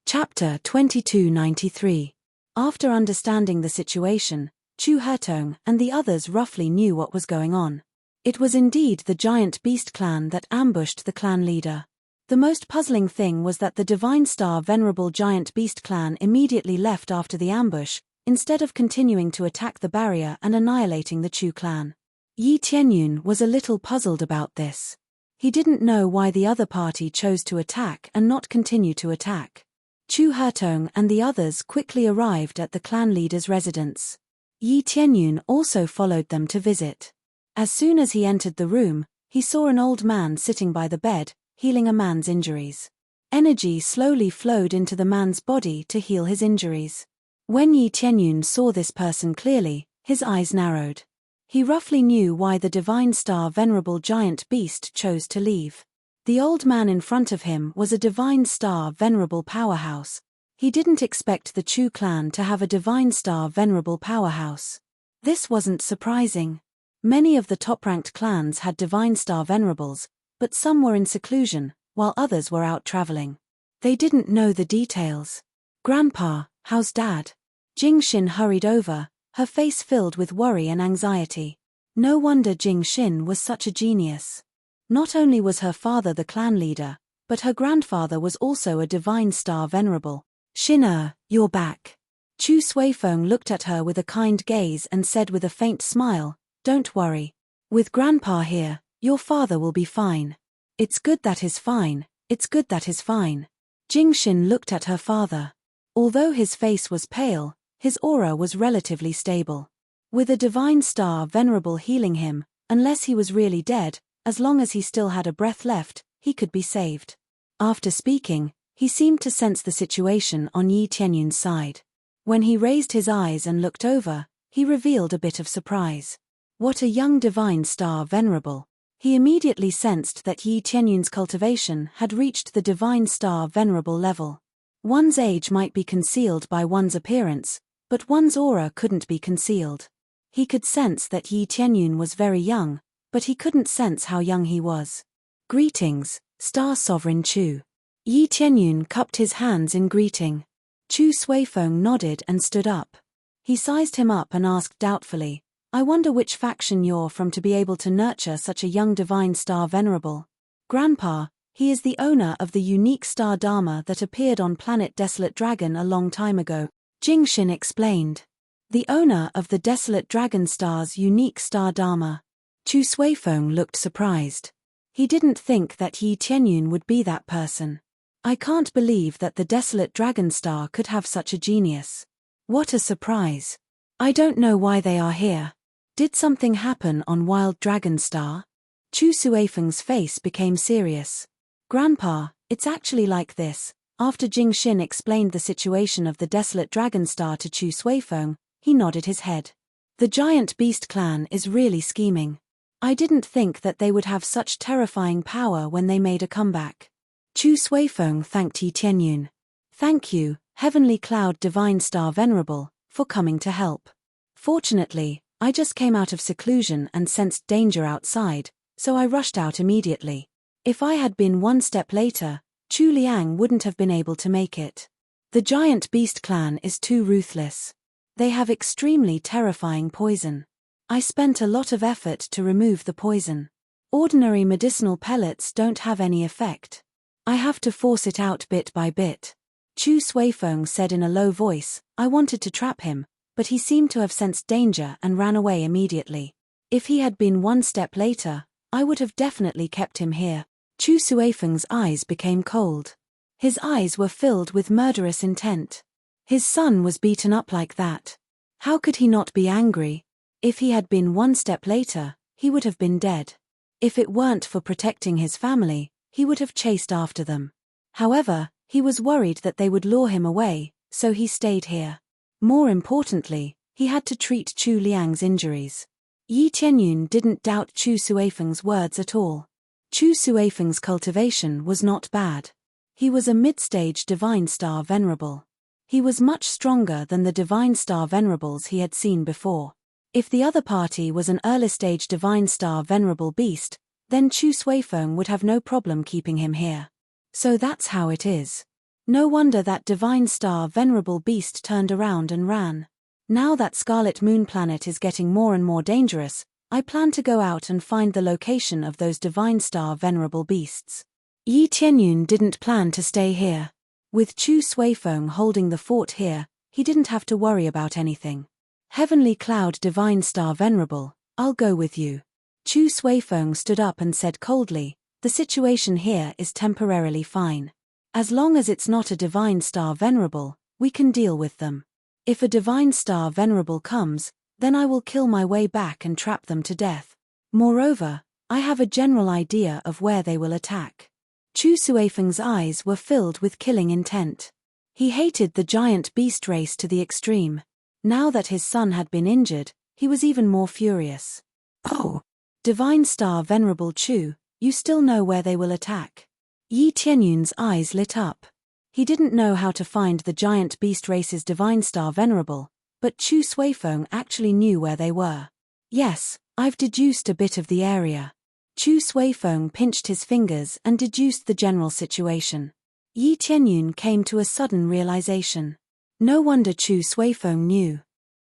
Chapter 2293. After understanding the situation, Chu Hertong and the others roughly knew what was going on. It was indeed the giant beast clan that ambushed the clan leader. The most puzzling thing was that the Divine Star Venerable Giant Beast clan immediately left after the ambush, instead of continuing to attack the barrier and annihilating the Chu clan. Yi Tianyun was a little puzzled about this. He didn't know why the other party chose to attack and not continue to attack. Chu Hertong and the others quickly arrived at the clan leader's residence. Yi Tianyun also followed them to visit. As soon as he entered the room, he saw an old man sitting by the bed, healing a man's injuries. Energy slowly flowed into the man's body to heal his injuries. When Yi Tianyun saw this person clearly, his eyes narrowed. He roughly knew why the Divine Star Venerable Giant Beast chose to leave. The old man in front of him was a Divine Star Venerable powerhouse. He didn't expect the Chu clan to have a Divine Star Venerable powerhouse. This wasn't surprising. Many of the top-ranked clans had Divine Star Venerables, but some were in seclusion, while others were out traveling. They didn't know the details. "Grandpa, how's Dad?" Jing Xin hurried over, her face filled with worry and anxiety. No wonder Jing Xin was such a genius. Not only was her father the clan leader, but her grandfather was also a Divine Star Venerable. "Xin, you're back." Chu Suifeng looked at her with a kind gaze and said with a faint smile, "Don't worry. With Grandpa here, your father will be fine." "It's good that he's fine, it's good that he's fine." Jing Xin looked at her father. Although his face was pale, his aura was relatively stable. With a Divine Star Venerable healing him, unless he was really dead, as long as he still had a breath left, he could be saved. After speaking, he seemed to sense the situation on Yi Tianyun's side. When he raised his eyes and looked over, he revealed a bit of surprise. What a young Divine Star Venerable. He immediately sensed that Yi Tianyun's cultivation had reached the Divine Star Venerable level. One's age might be concealed by one's appearance, but one's aura couldn't be concealed. He could sense that Yi Tianyun was very young, but he couldn't sense how young he was. "Greetings, Star Sovereign Chu." Yi Tianyun cupped his hands in greeting. Chu Suifeng nodded and stood up. He sized him up and asked doubtfully, "I wonder which faction you're from to be able to nurture such a young Divine Star Venerable." "Grandpa, he is the owner of the unique star Dharma that appeared on planet Desolate Dragon a long time ago," Jing Xin explained. "The owner of the Desolate Dragon Star's unique star Dharma." Chu Suifeng looked surprised. He didn't think that Yi Tianyun would be that person. "I can't believe that the Desolate Dragon Star could have such a genius. What a surprise. I don't know why they are here. Did something happen on Wild Dragon Star?" Chu Suifeng's face became serious. "Grandpa, it's actually like this." After Jing Xin explained the situation of the Desolate Dragon Star to Chu Suifeng, he nodded his head. "The Giant Beast clan is really scheming. I didn't think that they would have such terrifying power when they made a comeback." Chu Suifeng thanked Yi Tianyun. "Thank you, Heavenly Cloud Divine Star Venerable, for coming to help. Fortunately, I just came out of seclusion and sensed danger outside, so I rushed out immediately. If I had been one step later, Chu Liang wouldn't have been able to make it. The Giant Beast clan is too ruthless. They have extremely terrifying poison. I spent a lot of effort to remove the poison. Ordinary medicinal pellets don't have any effect. I have to force it out bit by bit." Chu Suifeng said in a low voice, "I wanted to trap him, but he seemed to have sensed danger and ran away immediately. If he had been one step later, I would have definitely kept him here." Chu Suifeng's eyes became cold. His eyes were filled with murderous intent. His son was beaten up like that. How could he not be angry? If he had been one step later, he would have been dead. If it weren't for protecting his family, he would have chased after them. However, he was worried that they would lure him away, so he stayed here. More importantly, he had to treat Chu Liang's injuries. Yi Tianyun didn't doubt Chu Suifeng's words at all. Chu Suifeng's cultivation was not bad. He was a mid-stage Divine Star Venerable. He was much stronger than the Divine Star Venerables he had seen before. If the other party was an early-stage Divine Star Venerable beast, then Chu Suifeng would have no problem keeping him here. So that's how it is. No wonder that divine star venerable beast turned around and ran. Now that Scarlet Moon planet is getting more and more dangerous, I plan to go out and find the location of those divine star venerable beasts. Yi Tianyun didn't plan to stay here. With Chu Suifeng holding the fort here, he didn't have to worry about anything. Heavenly Cloud Divine Star Venerable, I'll go with you. Chu Suifeng stood up and said coldly, the situation here is temporarily fine. As long as it's not a Divine Star Venerable, we can deal with them. If a Divine Star Venerable comes, then I will kill my way back and trap them to death. Moreover, I have a general idea of where they will attack. Chu Suifeng's eyes were filled with killing intent. He hated the giant beast race to the extreme. Now that his son had been injured, he was even more furious. Oh! Divine Star Venerable Chu, you still know where they will attack. Yi Tianyun's eyes lit up. He didn't know how to find the giant beast race's Divine Star Venerable, but Chu Suifeng actually knew where they were. Yes, I've deduced a bit of the area. Chu Suifeng pinched his fingers and deduced the general situation. Yi Tianyun came to a sudden realization. No wonder Chu Suifeng knew.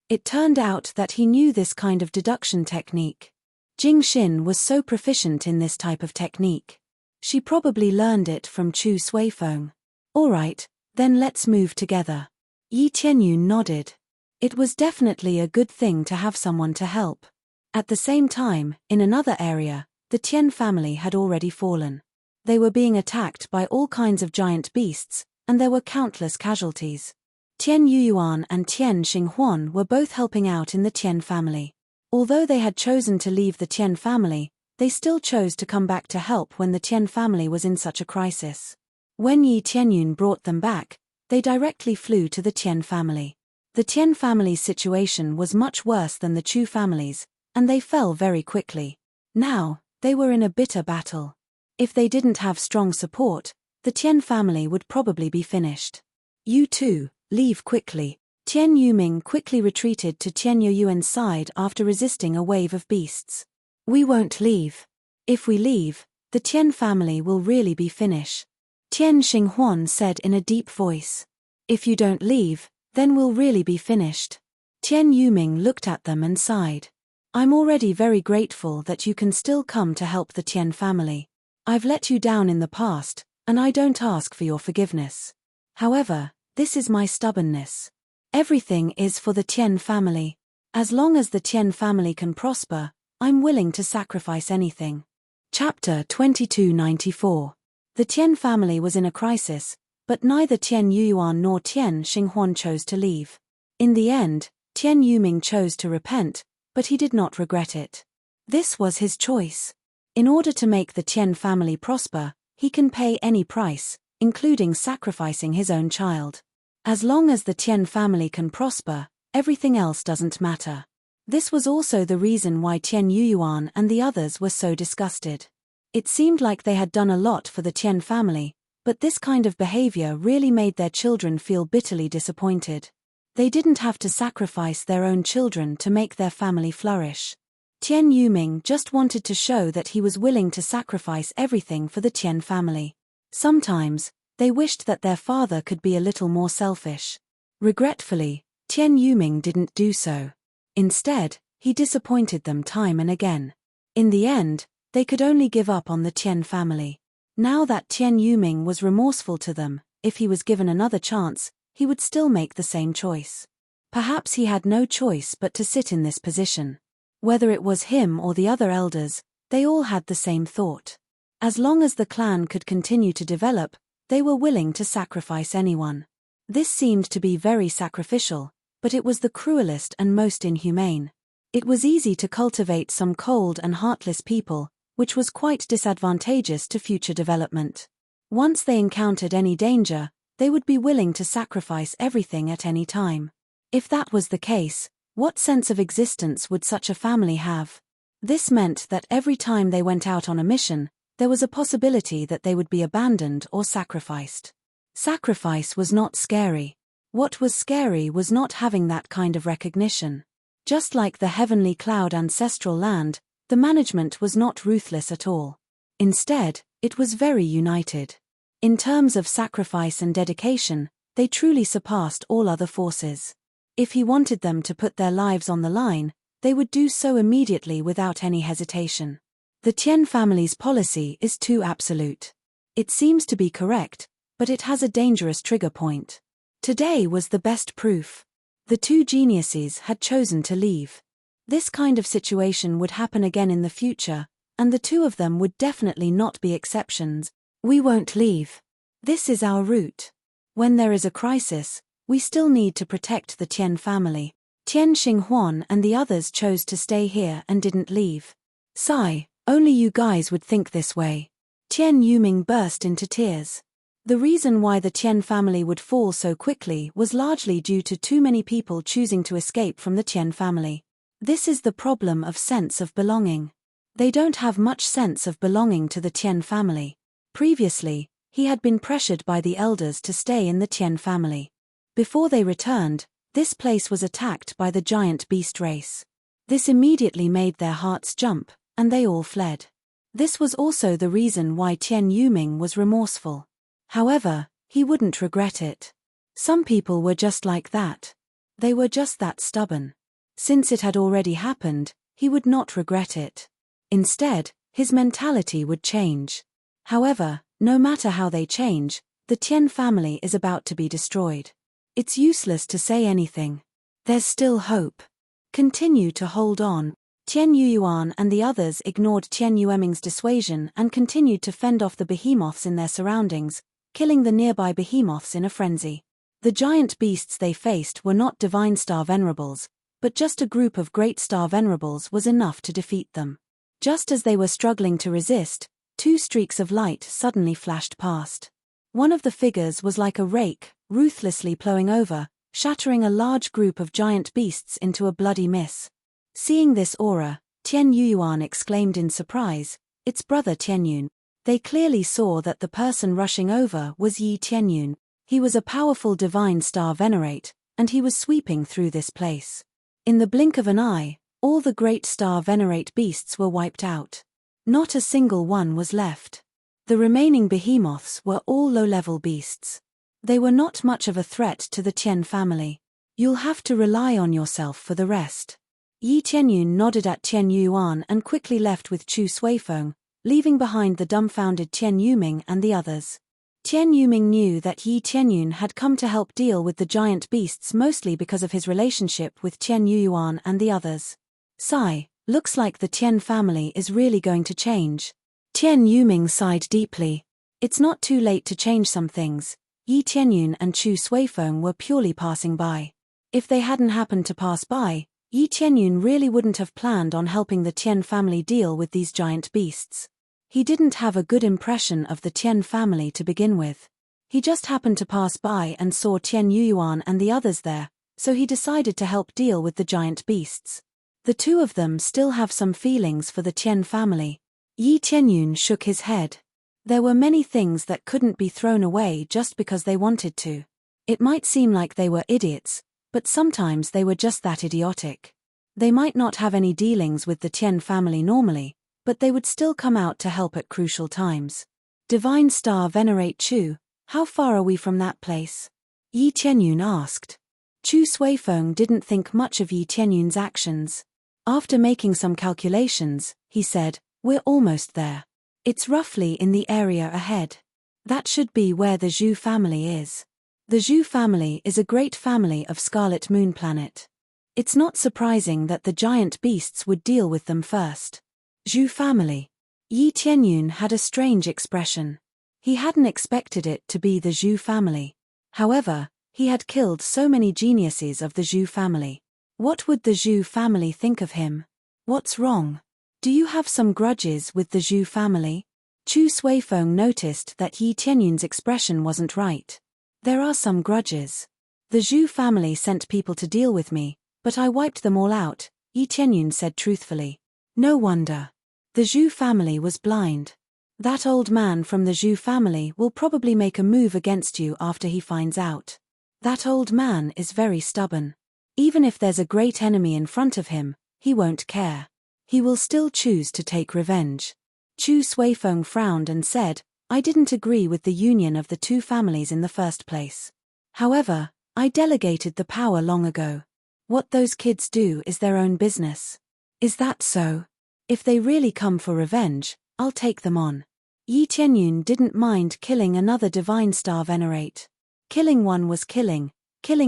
It turned out that he knew this kind of deduction technique. Jing Xin was so proficient in this type of technique. She probably learned it from Chu Suifeng. All right, then let's move together. Yi Tianyun nodded. It was definitely a good thing to have someone to help. At the same time, in another area, the Tian family had already fallen. They were being attacked by all kinds of giant beasts, and there were countless casualties. Tian Yuyuan and Tian Xinghuan were both helping out in the Tian family. Although they had chosen to leave the Tian family, they still chose to come back to help when the Tian family was in such a crisis. When Yi Tianyun brought them back, they directly flew to the Tian family. The Tian family's situation was much worse than the Chu family's, and they fell very quickly. Now, they were in a bitter battle. If they didn't have strong support, the Tian family would probably be finished. You too, leave quickly. Tian Yuming quickly retreated to Tian Yuan's side after resisting a wave of beasts. We won't leave. If we leave, the Tian family will really be finished. Tian Xinghuan said in a deep voice. If you don't leave, then we'll really be finished. Tian Yuming looked at them and sighed. I'm already very grateful that you can still come to help the Tian family. I've let you down in the past, and I don't ask for your forgiveness. However, this is my stubbornness. Everything is for the Tian family. As long as the Tian family can prosper, I'm willing to sacrifice anything. Chapter 2294. The Tian family was in a crisis, but neither Tian Yuyuan nor Tian Xinghuan chose to leave. In the end, Tian Yuming chose to repent, but he did not regret it. This was his choice. In order to make the Tian family prosper, he can pay any price, including sacrificing his own child. As long as the Tian family can prosper, everything else doesn't matter. This was also the reason why Tian Yuyuan and the others were so disgusted. It seemed like they had done a lot for the Tian family, but this kind of behavior really made their children feel bitterly disappointed. They didn't have to sacrifice their own children to make their family flourish. Tian Yuming just wanted to show that he was willing to sacrifice everything for the Tian family. Sometimes, they wished that their father could be a little more selfish. Regretfully, Tian Yuming didn't do so. Instead, he disappointed them time and again. In the end, they could only give up on the Tian family. Now that Tian Yuming was remorseful to them, if he was given another chance, he would still make the same choice. Perhaps he had no choice but to sit in this position. Whether it was him or the other elders, they all had the same thought. As long as the clan could continue to develop, they were willing to sacrifice anyone. This seemed to be very sacrificial, but it was the cruelest and most inhumane. It was easy to cultivate some cold and heartless people, which was quite disadvantageous to future development. Once they encountered any danger, they would be willing to sacrifice everything at any time. If that was the case, what sense of existence would such a family have? This meant that every time they went out on a mission, there was a possibility that they would be abandoned or sacrificed. Sacrifice was not scary. What was scary was not having that kind of recognition. Just like the Heavenly Cloud ancestral land, the management was not ruthless at all. Instead, it was very united. In terms of sacrifice and dedication, they truly surpassed all other forces. If he wanted them to put their lives on the line, they would do so immediately without any hesitation. The Tian family's policy is too absolute. It seems to be correct, but it has a dangerous trigger point. Today was the best proof. The two geniuses had chosen to leave. This kind of situation would happen again in the future, and the two of them would definitely not be exceptions. We won't leave. This is our route. When there is a crisis, we still need to protect the Tian family. Tian Xinghuan and the others chose to stay here and didn't leave. Sigh, only you guys would think this way. Tian Yuming burst into tears. The reason why the Tian family would fall so quickly was largely due to too many people choosing to escape from the Tian family. This is the problem of sense of belonging. They don't have much sense of belonging to the Tian family. Previously, he had been pressured by the elders to stay in the Tian family. Before they returned, this place was attacked by the giant beast race. This immediately made their hearts jump, and they all fled. This was also the reason why Tian Yuming was remorseful. However, he wouldn't regret it. Some people were just like that. They were just that stubborn. Since it had already happened, he would not regret it. Instead, his mentality would change. However, no matter how they change, the Tian family is about to be destroyed. It's useless to say anything. There's still hope. Continue to hold on. Tian Yuyuan and the others ignored Tian Yueming's dissuasion and continued to fend off the behemoths in their surroundings, killing the nearby behemoths in a frenzy. The giant beasts they faced were not divine star venerables, but just a group of great star venerables was enough to defeat them. Just as they were struggling to resist, two streaks of light suddenly flashed past. One of the figures was like a rake, ruthlessly plowing over, shattering a large group of giant beasts into a bloody mess. Seeing this aura, Tian Yuyuan exclaimed in surprise, "It's brother Tianyun." They clearly saw that the person rushing over was Yi Tianyun. He was a powerful divine star venerate, and he was sweeping through this place. In the blink of an eye, all the great star venerate beasts were wiped out. Not a single one was left. The remaining behemoths were all low-level beasts. They were not much of a threat to the Tian family. You'll have to rely on yourself for the rest. Yi Tianyun nodded at Tian Yuan and quickly left with Chu Suifeng, leaving behind the dumbfounded Tian Yuming and the others. Tian Yuming knew that Yi Tianyun had come to help deal with the giant beasts mostly because of his relationship with Tian Yuyuan and the others. Sigh, looks like the Tian family is really going to change. Tian Yuming sighed deeply. It's not too late to change some things. Yi Tianyun and Chu Suifeng were purely passing by. If they hadn't happened to pass by, Yi Tianyun really wouldn't have planned on helping the Tian family deal with these giant beasts. He didn't have a good impression of the Tian family to begin with. He just happened to pass by and saw Tian Yuyuan and the others there, so he decided to help deal with the giant beasts. The two of them still have some feelings for the Tian family. Yi Tianyun shook his head. There were many things that couldn't be thrown away just because they wanted to. It might seem like they were idiots, but sometimes they were just that idiotic. They might not have any dealings with the Tian family normally, but they would still come out to help at crucial times. Divine Star Venerate Chu, how far are we from that place? Yi Tianyun asked. Chu Suifeng didn't think much of Yi Tianyun's actions. After making some calculations, he said, "We're almost there. It's roughly in the area ahead. That should be where the Zhu family is." The Zhu family is a great family of Scarlet Moon planet. It's not surprising that the giant beasts would deal with them first. Zhu family. Yi Tianyun had a strange expression. He hadn't expected it to be the Zhu family. However, he had killed so many geniuses of the Zhu family. What would the Zhu family think of him? What's wrong? Do you have some grudges with the Zhu family? Chu Suifeng noticed that Yi Tianyun's expression wasn't right. There are some grudges. The Zhu family sent people to deal with me, but I wiped them all out, Yi Tianyun said truthfully. No wonder. The Zhu family was blind. That old man from the Zhu family will probably make a move against you after he finds out. That old man is very stubborn. Even if there's a great enemy in front of him, he won't care. He will still choose to take revenge. Chu Suifeng frowned and said, I didn't agree with the union of the two families in the first place. However, I delegated the power long ago. What those kids do is their own business. Is that so? If they really come for revenge, I'll take them on. Yi Tianyun didn't mind killing another divine star venerate. Killing one was killing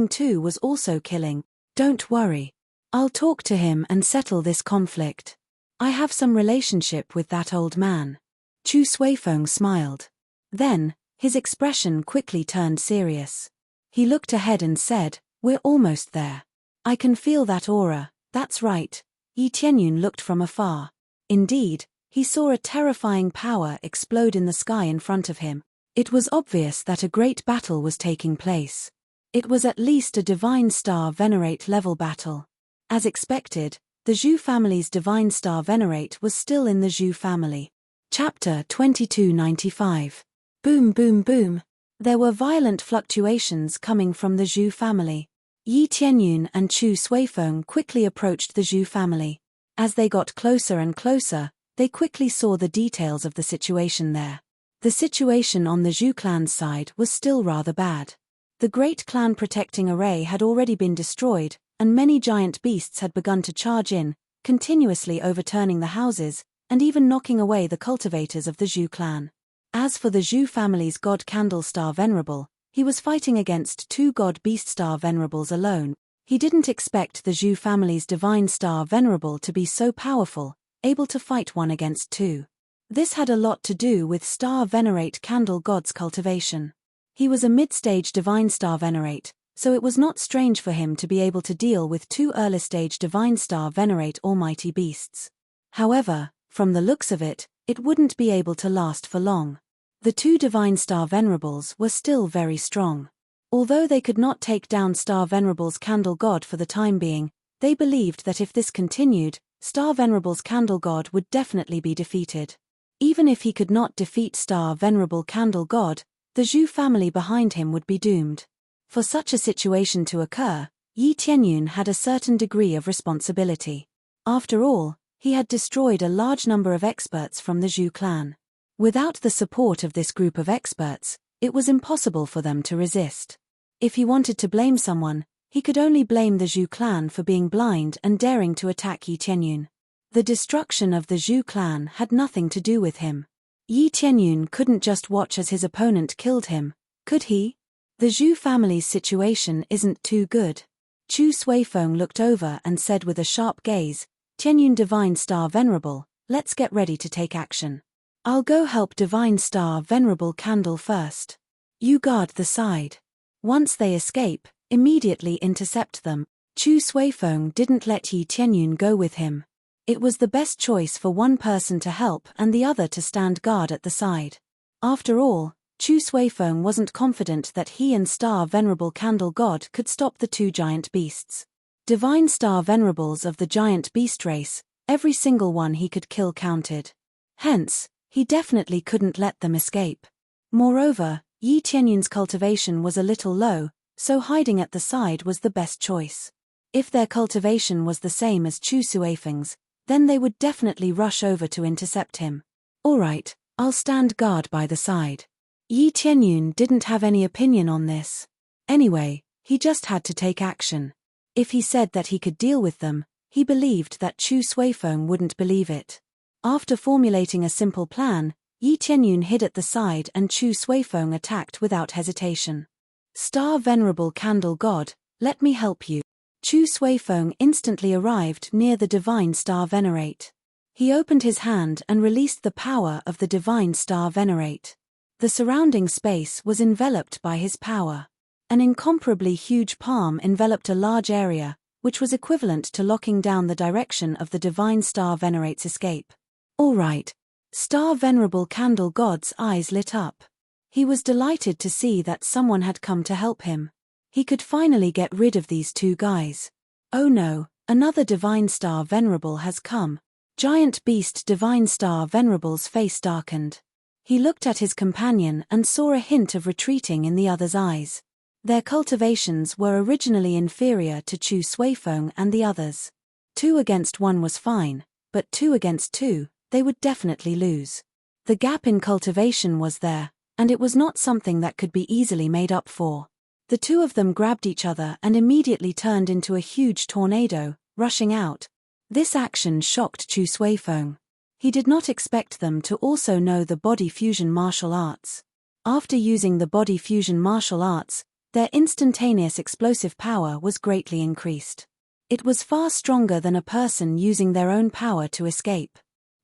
two was also killing. Don't worry. I'll talk to him and settle this conflict. I have some relationship with that old man. Chu Suifeng smiled. Then, his expression quickly turned serious. He looked ahead and said, "We're almost there. I can feel that aura, that's right." Yi Tianyun looked from afar. Indeed, he saw a terrifying power explode in the sky in front of him. It was obvious that a great battle was taking place. It was at least a divine star venerate level battle. As expected, the Zhu family's divine star venerate was still in the Zhu family. Chapter 2295. Boom boom boom. There were violent fluctuations coming from the Zhu family. Yi Tianyun and Chu Suifeng quickly approached the Zhu family. As they got closer and closer, they quickly saw the details of the situation there. The situation on the Zhu clan's side was still rather bad. The great clan protecting array had already been destroyed, and many giant beasts had begun to charge in, continuously overturning the houses, and even knocking away the cultivators of the Zhu clan. As for the Zhu family's god Candle Star Venerable, he was fighting against two god Beast Star Venerables alone. He didn't expect the Zhu family's Divine Star Venerable to be so powerful, able to fight one against two. This had a lot to do with Star Venerate Candle God's cultivation. He was a mid-stage Divine Star Venerate, so it was not strange for him to be able to deal with two early-stage Divine Star Venerate Almighty Beasts. However, from the looks of it, it wouldn't be able to last for long. The two Divine Star Venerables were still very strong. Although they could not take down Star Venerable's Candle God for the time being, they believed that if this continued, Star Venerable's Candle God would definitely be defeated. Even if he could not defeat Star Venerable Candle God, the Zhu family behind him would be doomed. For such a situation to occur, Yi Tianyun had a certain degree of responsibility. After all, he had destroyed a large number of experts from the Zhu clan. Without the support of this group of experts, it was impossible for them to resist. If he wanted to blame someone, he could only blame the Zhu clan for being blind and daring to attack Yi Tianyun. The destruction of the Zhu clan had nothing to do with him. Yi Tianyun couldn't just watch as his opponent killed him, could he? The Zhu family's situation isn't too good. Chu Suifeng looked over and said with a sharp gaze, "Tianyun Divine Star Venerable, let's get ready to take action. I'll go help Divine Star Venerable Candle first. You guard the side. Once they escape, immediately intercept them." Chu Suifeng didn't let Yi Tianyun go with him. It was the best choice for one person to help and the other to stand guard at the side. After all, Chu Suifeng wasn't confident that he and Star Venerable Candle God could stop the two giant beasts. Divine Star Venerables of the giant beast race, every single one he could kill counted. Hence, he definitely couldn't let them escape. Moreover, Yi Tianyun's cultivation was a little low, so hiding at the side was the best choice. If their cultivation was the same as Chu Suifeng's, then they would definitely rush over to intercept him. "Alright, I'll stand guard by the side." Yi Tianyun didn't have any opinion on this. Anyway, he just had to take action. If he said that he could deal with them, he believed that Chu Suifeng wouldn't believe it. After formulating a simple plan, Yi Tianyun hid at the side and Chu Suifeng attacked without hesitation. "Star Venerable Candle God, let me help you." Chu Suifeng instantly arrived near the Divine Star Venerate. He opened his hand and released the power of the Divine Star Venerate. The surrounding space was enveloped by his power. An incomparably huge palm enveloped a large area, which was equivalent to locking down the direction of the Divine Star Venerate's escape. "Alright." Star Venerable Candle God's eyes lit up. He was delighted to see that someone had come to help him. He could finally get rid of these two guys. Oh no, another Divine Star Venerable has come. Giant Beast Divine Star Venerable's face darkened. He looked at his companion and saw a hint of retreating in the other's eyes. Their cultivations were originally inferior to Chu Suifeng and the others. 2 against 1 was fine, but 2 against 2, they would definitely lose. The gap in cultivation was there, and it was not something that could be easily made up for. The two of them grabbed each other and immediately turned into a huge tornado, rushing out. This action shocked Chu Suifeng. He did not expect them to also know the body fusion martial arts. After using the body fusion martial arts, their instantaneous explosive power was greatly increased. It was far stronger than a person using their own power to escape.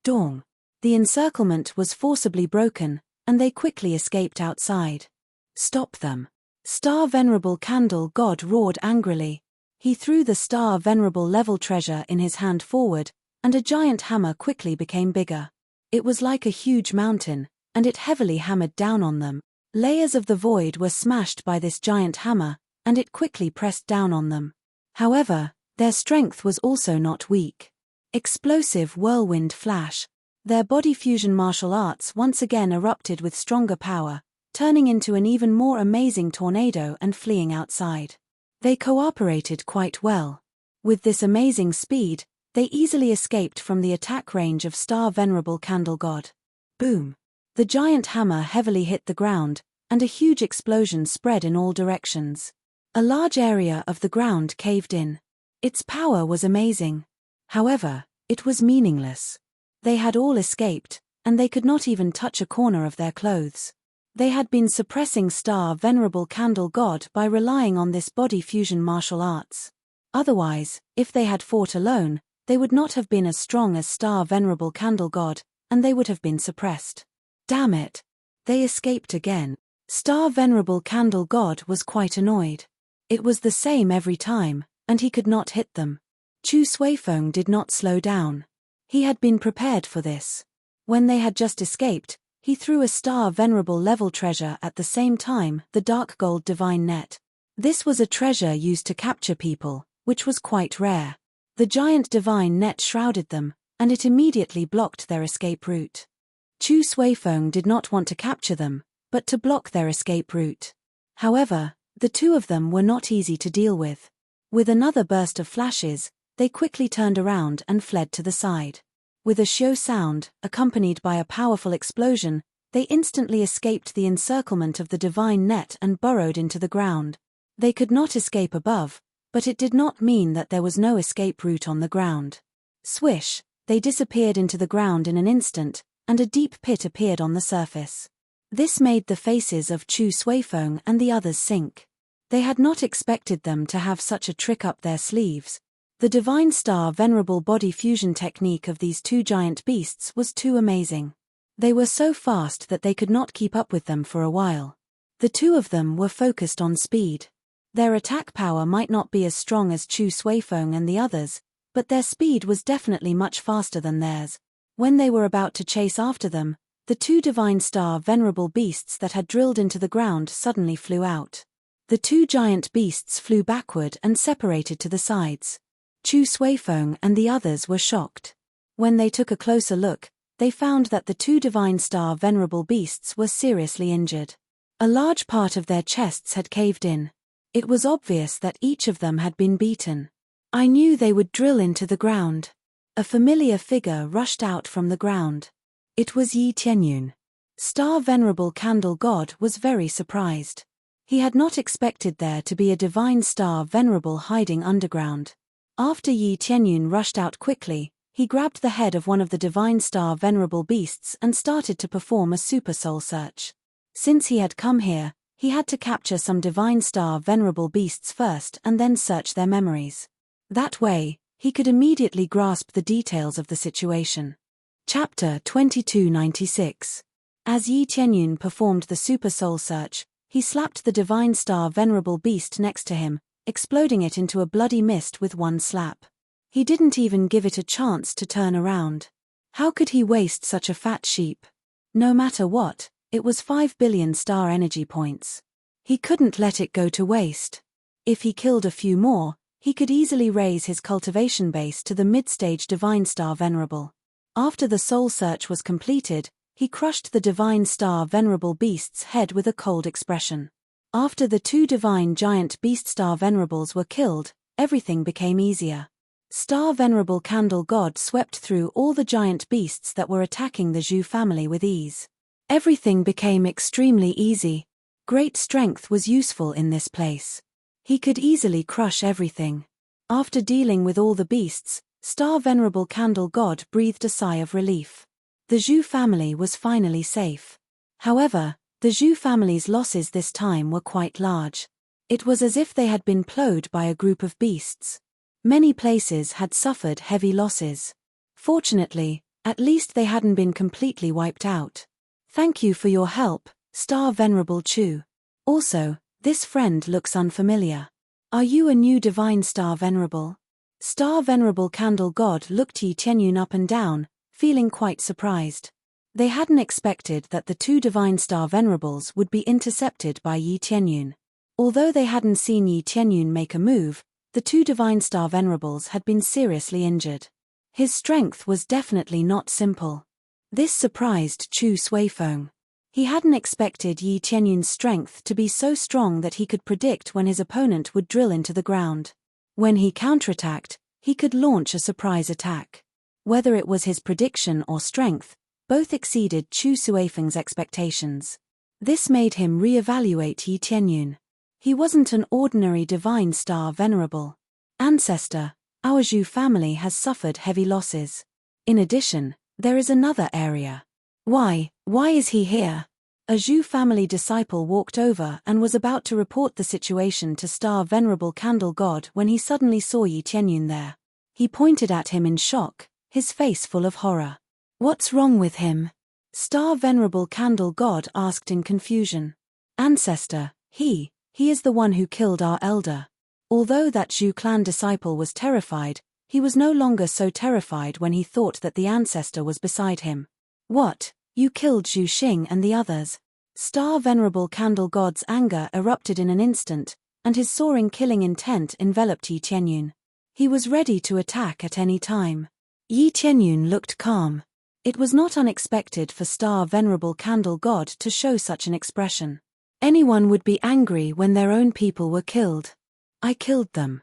Dong. The encirclement was forcibly broken, and they quickly escaped outside. Stop them. Star Venerable Candle God roared angrily. He threw the Star Venerable level treasure in his hand forward, and a giant hammer quickly became bigger. It was like a huge mountain, and it heavily hammered down on them. Layers of the void were smashed by this giant hammer, and it quickly pressed down on them. However, their strength was also not weak. Explosive whirlwind flash. Their body fusion martial arts once again erupted with stronger power, turning into an even more amazing tornado and fleeing outside. They cooperated quite well. With this amazing speed, they easily escaped from the attack range of Star Venerable Candle God. Boom! The giant hammer heavily hit the ground, and a huge explosion spread in all directions. A large area of the ground caved in. Its power was amazing. However, it was meaningless. They had all escaped, and they could not even touch a corner of their clothes. They had been suppressing Star Venerable Candle God by relying on this body fusion martial arts. Otherwise, if they had fought alone, they would not have been as strong as Star Venerable Candle God, and they would have been suppressed. Damn it! They escaped again. Star Venerable Candle God was quite annoyed. It was the same every time, and he could not hit them. Chu Suifeng did not slow down. He had been prepared for this. When they had just escaped, he threw a Star Venerable level treasure at the same time, the dark gold divine net. This was a treasure used to capture people, which was quite rare. The giant divine net shrouded them, and it immediately blocked their escape route. Chu Suifeng did not want to capture them, but to block their escape route. However, the two of them were not easy to deal with. With another burst of flashes, they quickly turned around and fled to the side. With a shio sound, accompanied by a powerful explosion, they instantly escaped the encirclement of the divine net and burrowed into the ground. They could not escape above, but it did not mean that there was no escape route on the ground. Swish, they disappeared into the ground in an instant, and a deep pit appeared on the surface. This made the faces of Chu Suifeng and the others sink. They had not expected them to have such a trick up their sleeves. The Divine Star Venerable Body Fusion technique of these two giant beasts was too amazing. They were so fast that they could not keep up with them for a while. The two of them were focused on speed. Their attack power might not be as strong as Chu Suifeng and the others, but their speed was definitely much faster than theirs. When they were about to chase after them, the two Divine Star Venerable beasts that had drilled into the ground suddenly flew out. The two giant beasts flew backward and separated to the sides. Chu Suifeng and the others were shocked. When they took a closer look, they found that the two Divine Star Venerable beasts were seriously injured. A large part of their chests had caved in. It was obvious that each of them had been beaten. I knew they would drill into the ground. A familiar figure rushed out from the ground. It was Yi Tianyun. Star Venerable Candle God was very surprised. He had not expected there to be a Divine Star Venerable hiding underground. After Yi Tianyun rushed out quickly, he grabbed the head of one of the Divine Star Venerable beasts and started to perform a super soul search. Since he had come here, he had to capture some Divine Star Venerable beasts first and then search their memories. That way, he could immediately grasp the details of the situation. Chapter 2296. As Yi Tianyun performed the super soul search, he slapped the Divine Star Venerable beast next to him, exploding it into a bloody mist with one slap. He didn't even give it a chance to turn around. How could he waste such a fat sheep? No matter what, it was 5 billion star energy points. He couldn't let it go to waste. If he killed a few more, he could easily raise his cultivation base to the mid-stage Divine Star Venerable. After the soul search was completed, he crushed the Divine Star Venerable beast's head with a cold expression. After the two divine giant beast star venerables were killed, everything became easier. Star Venerable Candle God swept through all the giant beasts that were attacking the Zhu family with ease. Everything became extremely easy. Great strength was useful in this place. He could easily crush everything. After dealing with all the beasts, Star Venerable Candle God breathed a sigh of relief. The Zhu family was finally safe. However, the Zhu family's losses this time were quite large. It was as if they had been plowed by a group of beasts. Many places had suffered heavy losses. Fortunately, at least they hadn't been completely wiped out. Thank you for your help, Star Venerable Chu. Also, this friend looks unfamiliar. Are you a new Divine Star Venerable? Star Venerable Candle God looked Yi Tianyun up and down, feeling quite surprised. They hadn't expected that the two Divine Star Venerables would be intercepted by Yi Tianyun. Although they hadn't seen Yi Tianyun make a move, the two Divine Star Venerables had been seriously injured. His strength was definitely not simple. This surprised Chu Suifeng. He hadn't expected Yi Tianyun's strength to be so strong that he could predict when his opponent would drill into the ground. When he counterattacked, he could launch a surprise attack. Whether it was his prediction or strength, both exceeded Chu Suifeng's expectations. This made him re-evaluate Yi Tianyun. He wasn't an ordinary Divine Star Venerable. Ancestor, our Zhu family has suffered heavy losses. In addition, there is another area. Why is he here? A Zhu family disciple walked over and was about to report the situation to Star Venerable Candle God when he suddenly saw Yi Tianyun there. He pointed at him in shock, his face full of horror. What's wrong with him? Star Venerable Candle God asked in confusion. Ancestor, he is the one who killed our elder. Although that Zhu clan disciple was terrified, he was no longer so terrified when he thought that the ancestor was beside him. What? You killed Zhu Xing and the others? Star Venerable Candle God's anger erupted in an instant, and his soaring killing intent enveloped Yi Tianyun. He was ready to attack at any time. Yi Tianyun looked calm. It was not unexpected for Star Venerable Candle God to show such an expression. Anyone would be angry when their own people were killed. I killed them.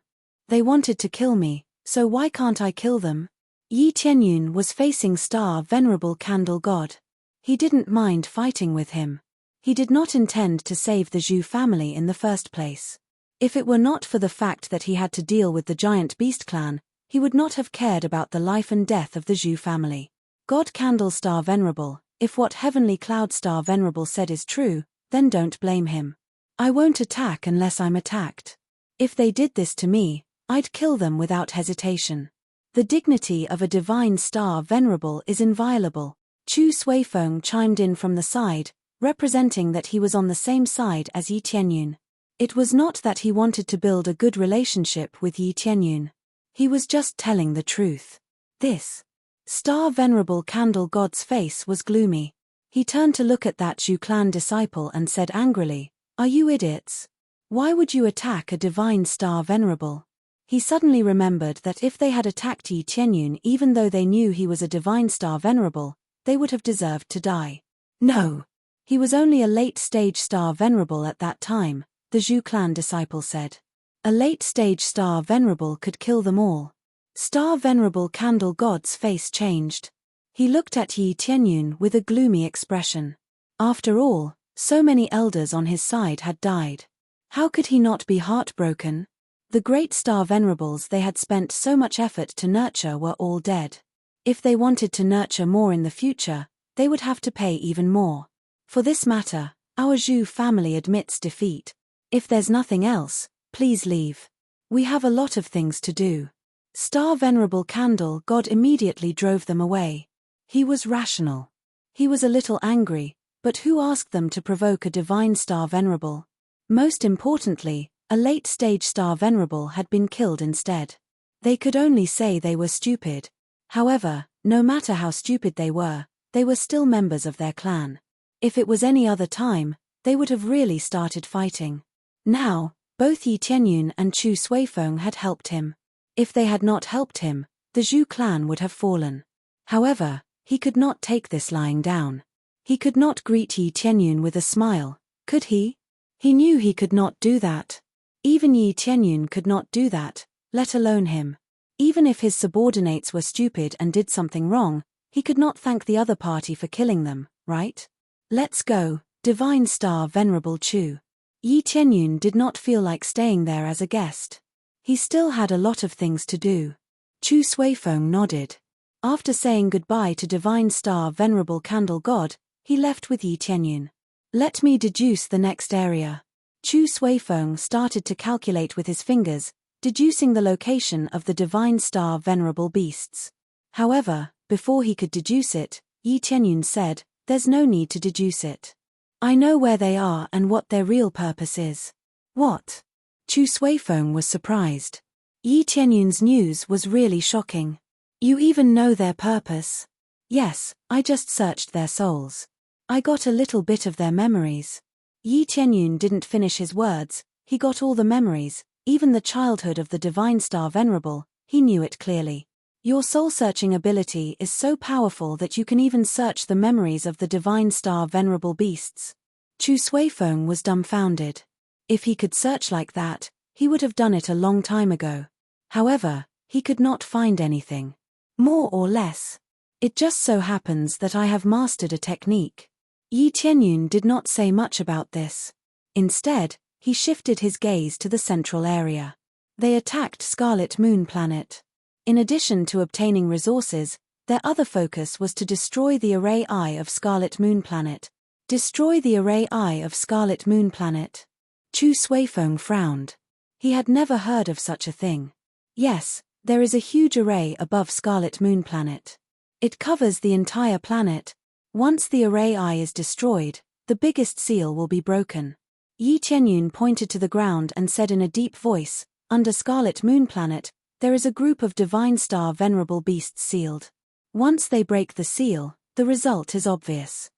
They wanted to kill me, so why can't I kill them? Yi Tianyun was facing Star Venerable Candle God. He didn't mind fighting with him. He did not intend to save the Zhu family in the first place. If it were not for the fact that he had to deal with the giant beast clan, he would not have cared about the life and death of the Zhu family. God Candle Star Venerable, if what Heavenly Cloud Star Venerable said is true, then don't blame him. I won't attack unless I'm attacked. If they did this to me, I'd kill them without hesitation. The dignity of a Divine Star Venerable is inviolable. Chu Suifeng chimed in from the side, representing that he was on the same side as Yi Tianyun. It was not that he wanted to build a good relationship with Yi Tianyun. He was just telling the truth. This Star Venerable Candle God's face was gloomy. He turned to look at that Zhu clan disciple and said angrily, "Are you idiots? Why would you attack a Divine Star Venerable?" He suddenly remembered that if they had attacked Yi Tianyun even though they knew he was a Divine Star Venerable, they would have deserved to die. No. He was only a late-stage Star Venerable at that time, the Zhu clan disciple said. A late-stage Star Venerable could kill them all. Star Venerable Candle God's face changed. He looked at Yi Tianyun with a gloomy expression. After all, so many elders on his side had died. How could he not be heartbroken? The great Star Venerables they had spent so much effort to nurture were all dead. If they wanted to nurture more in the future, they would have to pay even more. For this matter, our Zhu family admits defeat. If there's nothing else, please leave. We have a lot of things to do. Star Venerable Candle God immediately drove them away. He was rational. He was a little angry, but who asked them to provoke a Divine Star Venerable? Most importantly, a late-stage Star Venerable had been killed instead. They could only say they were stupid. However, no matter how stupid they were still members of their clan. If it was any other time, they would have really started fighting. Now, both Yi Tianyun and Chu Suifeng had helped him. If they had not helped him, the Zhu clan would have fallen. However, he could not take this lying down. He could not greet Yi Tianyun with a smile, could he? He knew he could not do that. Even Yi Tianyun could not do that, let alone him. Even if his subordinates were stupid and did something wrong, he could not thank the other party for killing them, right? Let's go, Divine Star Venerable Chu. Yi Tianyun did not feel like staying there as a guest. He still had a lot of things to do. Chu Suifeng nodded. After saying goodbye to Divine Star Venerable Candle God, he left with Yi Tianyun. Let me deduce the next area. Chu Suifeng started to calculate with his fingers, deducing the location of the Divine Star Venerable Beasts. However, before he could deduce it, Yi Tianyun said, "There's no need to deduce it. I know where they are and what their real purpose is." What? Chu Suifeng was surprised. Yi Tianyun's news was really shocking. You even know their purpose? Yes, I just searched their souls. I got a little bit of their memories. Yi Tianyun didn't finish his words, he got all the memories, even the childhood of the Divine Star Venerable, he knew it clearly. Your soul-searching ability is so powerful that you can even search the memories of the Divine Star Venerable Beasts. Chu Suifeng was dumbfounded. If he could search like that, he would have done it a long time ago. However, he could not find anything. More or less. It just so happens that I have mastered a technique. Yi Tianyun did not say much about this. Instead, he shifted his gaze to the central area. They attacked Scarlet Moon Planet. In addition to obtaining resources, their other focus was to destroy the Array Eye of Scarlet Moon Planet. Destroy the Array Eye of Scarlet Moon Planet. Chu Suifeng frowned. He had never heard of such a thing. Yes, there is a huge array above Scarlet Moon Planet. It covers the entire planet. Once the Array Eye is destroyed, the biggest seal will be broken. Yi Tianyun pointed to the ground and said in a deep voice, "Under Scarlet Moon Planet, there is a group of Divine Star Venerable Beasts sealed. Once they break the seal, the result is obvious."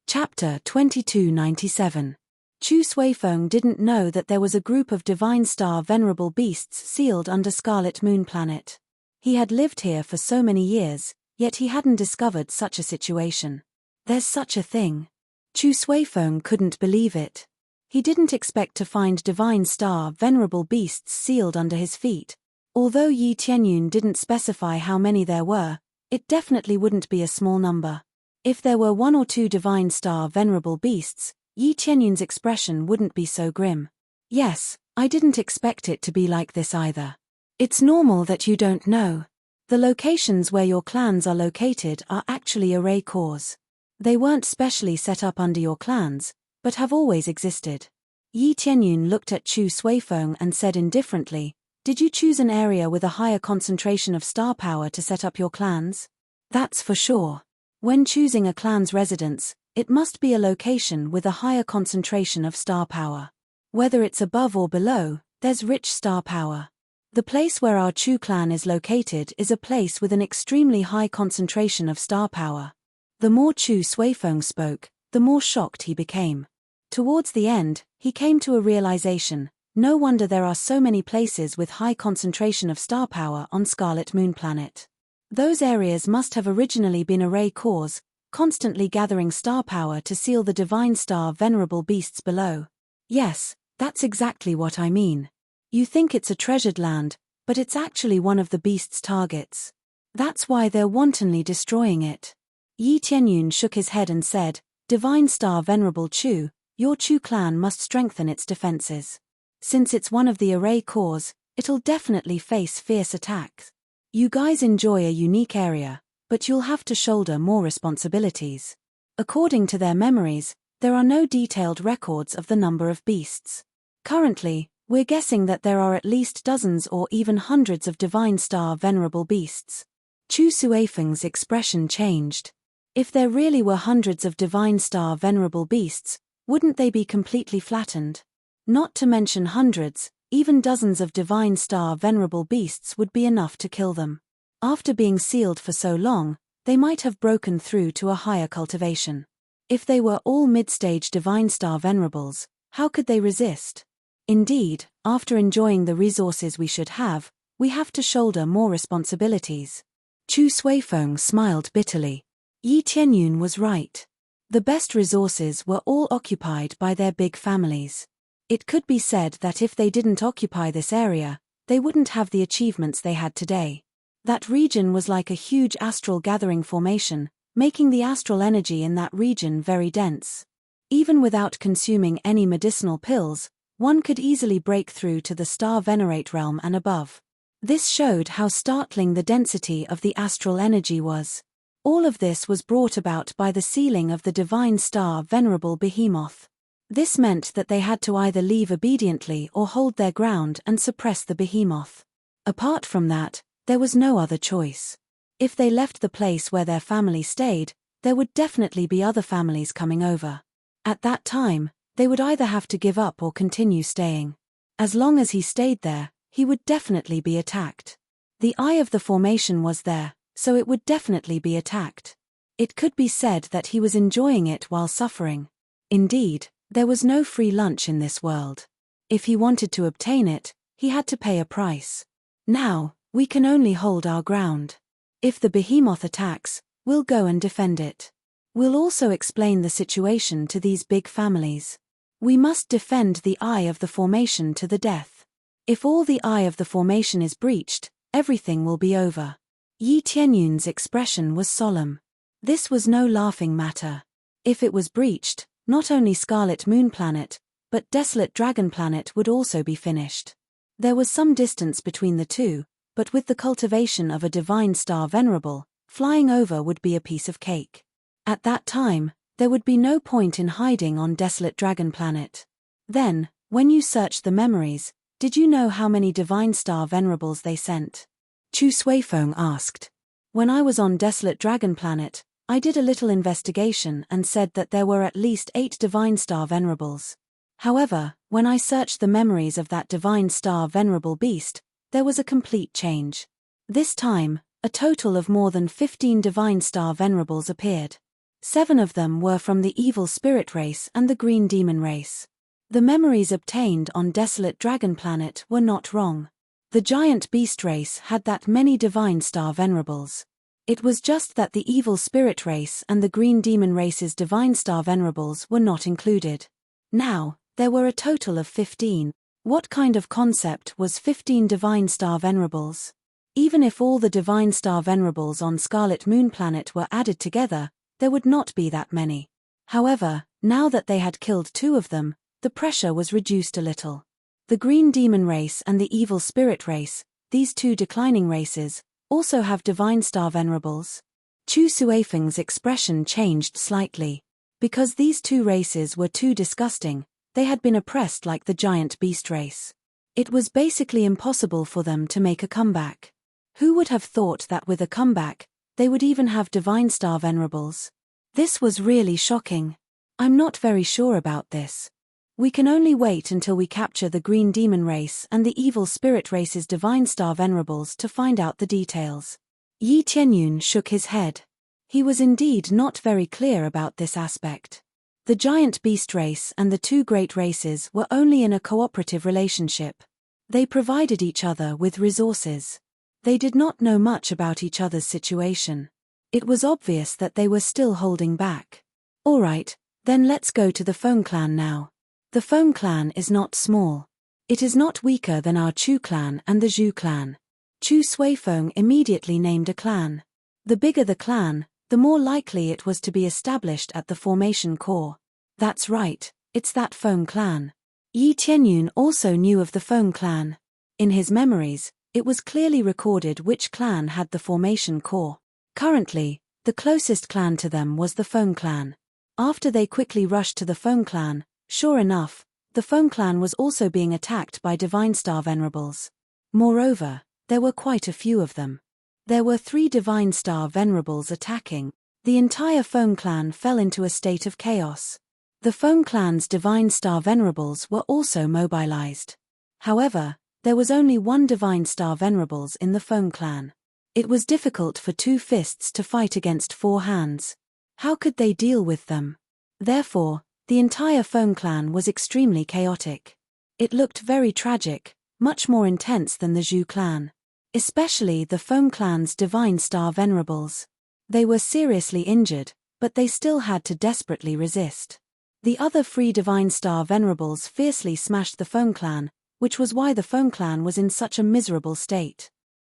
Chapter 2297. Chu Suifeng didn't know that there was a group of Divine Star Venerable Beasts sealed under Scarlet Moon Planet. He had lived here for so many years, yet he hadn't discovered such a situation. There's such a thing. Chu Suifeng couldn't believe it. He didn't expect to find Divine Star Venerable Beasts sealed under his feet. Although Yi Tianyun didn't specify how many there were, it definitely wouldn't be a small number. If there were 1 or 2 Divine Star Venerable Beasts, Yi Tianyun's expression wouldn't be so grim. Yes, I didn't expect it to be like this either. It's normal that you don't know. The locations where your clans are located are actually array cores. They weren't specially set up under your clans, but have always existed. Yi Tianyun looked at Chu Suifeng and said indifferently, "Did you choose an area with a higher concentration of star power to set up your clans?" That's for sure. When choosing a clan's residence, it must be a location with a higher concentration of star power. Whether it's above or below, there's rich star power. The place where our Chu clan is located is a place with an extremely high concentration of star power. The more Chu Suifeng spoke, the more shocked he became. Towards the end, he came to a realization: no wonder there are so many places with high concentration of star power on Scarlet Moon Planet. Those areas must have originally been array cores, constantly gathering star power to seal the Divine Star Venerable Beasts below. Yes, that's exactly what I mean. You think it's a treasured land, but it's actually one of the beast's targets. That's why they're wantonly destroying it. Yi Tianyun shook his head and said, "Divine Star Venerable Chu, your Chu clan must strengthen its defenses. Since it's one of the array cores, it'll definitely face fierce attacks. You guys enjoy a unique area, but you'll have to shoulder more responsibilities." According to their memories, there are no detailed records of the number of beasts. Currently, we're guessing that there are at least dozens or even hundreds of Divine Star Venerable Beasts. Chu Suifeng's expression changed. If there really were hundreds of Divine Star Venerable Beasts, wouldn't they be completely flattened? Not to mention hundreds, even dozens of Divine Star Venerable Beasts would be enough to kill them. After being sealed for so long, they might have broken through to a higher cultivation. If they were all mid-stage Divine Star Venerables, how could they resist? Indeed, after enjoying the resources we should have, we have to shoulder more responsibilities. Chu Suifeng smiled bitterly. Yi Tianyun was right. The best resources were all occupied by their big families. It could be said that if they didn't occupy this area, they wouldn't have the achievements they had today. That region was like a huge astral gathering formation, making the astral energy in that region very dense. Even without consuming any medicinal pills, one could easily break through to the star venerate realm and above. This showed how startling the density of the astral energy was. All of this was brought about by the sealing of the divine star venerable behemoth. This meant that they had to either leave obediently or hold their ground and suppress the behemoth. Apart from that, there was no other choice. If they left the place where their family stayed, there would definitely be other families coming over. At that time, they would either have to give up or continue staying. As long as he stayed there, he would definitely be attacked. The eye of the formation was there, so it would definitely be attacked. It could be said that he was enjoying it while suffering. Indeed, there was no free lunch in this world. If he wanted to obtain it, he had to pay a price. Now, we can only hold our ground. If the behemoth attacks, we'll go and defend it. We'll also explain the situation to these big families. We must defend the eye of the formation to the death. If all the eye of the formation is breached, everything will be over. Yi Tianyun's expression was solemn. This was no laughing matter. If it was breached, not only Scarlet Moon Planet, but Desolate Dragon Planet would also be finished. There was some distance between the two, but with the cultivation of a divine star venerable, flying over would be a piece of cake. At that time, there would be no point in hiding on Desolate Dragon Planet. Then, when you searched the memories, did you know how many divine star venerables they sent? Chu Suifeng asked. When I was on Desolate Dragon Planet, I did a little investigation and said that there were at least 8 divine star venerables. However, when I searched the memories of that divine star venerable beast, there was a complete change. This time, a total of more than 15 divine star venerables appeared. 7 of them were from the evil spirit race and the green demon race. The memories obtained on Desolate Dragon Planet were not wrong. The giant beast race had that many divine star venerables. It was just that the evil spirit race and the green demon race's divine star venerables were not included. Now, there were a total of 15. What kind of concept was 15 divine star venerables? Even if all the divine star venerables on Scarlet Moon Planet were added together, there would not be that many. However, now that they had killed 2 of them, the pressure was reduced a little. The green demon race and the evil spirit race, these 2 declining races, also have divine star venerables. Chu Suifeng's expression changed slightly. Because these 2 races were too disgusting, they had been oppressed like the giant beast race. It was basically impossible for them to make a comeback. Who would have thought that with a comeback, they would even have divine star venerables? This was really shocking. I'm not very sure about this. We can only wait until we capture the green demon race and the evil spirit race's divine star venerables to find out the details. Yi Tianyun shook his head. He was indeed not very clear about this aspect. The giant beast race and the 2 great races were only in a cooperative relationship. They provided each other with resources. They did not know much about each other's situation. It was obvious that they were still holding back. Alright, then let's go to the Feng clan now. The Feng clan is not small. It is not weaker than our Chu clan and the Zhu clan. Chu Suifeng immediately named a clan. The bigger the clan, the more likely it was to be established at the formation core. That's right, it's that Feng clan. Yi Tianyun also knew of the Feng clan. In his memories, it was clearly recorded which clan had the formation core. Currently, the closest clan to them was the Feng clan. After they quickly rushed to the Feng clan, sure enough, the Feng clan was also being attacked by divine star venerables. Moreover, there were quite a few of them. There were 3 divine star venerables attacking. The entire Feng clan fell into a state of chaos. The Feng clan's divine star venerables were also mobilized. However, there was only 1 divine star venerables in the Feng clan. It was difficult for 2 fists to fight against 4 hands. How could they deal with them? Therefore, the entire Feng clan was extremely chaotic. It looked very tragic, much more intense than the Zhu clan. Especially the Feng clan's divine star venerables. They were seriously injured, but they still had to desperately resist. The other free divine star venerables fiercely smashed the Feng clan, which was why the Feng clan was in such a miserable state.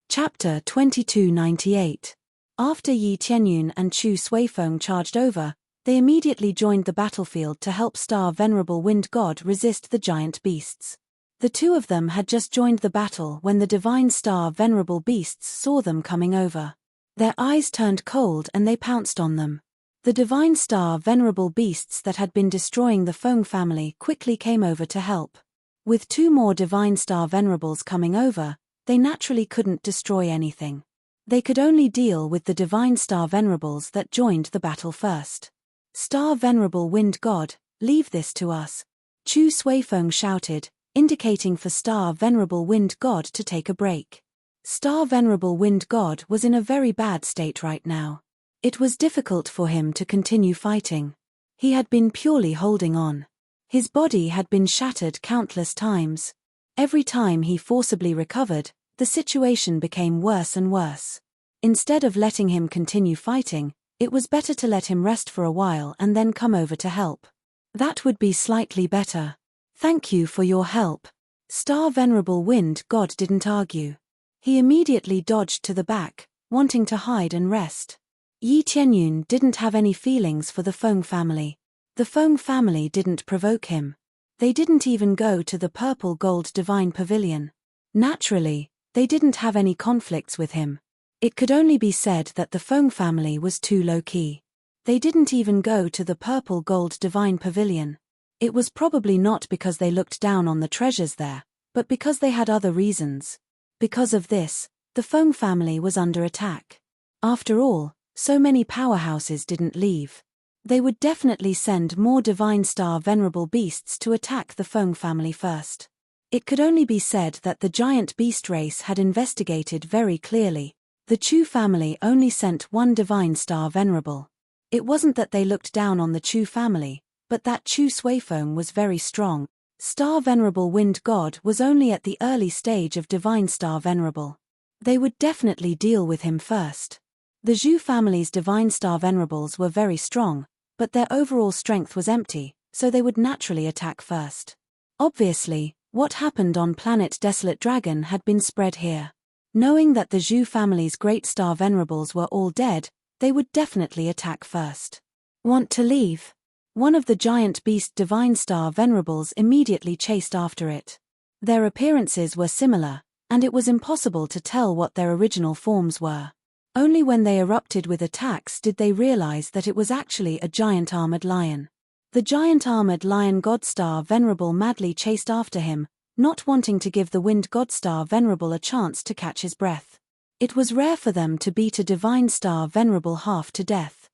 Chapter 2298. After Yi Tianyun and Chu Suifeng charged over, they immediately joined the battlefield to help Star Venerable Wind God resist the giant beasts. The two of them had just joined the battle when the Divine Star Venerable beasts saw them coming over. Their eyes turned cold and they pounced on them. The Divine Star Venerable beasts that had been destroying the Feng family quickly came over to help. With two more Divine Star Venerables coming over, they naturally couldn't destroy anything. They could only deal with the Divine Star Venerables that joined the battle first. Star Venerable Wind God, leave this to us, Chu Suifeng shouted, indicating for Star Venerable Wind God to take a break. Star Venerable Wind God was in a very bad state right now. It was difficult for him to continue fighting. He had been purely holding on. His body had been shattered countless times. Every time he forcibly recovered, the situation became worse and worse. Instead of letting him continue fighting, it was better to let him rest for a while and then come over to help. That would be slightly better. Thank you for your help. Star Venerable Wind God didn't argue. He immediately dodged to the back, wanting to hide and rest. Yi Tianyun didn't have any feelings for the Feng family. The Feng family didn't provoke him. They didn't even go to the Purple Gold Divine Pavilion. Naturally, they didn't have any conflicts with him. It could only be said that the Feng family was too low-key. They didn't even go to the Purple Gold Divine Pavilion. It was probably not because they looked down on the treasures there, but because they had other reasons. Because of this, the Feng family was under attack. After all, so many powerhouses didn't leave. They would definitely send more Divine Star Venerable beasts to attack the Feng family first. It could only be said that the giant beast race had investigated very clearly. The Chu family only sent one Divine Star Venerable. It wasn't that they looked down on the Chu family, but that Chu Suifeng was very strong. Star Venerable Wind God was only at the early stage of Divine Star Venerable. They would definitely deal with him first. The Zhu family's Divine Star Venerables were very strong, but their overall strength was empty, so they would naturally attack first. Obviously, what happened on planet Desolate Dragon had been spread here. Knowing that the Zhu family's Great Star Venerables were all dead, they would definitely attack first. Want to leave? One of the giant beast Divine Star Venerables immediately chased after it. Their appearances were similar, and it was impossible to tell what their original forms were. Only when they erupted with attacks did they realize that it was actually a giant armored lion. The giant armored lion Godstar Venerable madly chased after him, not wanting to give the Wind Godstar Venerable a chance to catch his breath. It was rare for them to beat a Divine Star Venerable half to death.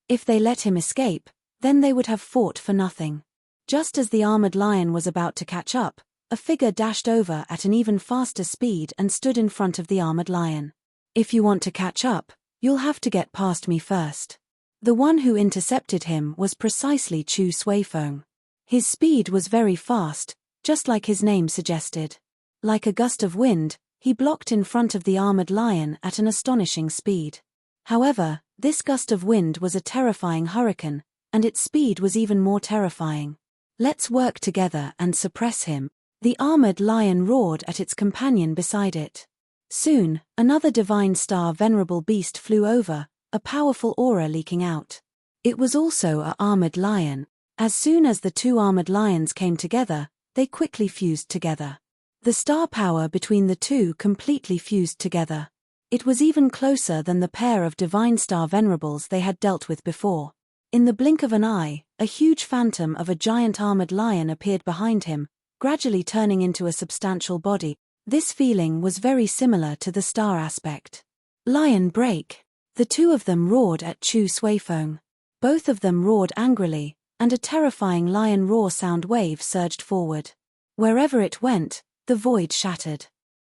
If they let him escape, then they would have fought for nothing. Just as the armored lion was about to catch up, a figure dashed over at an even faster speed and stood in front of the armored lion. If you want to catch up, you'll have to get past me first. The one who intercepted him was precisely Chu Suifeng. His speed was very fast, just like his name suggested. Like a gust of wind, he blocked in front of the armored lion at an astonishing speed. However, this gust of wind was a terrifying hurricane, and its speed was even more terrifying. Let's work together and suppress him, the armored lion roared at its companion beside it. Soon, another Divine Star Venerable beast flew over, a powerful aura leaking out. It was also an armored lion. As soon as the two armored lions came together, they quickly fused together. The star power between the two completely fused together. It was even closer than the pair of Divine Star Venerables they had dealt with before. In the blink of an eye, a huge phantom of a giant armored lion appeared behind him, gradually turning into a substantial body. This feeling was very similar to the star aspect. Lion break! The two of them roared at Chu Suifeng. Both of them roared angrily, and a terrifying lion roar sound wave surged forward. Wherever it went, the void shattered.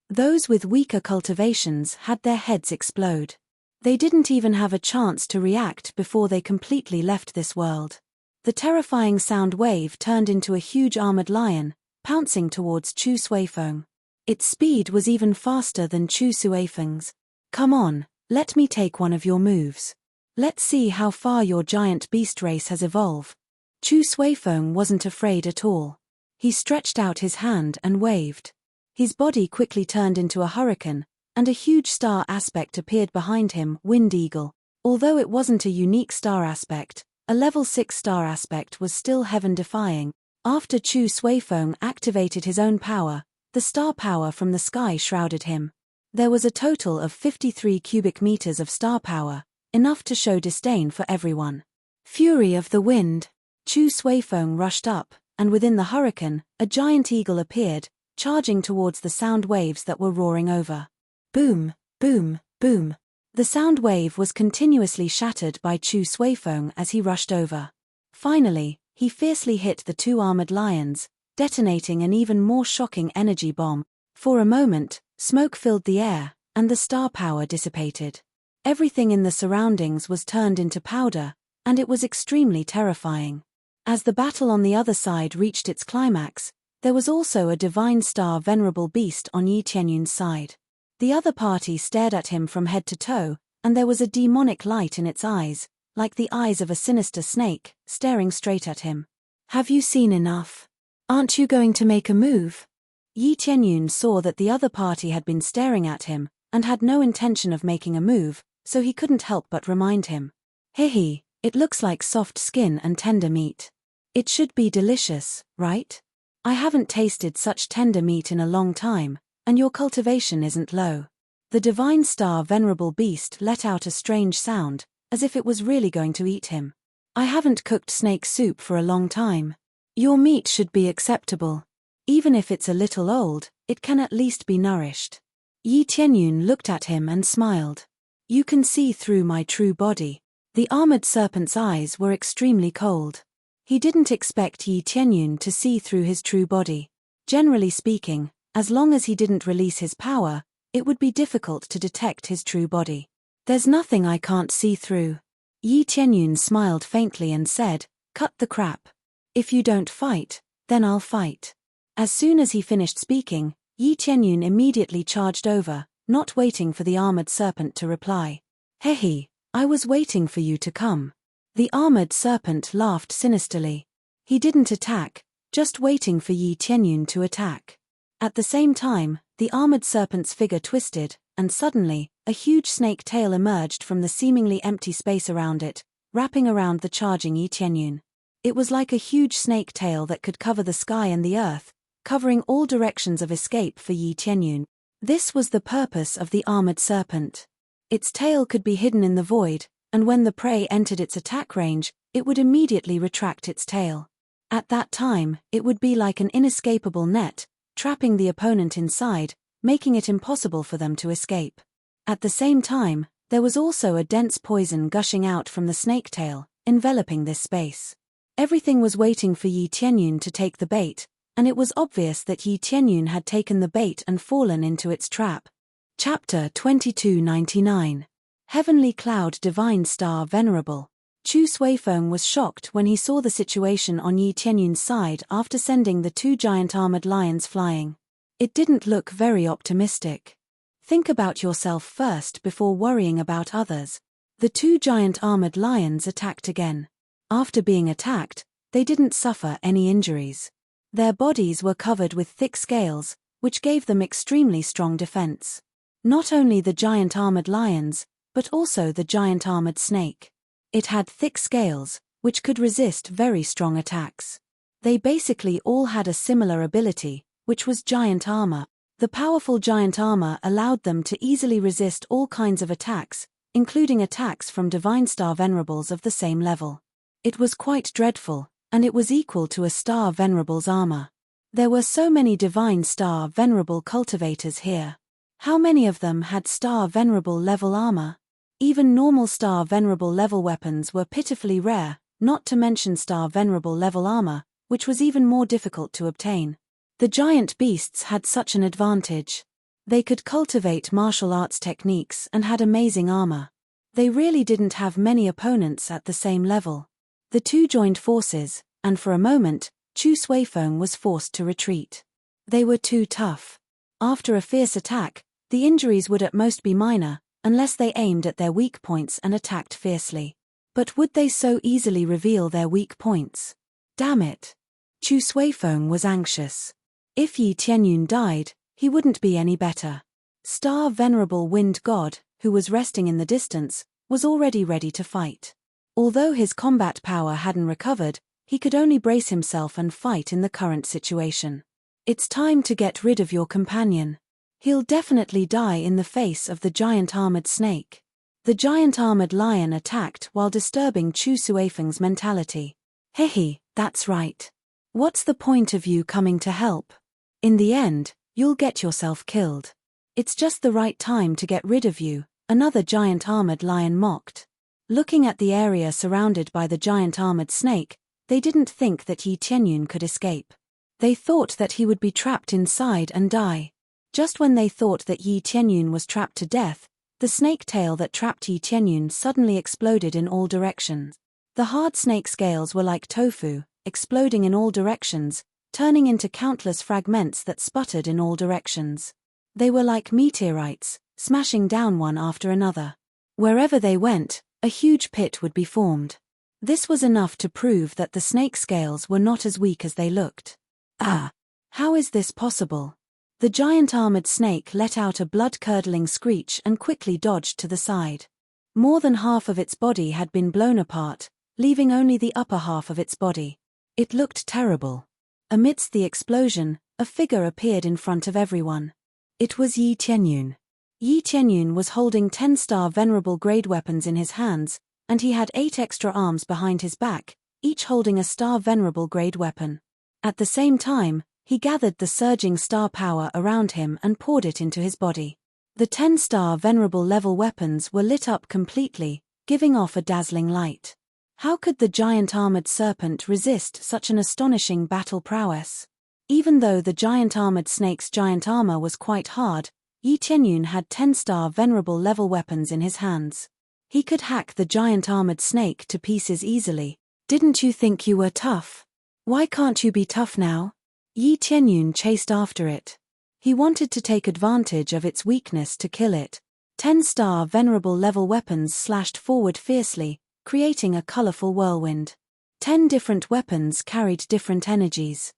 Those with weaker cultivations had their heads explode. They didn't even have a chance to react before they completely left this world. The terrifying sound wave turned into a huge armored lion, pouncing towards Chu Suifeng. Its speed was even faster than Chu Suifeng's. Come on, let me take one of your moves. Let's see how far your giant beast race has evolved. Chu Suifeng wasn't afraid at all. He stretched out his hand and waved. His body quickly turned into a hurricane, and a huge star aspect appeared behind him, Wind Eagle. Although it wasn't a unique star aspect, a level 6 star aspect was still heaven-defying. After Chu Suifeng activated his own power, the star power from the sky shrouded him. There was a total of 53 cubic meters of star power, enough to show disdain for everyone. Fury of the wind. Chu Suifeng rushed up, and within the hurricane, a giant eagle appeared, charging towards the sound waves that were roaring over. Boom, boom, boom. The sound wave was continuously shattered by Chu Suifeng as he rushed over. Finally, he fiercely hit the two armored lions, detonating an even more shocking energy bomb. For a moment, smoke filled the air, and the star power dissipated. Everything in the surroundings was turned into powder, and it was extremely terrifying. As the battle on the other side reached its climax, there was also a divine star venerable beast on Yi Tianyun's side. The other party stared at him from head to toe, and there was a demonic light in its eyes, like the eyes of a sinister snake, staring straight at him. Have you seen enough? Aren't you going to make a move? Yi Tianyun saw that the other party had been staring at him, and had no intention of making a move, so he couldn't help but remind him. Hehe, it looks like soft skin and tender meat. It should be delicious, right? I haven't tasted such tender meat in a long time, and your cultivation isn't low. The divine star venerable beast let out a strange sound, as if it was really going to eat him. I haven't cooked snake soup for a long time. Your meat should be acceptable. Even if it's a little old, it can at least be nourished. Yi Tianyun looked at him and smiled. You can see through my true body. The armored serpent's eyes were extremely cold. He didn't expect Yi Tianyun to see through his true body. Generally speaking, as long as he didn't release his power, it would be difficult to detect his true body. There's nothing I can't see through. Yi Tianyun smiled faintly and said, cut the crap. If you don't fight, then I'll fight. As soon as he finished speaking, Yi Tianyun immediately charged over, not waiting for the armored serpent to reply. Hehe, I was waiting for you to come. The armored serpent laughed sinisterly. He didn't attack, just waiting for Yi Tianyun to attack. At the same time, the armored serpent's figure twisted, and suddenly, a huge snake tail emerged from the seemingly empty space around it, wrapping around the charging Yi Tianyun. It was like a huge snake tail that could cover the sky and the earth, covering all directions of escape for Yi Tianyun. This was the purpose of the armored serpent. Its tail could be hidden in the void, and when the prey entered its attack range, it would immediately retract its tail. At that time, it would be like an inescapable net, trapping the opponent inside, making it impossible for them to escape. At the same time, there was also a dense poison gushing out from the snake tail, enveloping this space. Everything was waiting for Yi Tianyun to take the bait, and it was obvious that Yi Tianyun had taken the bait and fallen into its trap. Chapter 2299. Heavenly Cloud Divine Star Venerable. Chu Suifeng was shocked when he saw the situation on Yi Tianyun's side after sending the two giant armored lions flying. It didn't look very optimistic. Think about yourself first before worrying about others. The two giant armored lions attacked again. After being attacked, they didn't suffer any injuries. Their bodies were covered with thick scales, which gave them extremely strong defense. Not only the giant armored lions, but also the giant armored snake. It had thick scales, which could resist very strong attacks. They basically all had a similar ability, which was giant armor. The powerful giant armor allowed them to easily resist all kinds of attacks, including attacks from divine star venerables of the same level. It was quite dreadful, and it was equal to a star venerable's armor. There were so many divine star venerable cultivators here. How many of them had star venerable level armor? Even normal star venerable level weapons were pitifully rare, not to mention star venerable level armor, which was even more difficult to obtain. The giant beasts had such an advantage. They could cultivate martial arts techniques and had amazing armor. They really didn't have many opponents at the same level. The two joined forces, and for a moment, Chu Suifeng was forced to retreat. They were too tough. After a fierce attack, the injuries would at most be minor, unless they aimed at their weak points and attacked fiercely. But would they so easily reveal their weak points? Damn it. Chu Suifeng was anxious. If Yi Tianyun died, he wouldn't be any better. Star Venerable Wind God, who was resting in the distance, was already ready to fight. Although his combat power hadn't recovered, he could only brace himself and fight in the current situation. It's time to get rid of your companion. He'll definitely die in the face of the giant armored snake. The giant armored lion attacked while disturbing Chu Suifeng's mentality. Hehe, that's right. What's the point of you coming to help? In the end, you'll get yourself killed. It's just the right time to get rid of you, another giant armored lion mocked. Looking at the area surrounded by the giant armored snake, they didn't think that Yi Tianyun could escape. They thought that he would be trapped inside and die. Just when they thought that Yi Tianyun was trapped to death, the snake tail that trapped Yi Tianyun suddenly exploded in all directions. The hard snake scales were like tofu, exploding in all directions, turning into countless fragments that sputtered in all directions. They were like meteorites, smashing down one after another. Wherever they went, a huge pit would be formed. This was enough to prove that the snake scales were not as weak as they looked. Ah! How is this possible? The giant armored snake let out a blood-curdling screech and quickly dodged to the side. More than half of its body had been blown apart, leaving only the upper half of its body. It looked terrible. Amidst the explosion, a figure appeared in front of everyone. It was Yi Tianyun. Yi Tianyun was holding 10-star venerable grade weapons in his hands, and he had 8 extra arms behind his back, each holding a star venerable grade weapon. At the same time, he gathered the surging star power around him and poured it into his body. The 10-star venerable level weapons were lit up completely, giving off a dazzling light. How could the giant armored serpent resist such an astonishing battle prowess? Even though the giant armored snake's giant armor was quite hard, Yi Tianyun had 10-star venerable level weapons in his hands. He could hack the giant armored snake to pieces easily. Didn't you think you were tough? Why can't you be tough now? Yi Tianyun chased after it. He wanted to take advantage of its weakness to kill it. 10-star venerable level weapons slashed forward fiercely, creating a colorful whirlwind. 10 different weapons carried different energies.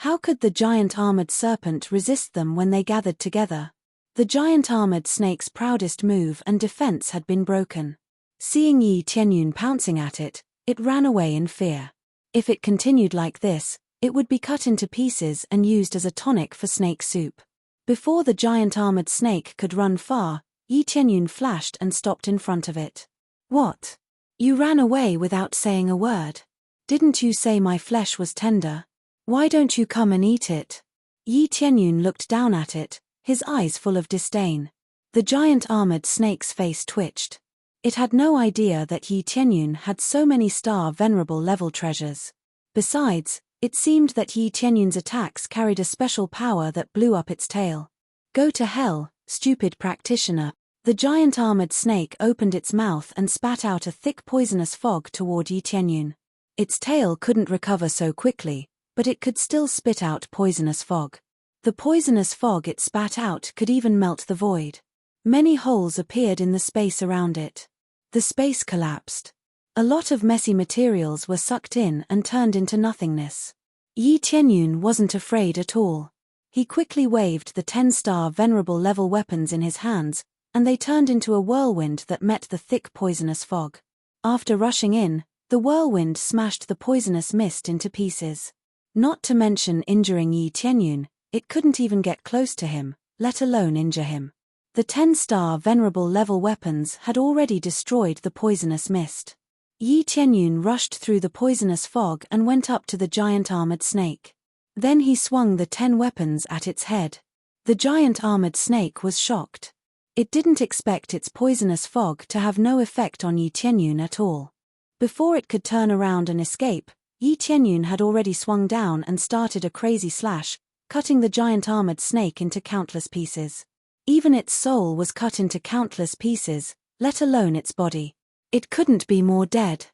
How could the giant armored serpent resist them when they gathered together? The giant armored snake's proudest move and defense had been broken. Seeing Yi Tianyun pouncing at it, it ran away in fear. If it continued like this, it would be cut into pieces and used as a tonic for snake soup. Before the giant armored snake could run far, Yi Tianyun flashed and stopped in front of it. What? You ran away without saying a word. Didn't you say my flesh was tender? Why don't you come and eat it? Yi Tianyun looked down at it, his eyes full of disdain. The giant armored snake's face twitched. It had no idea that Yi Tianyun had so many star venerable level treasures. Besides, it seemed that Yi Tianyun's attacks carried a special power that blew up its tail. Go to hell, stupid practitioner. The giant armored snake opened its mouth and spat out a thick poisonous fog toward Yi Tianyun. Its tail couldn't recover so quickly, but it could still spit out poisonous fog. The poisonous fog it spat out could even melt the void. Many holes appeared in the space around it. The space collapsed. A lot of messy materials were sucked in and turned into nothingness. Yi Tianyun wasn't afraid at all. He quickly waved the 10-star venerable level weapons in his hands, and they turned into a whirlwind that met the thick poisonous fog. After rushing in, the whirlwind smashed the poisonous mist into pieces. Not to mention injuring Yi Tianyun, it couldn't even get close to him, let alone injure him. The 10-star venerable level weapons had already destroyed the poisonous mist. Yi Tianyun rushed through the poisonous fog and went up to the giant armored snake. Then he swung the 10 weapons at its head. The giant armored snake was shocked. It didn't expect its poisonous fog to have no effect on Yi Tianyun at all. Before it could turn around and escape, Yi Tianyun had already swung down and started a crazy slash, cutting the giant armored snake into countless pieces. Even its soul was cut into countless pieces, let alone its body. It couldn't be more dead.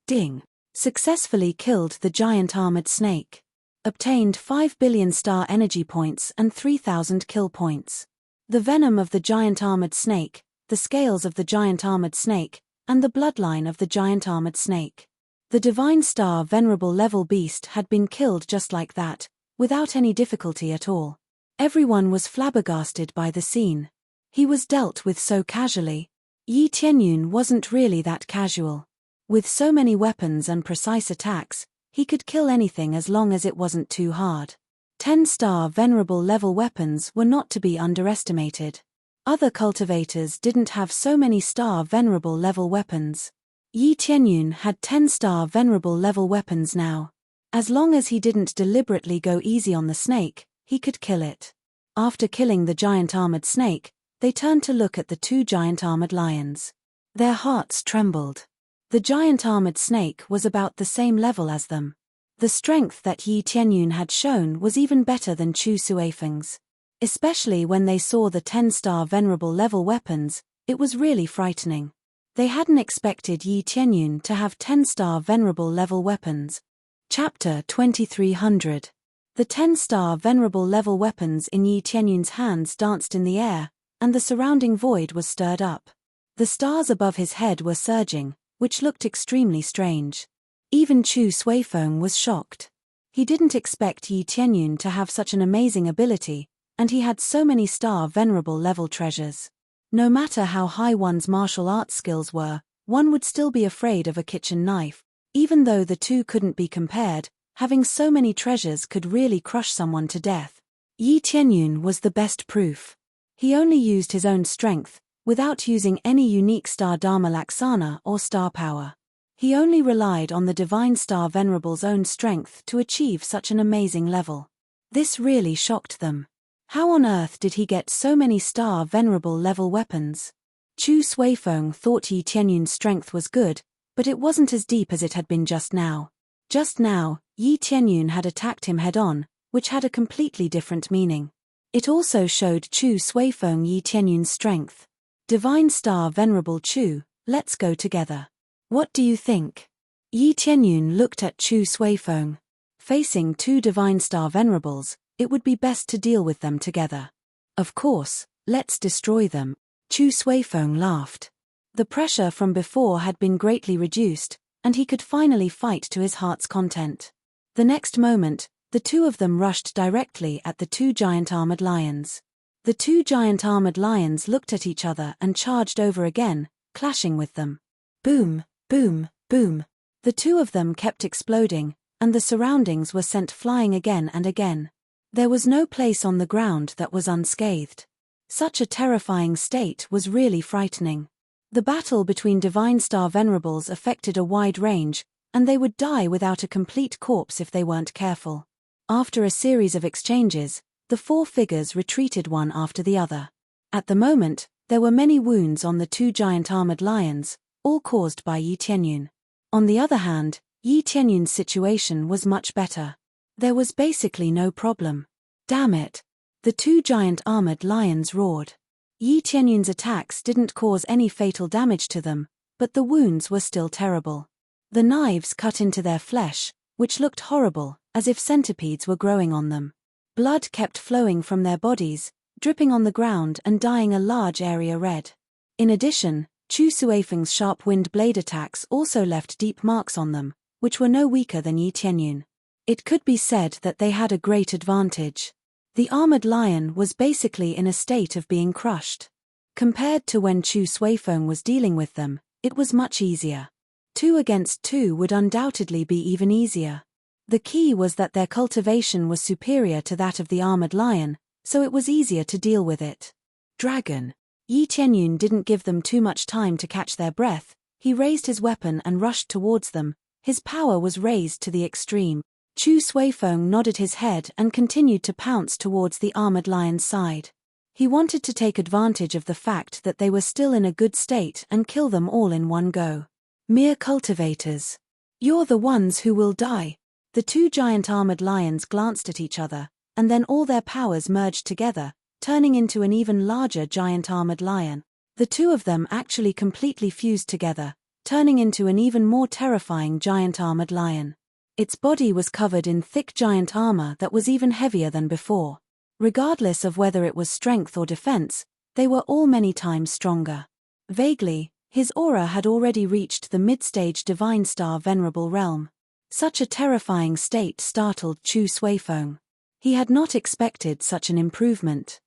Ding. Successfully killed the giant armored snake. Obtained 5 billion star energy points and 3,000 kill points. The venom of the giant armored snake, the scales of the giant armored snake, and the bloodline of the giant armored snake. The divine star venerable level beast had been killed just like that, without any difficulty at all. Everyone was flabbergasted by the scene. He was dealt with so casually. Yi Tianyun wasn't really that casual. With so many weapons and precise attacks, he could kill anything as long as it wasn't too hard. 10-star venerable level weapons were not to be underestimated. Other cultivators didn't have so many star venerable level weapons. Yi Tianyun had 10-star venerable level weapons now. As long as he didn't deliberately go easy on the snake, he could kill it. After killing the giant armored snake, they turned to look at the two giant armored lions. Their hearts trembled. The giant armored snake was about the same level as them. The strength that Yi Tianyun had shown was even better than Chu Suifeng's. Especially when they saw the 10-star venerable level weapons, it was really frightening. They hadn't expected Yi Tianyun to have 10-star venerable level weapons. Chapter 2300. The 10-star venerable level weapons in Yi Tianyun's hands danced in the air, and the surrounding void was stirred up. The stars above his head were surging, which looked extremely strange. Even Chu Suifeng was shocked. He didn't expect Yi Tianyun to have such an amazing ability, and he had so many star venerable level treasures. No matter how high one's martial arts skills were, one would still be afraid of a kitchen knife. Even though the two couldn't be compared, having so many treasures could really crush someone to death. Yi Tianyun was the best proof. He only used his own strength, without using any unique star Dharma Laksana or star power. He only relied on the Divine Star Venerable's own strength to achieve such an amazing level. This really shocked them. How on earth did he get so many star venerable level weapons? Chu Suifeng thought Yi Tianyun's strength was good, but it wasn't as deep as it had been just now. Just now, Yi Tianyun had attacked him head-on, which had a completely different meaning. It also showed Chu Suifeng Yi Tianyun's strength. Divine Star Venerable Chu, let's go together. What do you think? Yi Tianyun looked at Chu Suifeng. Facing two Divine Star Venerables, it would be best to deal with them together. Of course, let's destroy them. Chu Suifeng laughed. The pressure from before had been greatly reduced, and he could finally fight to his heart's content. The next moment, the two of them rushed directly at the two giant armored lions. The two giant armored lions looked at each other and charged over again, clashing with them. Boom, boom, boom. The two of them kept exploding, and the surroundings were sent flying again and again. There was no place on the ground that was unscathed. Such a terrifying state was really frightening. The battle between Divine Star Venerables affected a wide range, and they would die without a complete corpse if they weren't careful. After a series of exchanges, the four figures retreated one after the other. At the moment, there were many wounds on the two giant armored lions, all caused by Yi Tianyun. On the other hand, Yi Tianyun's situation was much better. There was basically no problem. Damn it! The two giant armored lions roared. Yi Tianyun's attacks didn't cause any fatal damage to them, but the wounds were still terrible. The knives cut into their flesh, which looked horrible, as if centipedes were growing on them. Blood kept flowing from their bodies, dripping on the ground and dyeing a large area red. In addition, Chu Suifeng's sharp wind blade attacks also left deep marks on them, which were no weaker than Yi Tianyun. It could be said that they had a great advantage. The armored lion was basically in a state of being crushed. Compared to when Chu Suifeng was dealing with them, it was much easier. 2 against 2 would undoubtedly be even easier. The key was that their cultivation was superior to that of the armored lion, so it was easier to deal with it. Dragon. Yi Tianyun didn't give them too much time to catch their breath. He raised his weapon and rushed towards them. His power was raised to the extreme. Chu Suifeng nodded his head and continued to pounce towards the armored lion's side. He wanted to take advantage of the fact that they were still in a good state and kill them all in one go. Mere cultivators. You're the ones who will die. The two giant armored lions glanced at each other, and then all their powers merged together, turning into an even larger giant armored lion. The two of them actually completely fused together, turning into an even more terrifying giant armored lion. Its body was covered in thick giant armor that was even heavier than before. Regardless of whether it was strength or defense, they were all many times stronger. Vaguely, his aura had already reached the mid-stage Divine Star Venerable realm. Such a terrifying state startled Chu Suifeng. He had not expected such an improvement.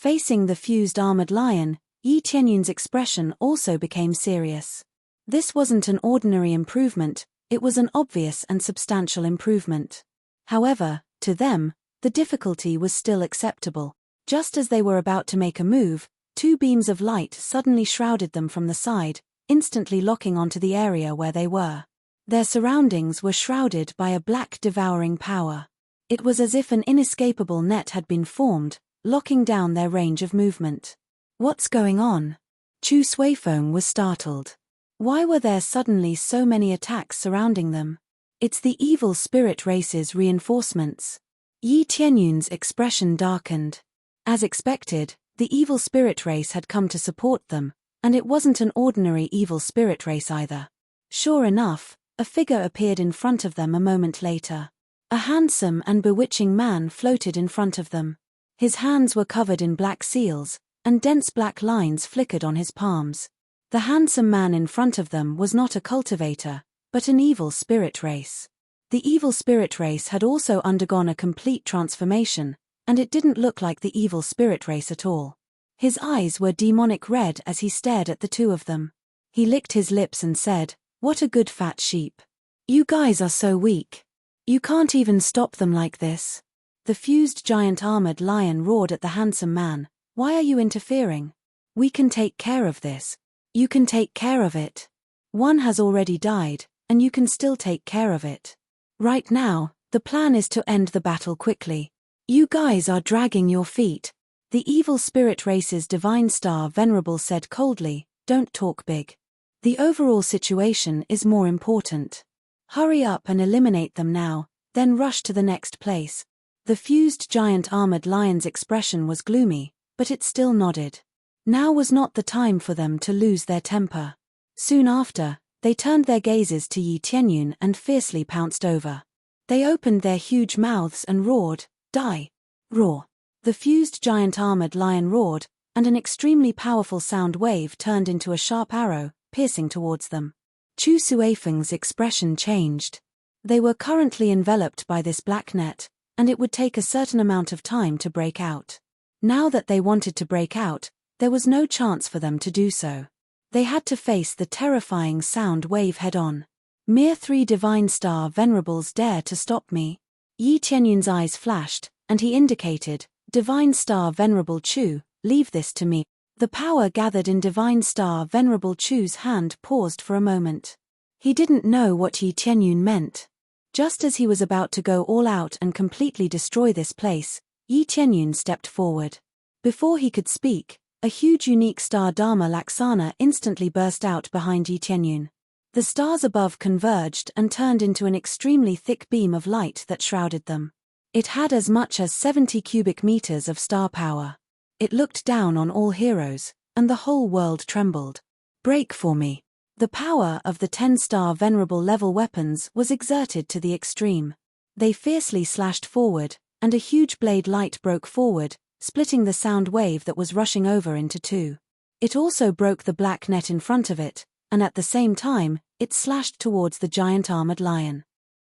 Facing the fused armored lion, Yi Tianyun's expression also became serious. This wasn't an ordinary improvement, it was an obvious and substantial improvement. However, to them, the difficulty was still acceptable. Just as they were about to make a move, two beams of light suddenly shrouded them from the side, instantly locking onto the area where they were. Their surroundings were shrouded by a black devouring power. It was as if an inescapable net had been formed, locking down their range of movement. What's going on? Chu Suifeng was startled. Why were there suddenly so many attacks surrounding them? It's the evil spirit race's reinforcements. Yi Tianyun's expression darkened. As expected, the evil spirit race had come to support them, and it wasn't an ordinary evil spirit race either. Sure enough, a figure appeared in front of them a moment later. A handsome and bewitching man floated in front of them. His hands were covered in black seals, and dense black lines flickered on his palms. The handsome man in front of them was not a cultivator, but an evil spirit race. The evil spirit race had also undergone a complete transformation, and it didn't look like the evil spirit race at all. His eyes were demonic red as he stared at the two of them. He licked his lips and said, "What a good fat sheep. You guys are so weak. You can't even stop them like this." The fused giant armored lion roared at the handsome man, "Why are you interfering? We can take care of this. You can take care of it. One has already died, and you can still take care of it. Right now, the plan is to end the battle quickly. You guys are dragging your feet." The evil spirit race's divine star Venerable said coldly, "Don't talk big. The overall situation is more important. Hurry up and eliminate them now, then rush to the next place." The fused giant armored lion's expression was gloomy, but it still nodded. Now was not the time for them to lose their temper. Soon after, they turned their gazes to Yi Tianyun and fiercely pounced over. They opened their huge mouths and roared, "Die! Roar!" The fused giant armored lion roared, and an extremely powerful sound wave turned into a sharp arrow, piercing towards them. Chu Suifeng's expression changed. They were currently enveloped by this black net, and it would take a certain amount of time to break out. Now that they wanted to break out, there was no chance for them to do so. They had to face the terrifying sound wave head-on. "Mere 3 divine star venerables dare to stop me?" Yi Tianyun's eyes flashed, and he indicated, "Divine star venerable Chu, leave this to me." The power gathered in divine star venerable Chu's hand paused for a moment. He didn't know what Yi Tianyun meant. Just as he was about to go all out and completely destroy this place, Yi Tianyun stepped forward. Before he could speak, a huge unique star Dharma Laksana instantly burst out behind Yi Tianyun. The stars above converged and turned into an extremely thick beam of light that shrouded them. It had as much as 70 cubic meters of star power. It looked down on all heroes, and the whole world trembled. "Break for me." The power of the 10-star venerable level weapons was exerted to the extreme. They fiercely slashed forward, and a huge blade light broke forward, splitting the sound wave that was rushing over into two. It also broke the black net in front of it, and at the same time, it slashed towards the giant armored lion.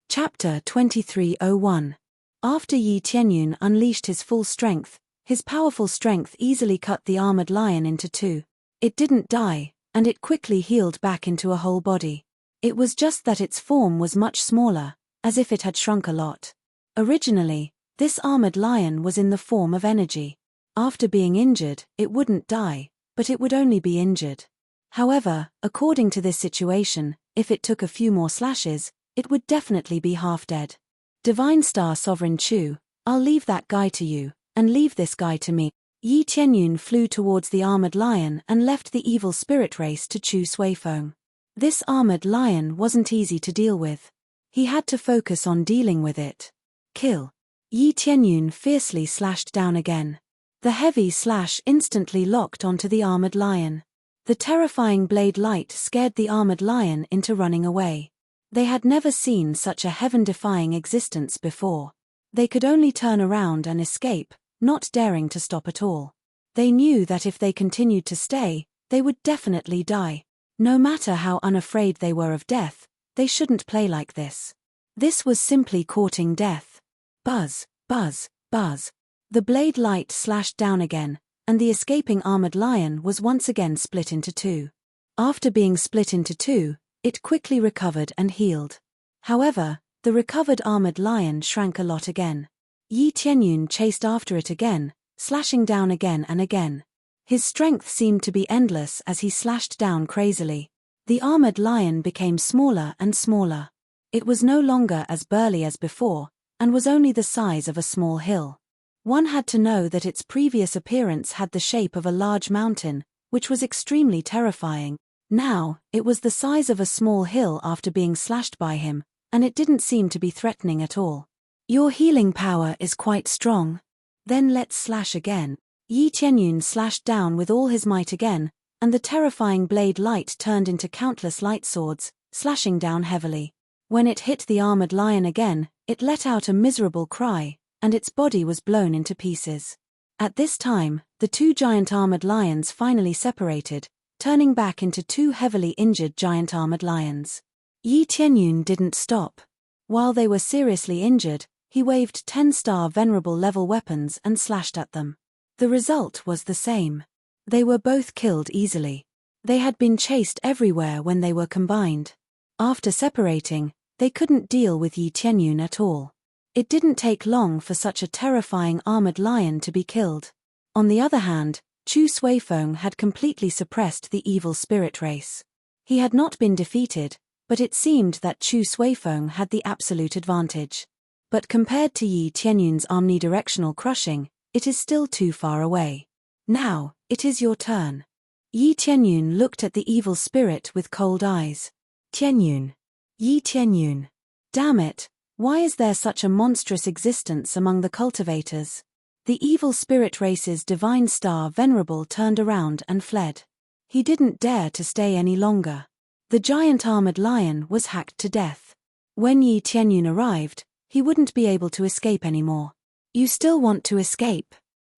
Chapter 2301. After Yi Tianyun unleashed his full strength, his powerful strength easily cut the armored lion into two. It didn't die, and it quickly healed back into a whole body. It was just that its form was much smaller, as if it had shrunk a lot. Originally, this armored lion was in the form of energy. After being injured, it wouldn't die, but it would only be injured. However, according to this situation, if it took a few more slashes, it would definitely be half dead. "Divine Star Sovereign Chu, I'll leave that guy to you, and leave this guy to me." Yi Tianyun flew towards the armored lion and left the evil spirit race to Chu Suifeng. This armored lion wasn't easy to deal with. He had to focus on dealing with it. "Kill." Yi Tianyun fiercely slashed down again. The heavy slash instantly locked onto the armored lion. The terrifying blade light scared the armored lion into running away. They had never seen such a heaven-defying existence before. They could only turn around and escape, not daring to stop at all. They knew that if they continued to stay, they would definitely die. No matter how unafraid they were of death, they shouldn't play like this. This was simply courting death. Buzz, buzz, buzz. The blade light slashed down again, and the escaping armored lion was once again split into two. After being split into two, it quickly recovered and healed. However, the recovered armored lion shrank a lot again. Yi Tianyun chased after it again, slashing down again and again. His strength seemed to be endless as he slashed down crazily. The armored lion became smaller and smaller. It was no longer as burly as before, and was only the size of a small hill. One had to know that its previous appearance had the shape of a large mountain, which was extremely terrifying. Now, it was the size of a small hill after being slashed by him, and it didn't seem to be threatening at all. Your healing power is quite strong. Then let's slash again. Yi Tianyun slashed down with all his might again, and the terrifying blade light turned into countless light swords, slashing down heavily. When it hit the armored lion again, it let out a miserable cry, and its body was blown into pieces. At this time, the two giant armored lions finally separated, turning back into two heavily injured giant armored lions. Yi Tianyun didn't stop. While they were seriously injured, he waved 10-star venerable level weapons and slashed at them. The result was the same. They were both killed easily. They had been chased everywhere when they were combined. After separating, they couldn't deal with Yi Tianyun at all. It didn't take long for such a terrifying armored lion to be killed. On the other hand, Chu Suifeng had completely suppressed the evil spirit race. He had not been defeated, but it seemed that Chu Suifeng had the absolute advantage. But compared to Yi Tianyun's omnidirectional crushing, it is still too far away. Now, it is your turn. Yi Tianyun looked at the evil spirit with cold eyes. Tianyun. Yi Tianyun. Damn it, why is there such a monstrous existence among the cultivators? The evil spirit race's divine star Venerable turned around and fled. He didn't dare to stay any longer. The giant armored lion was hacked to death. When Yi Tianyun arrived, he wouldn't be able to escape anymore. You still want to escape?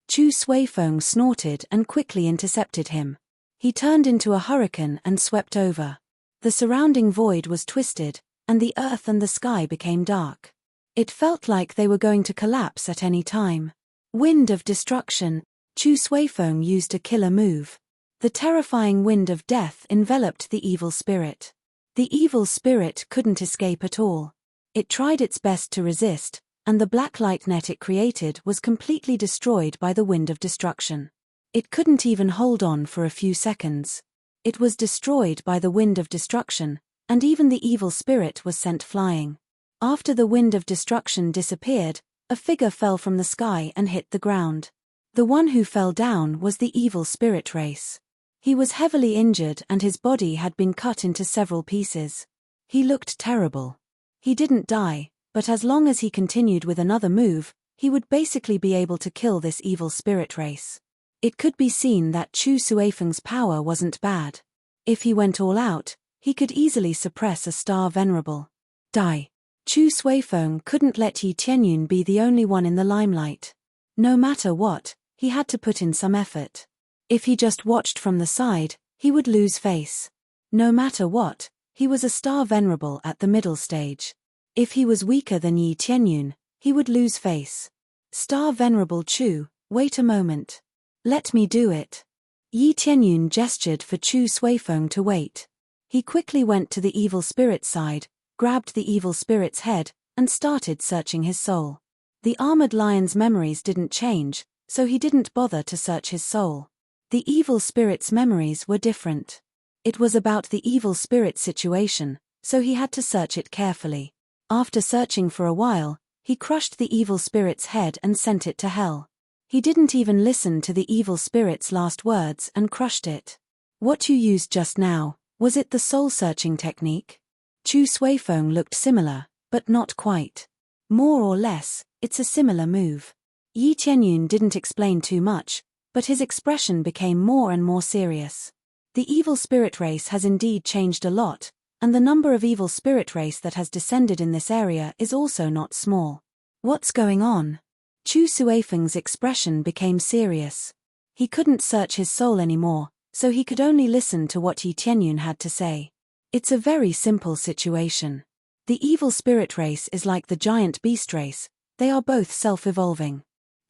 Chu Suifeng snorted and quickly intercepted him. He turned into a hurricane and swept over. The surrounding void was twisted, and the earth and the sky became dark. It felt like they were going to collapse at any time. Wind of destruction. Chu Suifeng used a killer move. The terrifying wind of death enveloped the evil spirit. The evil spirit couldn't escape at all. It tried its best to resist, and the black light net it created was completely destroyed by the wind of destruction. It couldn't even hold on for a few seconds. It was destroyed by the wind of destruction, and even the evil spirit was sent flying. After the wind of destruction disappeared, a figure fell from the sky and hit the ground. The one who fell down was the evil spirit race. He was heavily injured and his body had been cut into several pieces. He looked terrible. He didn't die, but as long as he continued with another move, he would basically be able to kill this evil spirit race. It could be seen that Chu Suifeng's power wasn't bad. If he went all out, he could easily suppress a star venerable. Die. Chu Suifeng couldn't let Yi Tianyun be the only one in the limelight. No matter what, he had to put in some effort. If he just watched from the side, he would lose face. No matter what, he was a star venerable at the middle stage. If he was weaker than Yi Tianyun, he would lose face. Star venerable Chu, wait a moment. Let me do it. Yi Tianyun gestured for Chu Suifeng to wait. He quickly went to the evil spirit's side, grabbed the evil spirit's head, and started searching his soul. The armored lion's memories didn't change, so he didn't bother to search his soul. The evil spirit's memories were different. It was about the evil spirit situation, so he had to search it carefully. After searching for a while, he crushed the evil spirit's head and sent it to hell. He didn't even listen to the evil spirit's last words and crushed it. What you used just now, was it the soul-searching technique? Chu Suifeng looked similar, but not quite. More or less, it's a similar move. Yi Tianyun didn't explain too much, but his expression became more and more serious. The evil spirit race has indeed changed a lot, and the number of evil spirit race that has descended in this area is also not small. What's going on? Chu Suifeng's expression became serious. He couldn't search his soul anymore, so he could only listen to what Yi Tianyun had to say. It's a very simple situation. The evil spirit race is like the giant beast race, they are both self-evolving.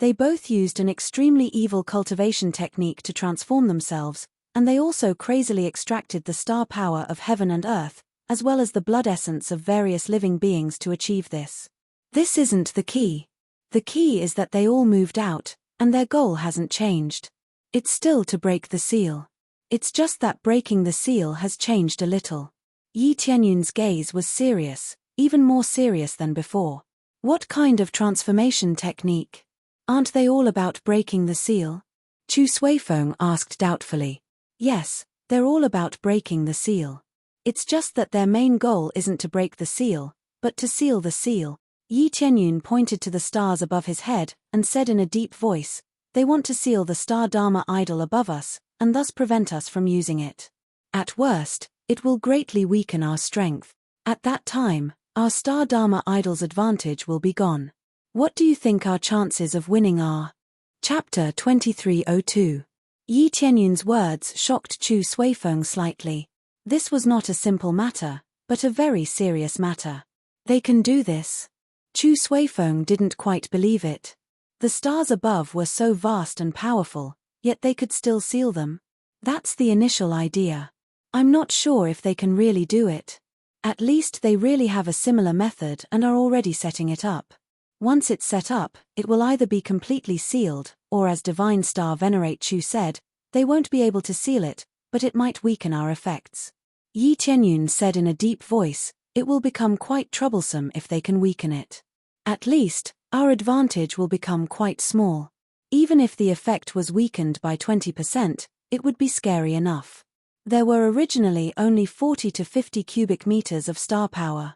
They both used an extremely evil cultivation technique to transform themselves, and they also crazily extracted the star power of heaven and earth, as well as the blood essence of various living beings to achieve this. This isn't the key. The key is that they all moved out, and their goal hasn't changed. It's still to break the seal. It's just that breaking the seal has changed a little. Yi Tianyun's gaze was serious, even more serious than before. What kind of transformation technique? Aren't they all about breaking the seal? Chu Suifeng asked doubtfully. Yes, they're all about breaking the seal. It's just that their main goal isn't to break the seal, but to seal the seal. Yi Tianyun pointed to the stars above his head and said in a deep voice, "They want to seal the star Dharma idol above us, and thus prevent us from using it. At worst, it will greatly weaken our strength. At that time, our star Dharma idol's advantage will be gone. What do you think our chances of winning are?" Chapter 2302. Yi Tianyun's words shocked Chu Suifeng slightly. This was not a simple matter, but a very serious matter. They can do this? Chu Suifeng didn't quite believe it. The stars above were so vast and powerful, yet they could still seal them. That's the initial idea. I'm not sure if they can really do it. At least they really have a similar method and are already setting it up. Once it's set up, it will either be completely sealed, or as Divine Star Venerate Chu said, they won't be able to seal it, but it might weaken our effects. Yi Tianyun said in a deep voice, "It will become quite troublesome if they can weaken it. At least, our advantage will become quite small. Even if the effect was weakened by 20%, it would be scary enough." There were originally only 40 to 50 cubic meters of star power.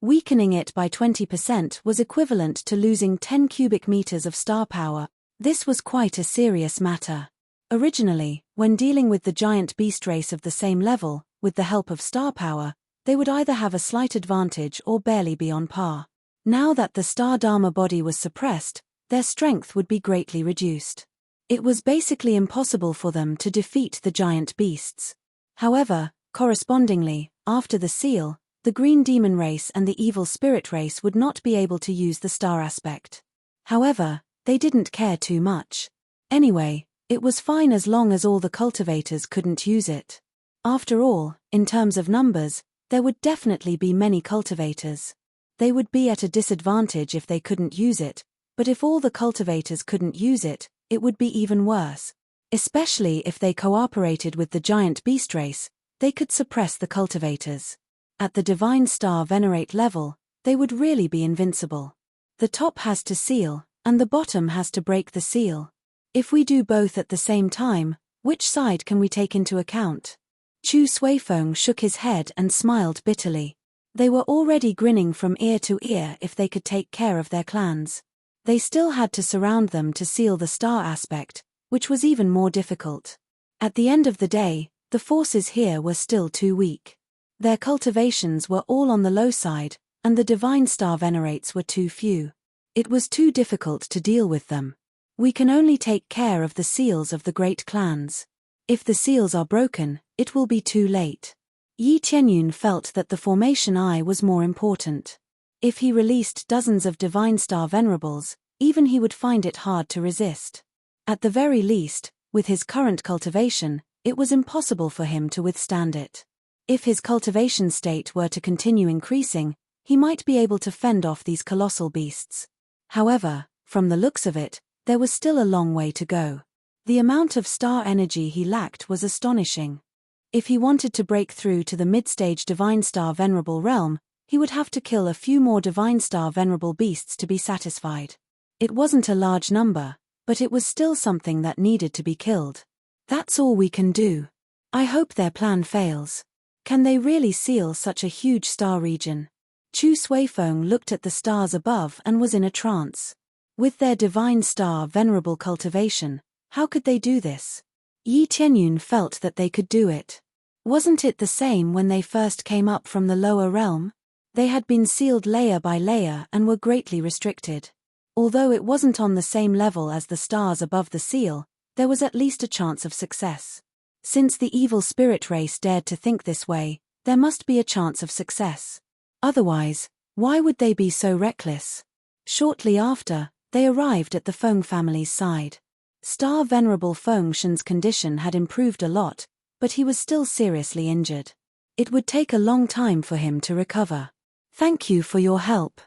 Weakening it by 20% was equivalent to losing 10 cubic meters of star power. This was quite a serious matter. Originally, when dealing with the giant beast race of the same level, with the help of star power, they would either have a slight advantage or barely be on par. Now that the star Dharma body was suppressed, their strength would be greatly reduced. It was basically impossible for them to defeat the giant beasts. However, correspondingly, after the seal, the green demon race and the evil spirit race would not be able to use the star aspect. However, they didn't care too much. Anyway, it was fine as long as all the cultivators couldn't use it. After all, in terms of numbers, there would definitely be many cultivators. They would be at a disadvantage if they couldn't use it, but if all the cultivators couldn't use it, it would be even worse. Especially if they cooperated with the giant beast race, they could suppress the cultivators. At the Divine Star Venerate level, they would really be invincible. The top has to seal, and the bottom has to break the seal. If we do both at the same time, which side can we take into account? Chu Suifeng shook his head and smiled bitterly. They were already grinning from ear to ear if they could take care of their clans. They still had to surround them to seal the star aspect, which was even more difficult. At the end of the day, the forces here were still too weak. Their cultivations were all on the low side, and the Divine Star Venerates were too few. It was too difficult to deal with them. We can only take care of the seals of the great clans. If the seals are broken, it will be too late. Yi Tianyun felt that the formation eye was more important. If he released dozens of Divine Star Venerables, even he would find it hard to resist. At the very least, with his current cultivation, it was impossible for him to withstand it. If his cultivation state were to continue increasing, he might be able to fend off these colossal beasts. However, from the looks of it, there was still a long way to go. The amount of star energy he lacked was astonishing. If he wanted to break through to the mid-stage Divine Star Venerable realm, he would have to kill a few more Divine Star Venerable beasts to be satisfied. It wasn't a large number, but it was still something that needed to be killed. That's all we can do. I hope their plan fails. Can they really seal such a huge star region? Chu Suifeng looked at the stars above and was in a trance. With their Divine Star Venerable cultivation, how could they do this? Yi Tianyun felt that they could do it. Wasn't it the same when they first came up from the lower realm? They had been sealed layer by layer and were greatly restricted. Although it wasn't on the same level as the stars above the seal, there was at least a chance of success. Since the evil spirit race dared to think this way, there must be a chance of success. Otherwise, why would they be so reckless? Shortly after, They arrived at the Feng family's side. Star Venerable Feng Shen's condition had improved a lot, but he was still seriously injured. It would take a long time for him to recover. Thank you for your help.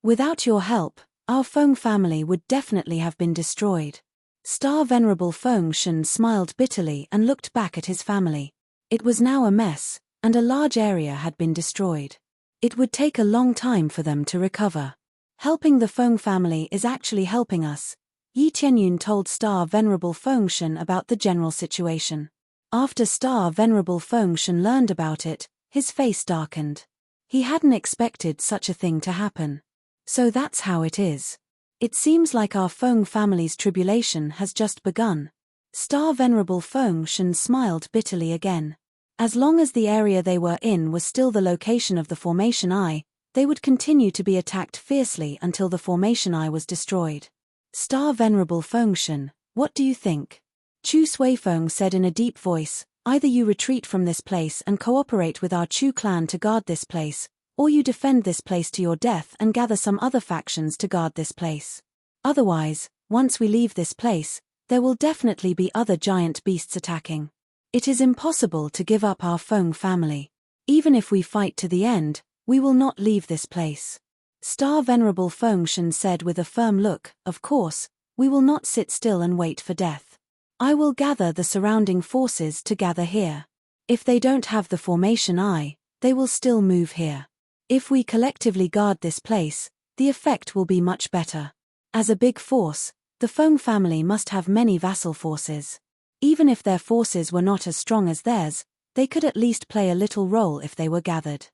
Without your help, our Feng family would definitely have been destroyed. Star Venerable Feng Shen smiled bitterly and looked back at his family. It was now a mess, and a large area had been destroyed. It would take a long time for them to recover. Helping the Feng family is actually helping us, Yi Tianyun told Star Venerable Feng Shen about the general situation. After Star Venerable Feng Shen learned about it, his face darkened. He hadn't expected such a thing to happen. So that's how it is. It seems like our Feng family's tribulation has just begun. Star Venerable Feng Shen smiled bitterly again. As long as the area they were in was still the location of the Formation Eye, they would continue to be attacked fiercely until the Formation Eye was destroyed. Star Venerable Feng Shen, what do you think? Chu Suifeng said in a deep voice, either you retreat from this place and cooperate with our Chu clan to guard this place, or you defend this place to your death and gather some other factions to guard this place. Otherwise, once we leave this place, there will definitely be other giant beasts attacking. It is impossible to give up our Feng family. Even if we fight to the end, we will not leave this place. Star Venerable Feng Shen said with a firm look, of course, we will not sit still and wait for death. I will gather the surrounding forces to gather here. If they don't have the Formation Eye, they will still move here. If we collectively guard this place, the effect will be much better. As a big force, the Feng family must have many vassal forces. Even if their forces were not as strong as theirs, they could at least play a little role if they were gathered.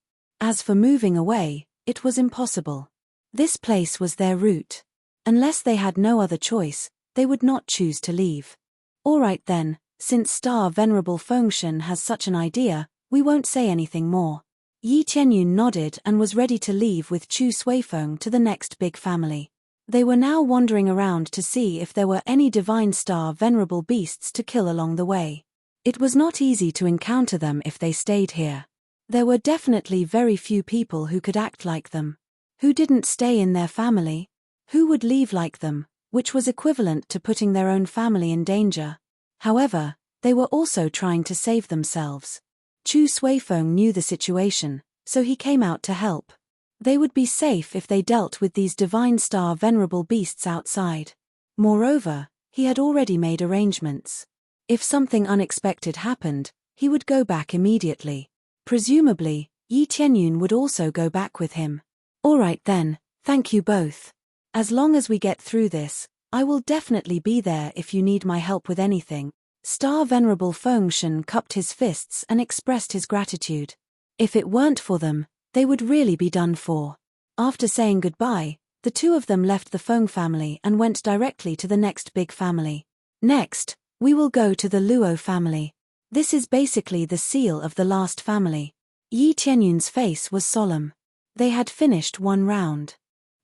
As for moving away, it was impossible. This place was their route. Unless they had no other choice, they would not choose to leave. Alright then, since Star Venerable Feng Shen has such an idea, we won't say anything more. Yi Tianyun nodded and was ready to leave with Chu Suifeng to the next big family. They were now wandering around to see if there were any divine Star Venerable beasts to kill along the way. It was not easy to encounter them if they stayed here. There were definitely very few people who could act like them. Who didn't stay in their family? Who would leave like them, which was equivalent to putting their own family in danger? However, they were also trying to save themselves. Chu Suifeng knew the situation, so he came out to help. They would be safe if they dealt with these divine Star Venerable beasts outside. Moreover, he had already made arrangements. If something unexpected happened, he would go back immediately. Presumably, Yi Tianyun would also go back with him. Alright then, thank you both. As long as we get through this, I will definitely be there if you need my help with anything. Star Venerable Feng Shen cupped his fists and expressed his gratitude. If it weren't for them, they would really be done for. After saying goodbye, the two of them left the Feng family and went directly to the next big family. Next, we will go to the Luo family. This is basically the seal of the last family. Yi Tianyun's face was solemn. They had finished one round.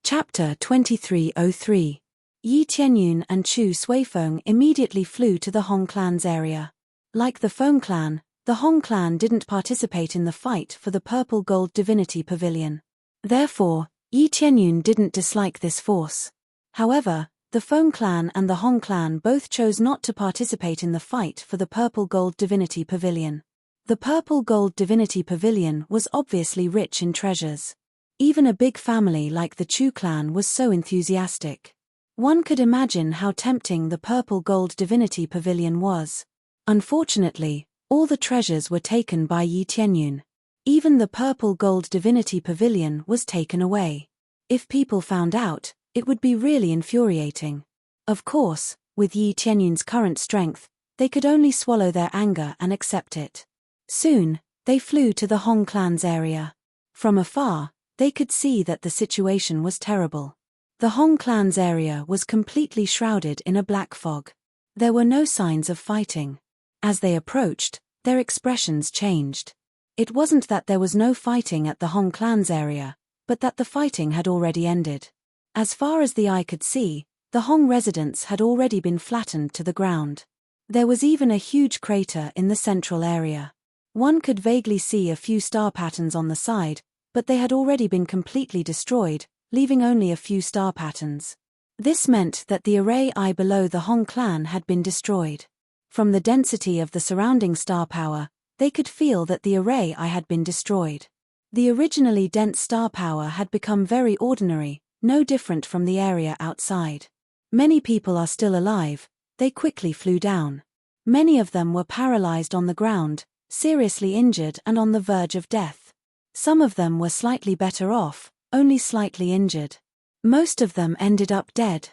Chapter 2303. Yi Tianyun and Chu Suifeng immediately flew to the Hong clan's area. Like the Feng clan, the Hong clan didn't participate in the fight for the Purple Gold Divinity Pavilion. Therefore, Yi Tianyun didn't dislike this force. However, the Feng clan and the Hong clan both chose not to participate in the fight for the Purple Gold Divinity Pavilion. The Purple Gold Divinity Pavilion was obviously rich in treasures. Even a big family like the Chu clan was so enthusiastic. One could imagine how tempting the Purple Gold Divinity Pavilion was. Unfortunately, all the treasures were taken by Yi Tianyun. Even the Purple Gold Divinity Pavilion was taken away. If people found out, it would be really infuriating. Of course, with Yi Tianyun's current strength, they could only swallow their anger and accept it. Soon, they flew to the Hong clan's area. From afar, they could see that the situation was terrible. The Hong clan's area was completely shrouded in a black fog. There were no signs of fighting. As they approached, their expressions changed. It wasn't that there was no fighting at the Hong clan's area, but that the fighting had already ended. As far as the eye could see, the Hong residents had already been flattened to the ground. There was even a huge crater in the central area. One could vaguely see a few star patterns on the side, but they had already been completely destroyed, leaving only a few star patterns. This meant that the array I below the Hong clan had been destroyed. From the density of the surrounding star power, they could feel that the array I had been destroyed. The originally dense star power had become very ordinary, no different from the area outside. Many people are still alive. They quickly flew down. Many of them were paralyzed on the ground, seriously injured and on the verge of death. Some of them were slightly better off, only slightly injured. Most of them ended up dead.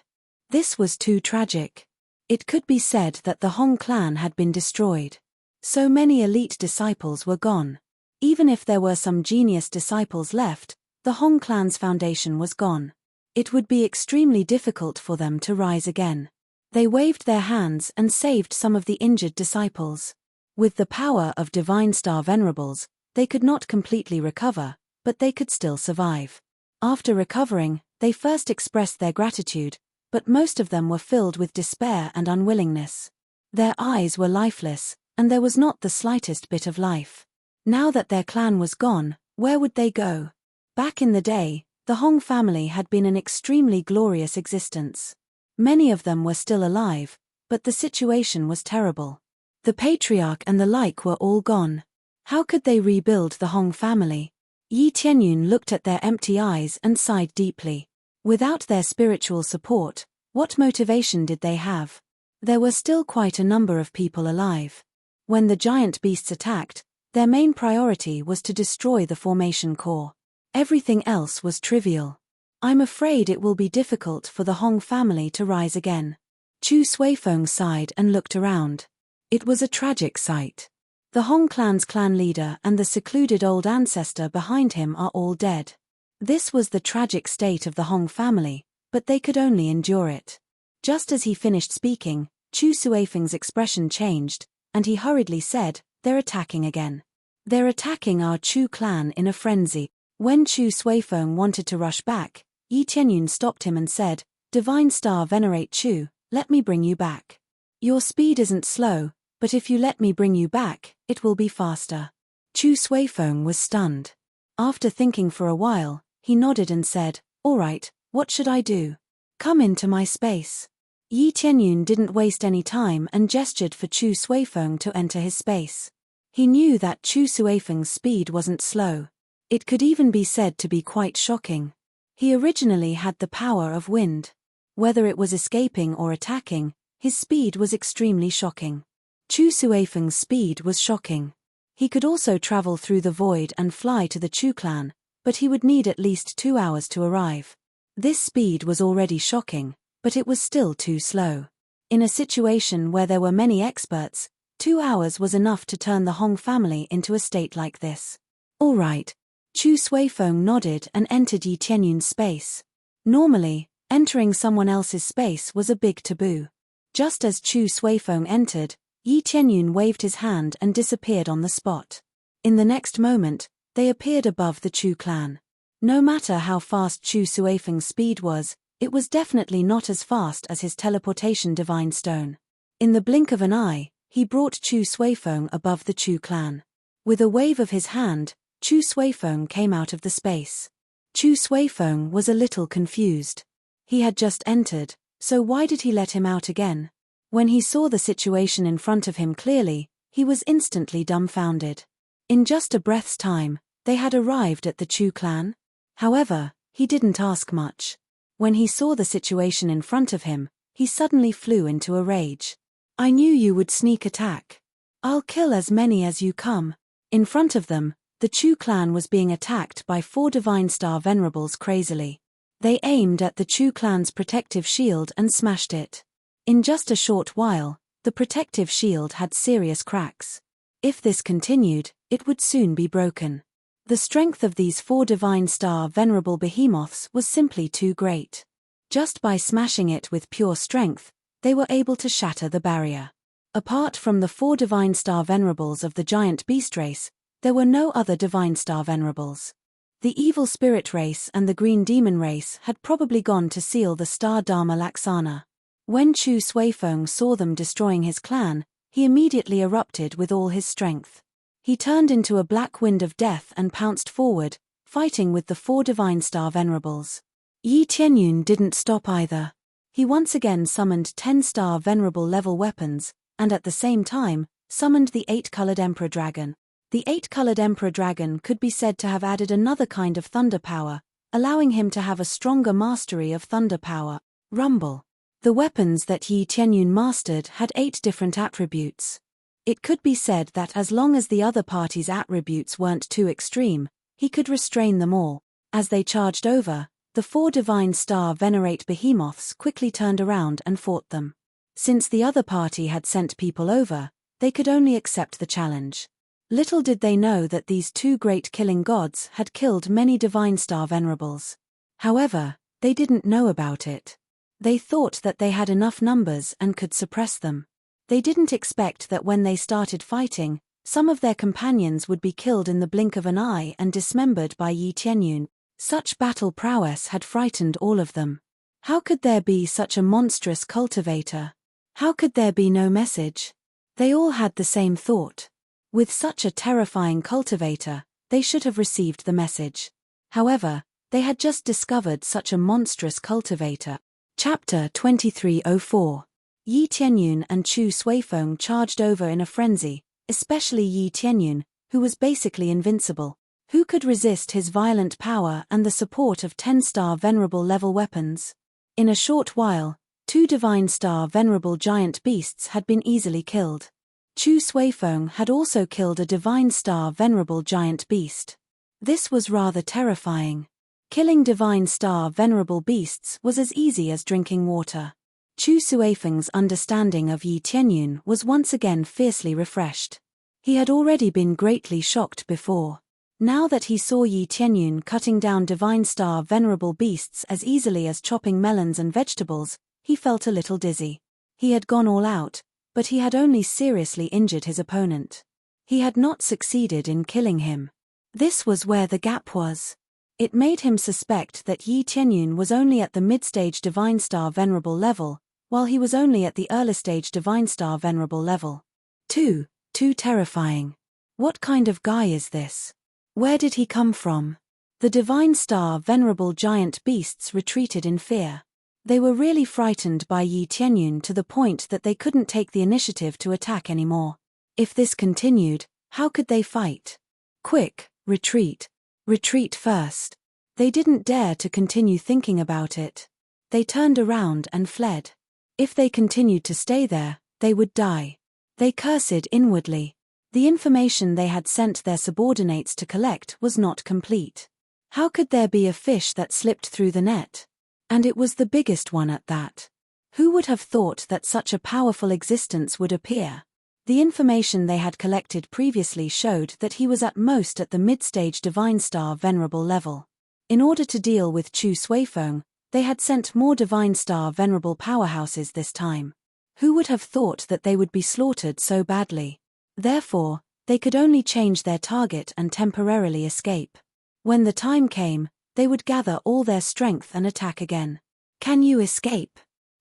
This was too tragic. It could be said that the Hong clan had been destroyed. So many elite disciples were gone. Even if there were some genius disciples left, the Hong clan's foundation was gone. It would be extremely difficult for them to rise again. They waved their hands and saved some of the injured disciples. With the power of Divine Star Venerables, they could not completely recover, but they could still survive. After recovering, they first expressed their gratitude, but most of them were filled with despair and unwillingness. Their eyes were lifeless, and there was not the slightest bit of life. Now that their clan was gone, where would they go? Back in the day, the Hong family had been an extremely glorious existence. Many of them were still alive, but the situation was terrible. The patriarch and the like were all gone. How could they rebuild the Hong family? Yi Tianyun looked at their empty eyes and sighed deeply. Without their spiritual support, what motivation did they have? There were still quite a number of people alive. When the giant beasts attacked, their main priority was to destroy the formation core. Everything else was trivial. I'm afraid it will be difficult for the Hong family to rise again. Chu Suifeng sighed and looked around. It was a tragic sight. The Hong clan's clan leader and the secluded old ancestor behind him are all dead. This was the tragic state of the Hong family, but they could only endure it. Just as he finished speaking, Chu Suifeng's expression changed, and he hurriedly said, "They're attacking again. They're attacking our Chu clan in a frenzy." When Chu Suifeng wanted to rush back, Yi Tianyun stopped him and said, "Divine Star Venerate Chu, let me bring you back. Your speed isn't slow, but if you let me bring you back, it will be faster." Chu Suifeng was stunned. After thinking for a while, he nodded and said, "All right, what should I do? Come into my space." Yi Tianyun didn't waste any time and gestured for Chu Suifeng to enter his space. He knew that Chu Suifeng's speed wasn't slow. It could even be said to be quite shocking. He originally had the power of wind. Whether it was escaping or attacking, his speed was extremely shocking. Chu Suifeng's speed was shocking. He could also travel through the void and fly to the Chu clan, but he would need at least 2 hours to arrive. This speed was already shocking, but it was still too slow. In a situation where there were many experts, 2 hours was enough to turn the Hong family into a state like this. All right. Chu Suifeng nodded and entered Yi Tianyun's space. Normally, entering someone else's space was a big taboo. Just as Chu Suifeng entered, Yi Tianyun waved his hand and disappeared on the spot. In the next moment, they appeared above the Chu clan. No matter how fast Chu Suifeng's speed was, it was definitely not as fast as his teleportation divine stone. In the blink of an eye, he brought Chu Suifeng above the Chu clan. With a wave of his hand, Chu Suifeng came out of the space. Chu Suifeng was a little confused. He had just entered, so why did he let him out again? When he saw the situation in front of him clearly, he was instantly dumbfounded. In just a breath's time, they had arrived at the Chu clan. However, he didn't ask much. When he saw the situation in front of him, he suddenly flew into a rage. "I knew you would sneak attack. I'll kill as many as you come." In front of them, the Chu clan was being attacked by 4 Divine Star Venerables crazily. They aimed at the Chu clan's protective shield and smashed it. In just a short while, the protective shield had serious cracks. If this continued, it would soon be broken. The strength of these 4 Divine Star Venerable behemoths was simply too great. Just by smashing it with pure strength, they were able to shatter the barrier. Apart from the 4 Divine Star Venerables of the giant beast race, there were no other Divine Star Venerables. The evil spirit race and the green demon race had probably gone to seal the Star Dharma Laksana. When Chu Suifeng saw them destroying his clan, he immediately erupted with all his strength. He turned into a black wind of death and pounced forward, fighting with the 4 Divine Star Venerables. Yi Tianyun didn't stop either. He once again summoned 10-star Venerable level weapons, and at the same time, summoned the 8-colored Emperor Dragon. The 8-colored Emperor Dragon could be said to have added another kind of thunder power, allowing him to have a stronger mastery of thunder power. Rumble. The weapons that Yi Tianyun mastered had 8 different attributes. It could be said that as long as the other party's attributes weren't too extreme, he could restrain them all. As they charged over, the 4 Divine Star Venerate Behemoths quickly turned around and fought them. Since the other party had sent people over, they could only accept the challenge. Little did they know that these 2 great killing gods had killed many Divine Star Venerables. However, they didn't know about it. They thought that they had enough numbers and could suppress them. They didn't expect that when they started fighting, some of their companions would be killed in the blink of an eye and dismembered by Yi Tianyun. Such battle prowess had frightened all of them. How could there be such a monstrous cultivator? How could there be no message? They all had the same thought. With such a terrifying cultivator, they should have received the message. However, they had just discovered such a monstrous cultivator. Chapter 2304. Yi Tianyun and Chu Suifeng charged over in a frenzy, especially Yi Tianyun, who was basically invincible. Who could resist his violent power and the support of 10-star Venerable level weapons? In a short while, 2 Divine Star Venerable giant beasts had been easily killed. Chu Suifeng had also killed a Divine Star Venerable giant beast. This was rather terrifying. Killing Divine Star Venerable beasts was as easy as drinking water. Chu Suifeng's understanding of Yi Tianyun was once again fiercely refreshed. He had already been greatly shocked before. Now that he saw Yi Tianyun cutting down Divine Star Venerable beasts as easily as chopping melons and vegetables, he felt a little dizzy. He had gone all out, but he had only seriously injured his opponent. He had not succeeded in killing him. This was where the gap was. It made him suspect that Yi Tianyun was only at the mid-stage Divine Star Venerable level, while he was only at the early-stage Divine Star Venerable level. Too terrifying. What kind of guy is this? Where did he come from? The Divine Star Venerable giant beasts retreated in fear. They were really frightened by Yi Tianyun to the point that they couldn't take the initiative to attack anymore. If this continued, how could they fight? Quick, retreat. Retreat first. They didn't dare to continue thinking about it. They turned around and fled. If they continued to stay there, they would die. They cursed inwardly. The information they had sent their subordinates to collect was not complete. How could there be a fish that slipped through the net? And it was the biggest one at that. Who would have thought that such a powerful existence would appear? The information they had collected previously showed that he was at most at the mid-stage Divine Star Venerable level. In order to deal with Chu Suifeng, they had sent more Divine Star Venerable powerhouses this time. Who would have thought that they would be slaughtered so badly? Therefore, they could only change their target and temporarily escape. When the time came, they would gather all their strength and attack again. Can you escape?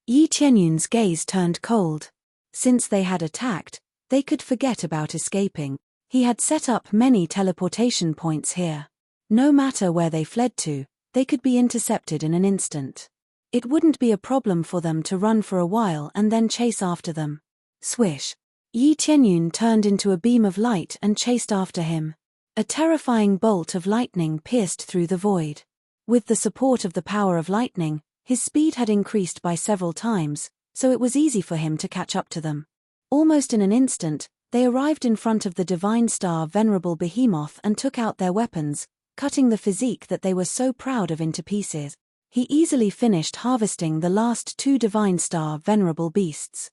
Yi Tianyun's gaze turned cold. Since they had attacked, they could forget about escaping. He had set up many teleportation points here. No matter where they fled to, they could be intercepted in an instant. It wouldn't be a problem for them to run for a while and then chase after them. Swish. Yi Tianyun turned into a beam of light and chased after him. A terrifying bolt of lightning pierced through the void. With the support of the power of lightning, his speed had increased by several times, so it was easy for him to catch up to them. Almost in an instant, they arrived in front of the Divine Star Venerable Behemoth and took out their weapons, cutting the physique that they were so proud of into pieces. He easily finished harvesting the last 2 Divine Star Venerable beasts.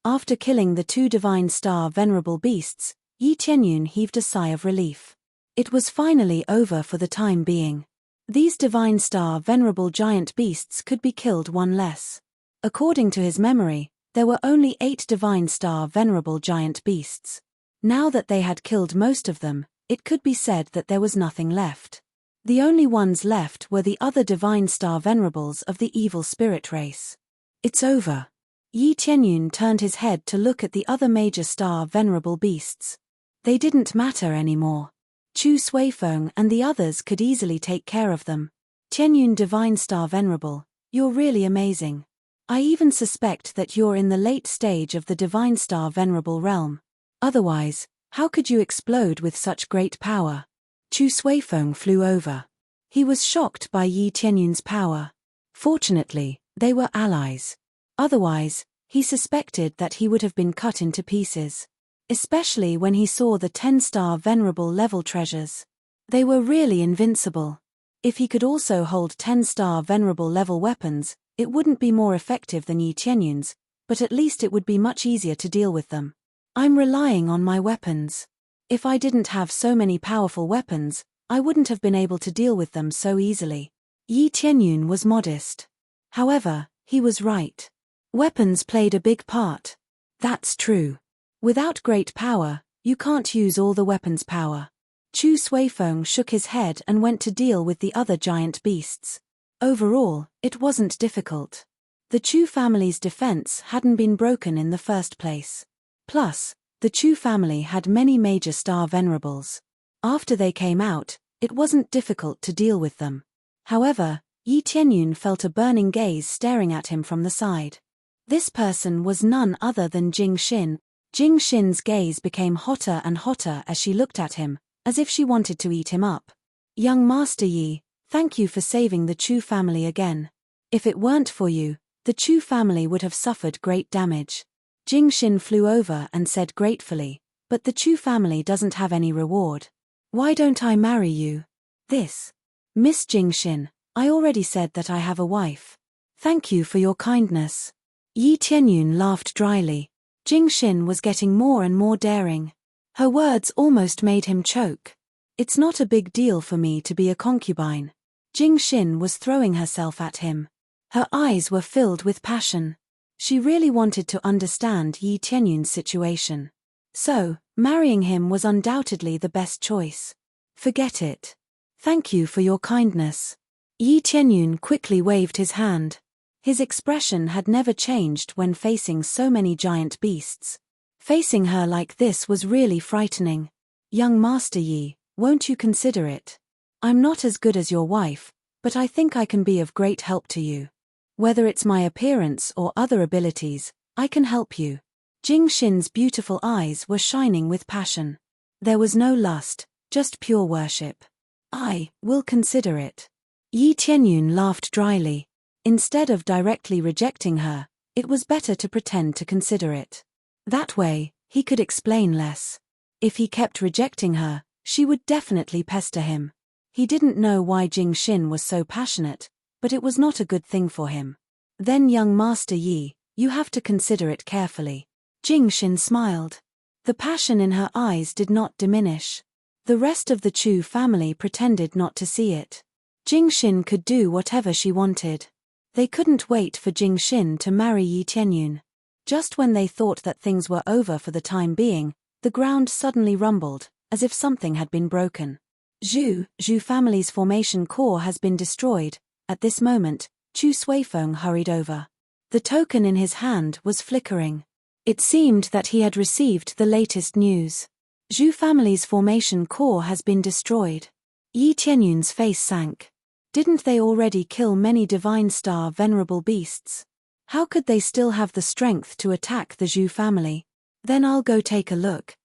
After killing the 2 Divine Star Venerable beasts, Yi Tianyun heaved a sigh of relief. It was finally over for the time being. These Divine Star Venerable giant beasts could be killed one less. According to his memory, there were only 8 Divine Star Venerable giant beasts. Now that they had killed most of them, it could be said that there was nothing left. The only ones left were the other Divine Star Venerables of the evil spirit race. It's over. Yi Tianyun turned his head to look at the other major star Venerable beasts. They didn't matter anymore. Chu Suifeng and the others could easily take care of them. Tianyun Divine Star Venerable, you're really amazing. I even suspect that you're in the late stage of the Divine Star Venerable realm. Otherwise, how could you explode with such great power? Chu Suifeng flew over. He was shocked by Yi Tianyun's power. Fortunately, they were allies. Otherwise, he suspected that he would have been cut into pieces. Especially when he saw the 10-star Venerable level treasures. They were really invincible. If he could also hold 10-star Venerable level weapons, it wouldn't be more effective than Yi Tianyun's, but at least it would be much easier to deal with them. I'm relying on my weapons. If I didn't have so many powerful weapons, I wouldn't have been able to deal with them so easily. Yi Tianyun was modest. However, he was right. Weapons played a big part. That's true. Without great power, you can't use all the weapons' power. Chu Suifeng shook his head and went to deal with the other giant beasts. Overall, it wasn't difficult. The Chu family's defense hadn't been broken in the first place. Plus, the Chu family had many major star venerables. After they came out, it wasn't difficult to deal with them. However, Yi Tianyun felt a burning gaze staring at him from the side. This person was none other than Jing Xin. Jing Xin's gaze became hotter and hotter as she looked at him, as if she wanted to eat him up. Young Master Yi, thank you for saving the Chu family again. If it weren't for you, the Chu family would have suffered great damage. Jing Xin flew over and said gratefully, but the Chu family doesn't have any reward. Why don't I marry you? This. Miss Jing Xin, I already said that I have a wife. Thank you for your kindness. Yi Tianyun laughed dryly. Jing Xin was getting more and more daring. Her words almost made him choke. It's not a big deal for me to be a concubine. Jing Xin was throwing herself at him. Her eyes were filled with passion. She really wanted to understand Yi Tianyun's situation. So, marrying him was undoubtedly the best choice. Forget it. Thank you for your kindness. Yi Tianyun quickly waved his hand. His expression had never changed when facing so many giant beasts. Facing her like this was really frightening. Young Master Yi, won't you consider it? I'm not as good as your wife, but I think I can be of great help to you. Whether it's my appearance or other abilities, I can help you. Jing Xin's beautiful eyes were shining with passion. There was no lust, just pure worship. I will consider it. Yi Tianyun laughed dryly. Instead of directly rejecting her, it was better to pretend to consider it. That way, he could explain less. If he kept rejecting her, she would definitely pester him. He didn't know why Jing Xin was so passionate, but it was not a good thing for him. Then young Master Yi, you have to consider it carefully. Jing Xin smiled. The passion in her eyes did not diminish. The rest of the Chu family pretended not to see it. Jing Xin could do whatever she wanted. They couldn't wait for Jing Xin to marry Yi Tianyun. Just when they thought that things were over for the time being, the ground suddenly rumbled, as if something had been broken. Zhu family's formation core has been destroyed. At this moment, Chu Suifeng hurried over. The token in his hand was flickering. It seemed that he had received the latest news. Zhu family's formation core has been destroyed. Yi Tianyun's face sank. Didn't they already kill many Divine Star venerable beasts? How could they still have the strength to attack the Zhu family? Then I'll go take a look.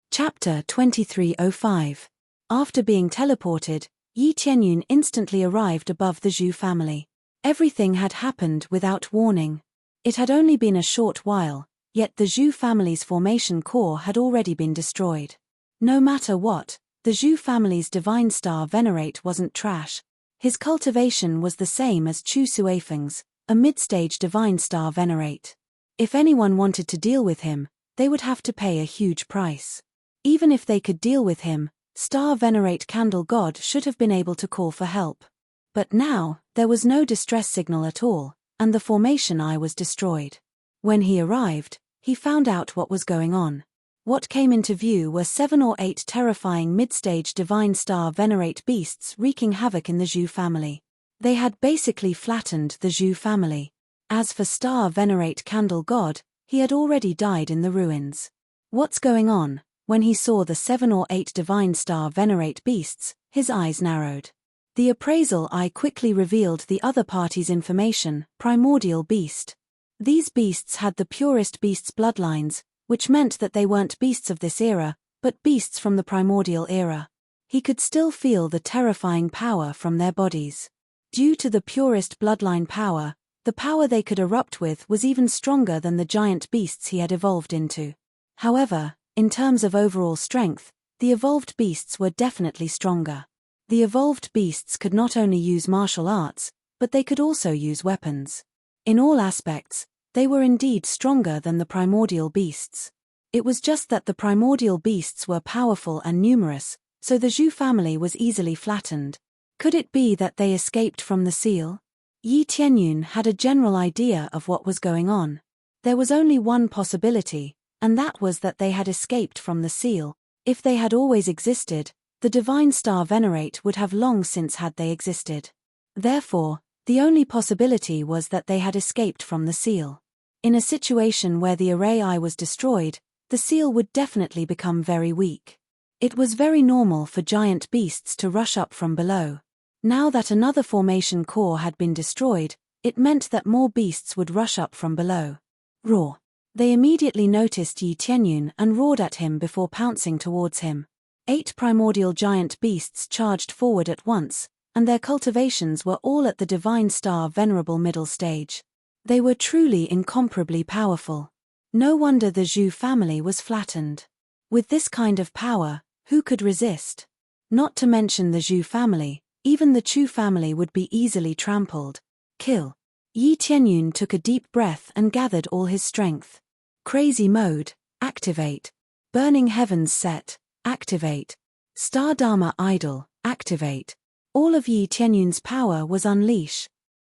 Chapter 2305. After being teleported, Yi Tianyun instantly arrived above the Zhu family. Everything had happened without warning. It had only been a short while, yet the Zhu family's formation core had already been destroyed. No matter what, the Zhu family's Divine Star Venerate wasn't trash. His cultivation was the same as Chu Suifeng's, a mid-stage Divine Star Venerate. If anyone wanted to deal with him, they would have to pay a huge price. Even if they could deal with him, Star Venerate Candle God should have been able to call for help. But now, there was no distress signal at all, and the formation eye was destroyed. When he arrived, he found out what was going on. What came into view were 7 or 8 terrifying mid-stage Divine Star Venerate beasts wreaking havoc in the Zhu family. They had basically flattened the Zhu family. As for Star Venerate Candle God, he had already died in the ruins. What's going on? When he saw the 7 or 8 Divine Star Venerate beasts, his eyes narrowed. The appraisal eye quickly revealed the other party's information, Primordial Beast. These beasts had the purest beasts' bloodlines, which meant that they weren't beasts of this era, but beasts from the primordial era. He could still feel the terrifying power from their bodies. Due to the purest bloodline power, the power they could erupt with was even stronger than the giant beasts he had evolved into. However, in terms of overall strength, the evolved beasts were definitely stronger. The evolved beasts could not only use martial arts, but they could also use weapons. In all aspects, they were indeed stronger than the primordial beasts. It was just that the primordial beasts were powerful and numerous, so the Zhu family was easily flattened. Could it be that they escaped from the seal? Yi Tianyun had a general idea of what was going on. There was only one possibility, and that was that they had escaped from the seal. If they had always existed, the divine star venerate would have long since had they existed. Therefore, the only possibility was that they had escaped from the seal. In a situation where the array eye was destroyed, the seal would definitely become very weak. It was very normal for giant beasts to rush up from below. Now that another formation core had been destroyed, it meant that more beasts would rush up from below. Roar! They immediately noticed Yi Tianyun and roared at him before pouncing towards him. 8 primordial giant beasts charged forward at once, and their cultivations were all at the divine star venerable middle stage. They were truly incomparably powerful. No wonder the Zhu family was flattened. With this kind of power, who could resist? Not to mention the Zhu family, even the Chu family would be easily trampled. Kill. Yi Tianyun took a deep breath and gathered all his strength. Crazy mode, activate. Burning heavens set, activate. Star Dharma idol, activate. All of Yi Tianyun's power was unleashed.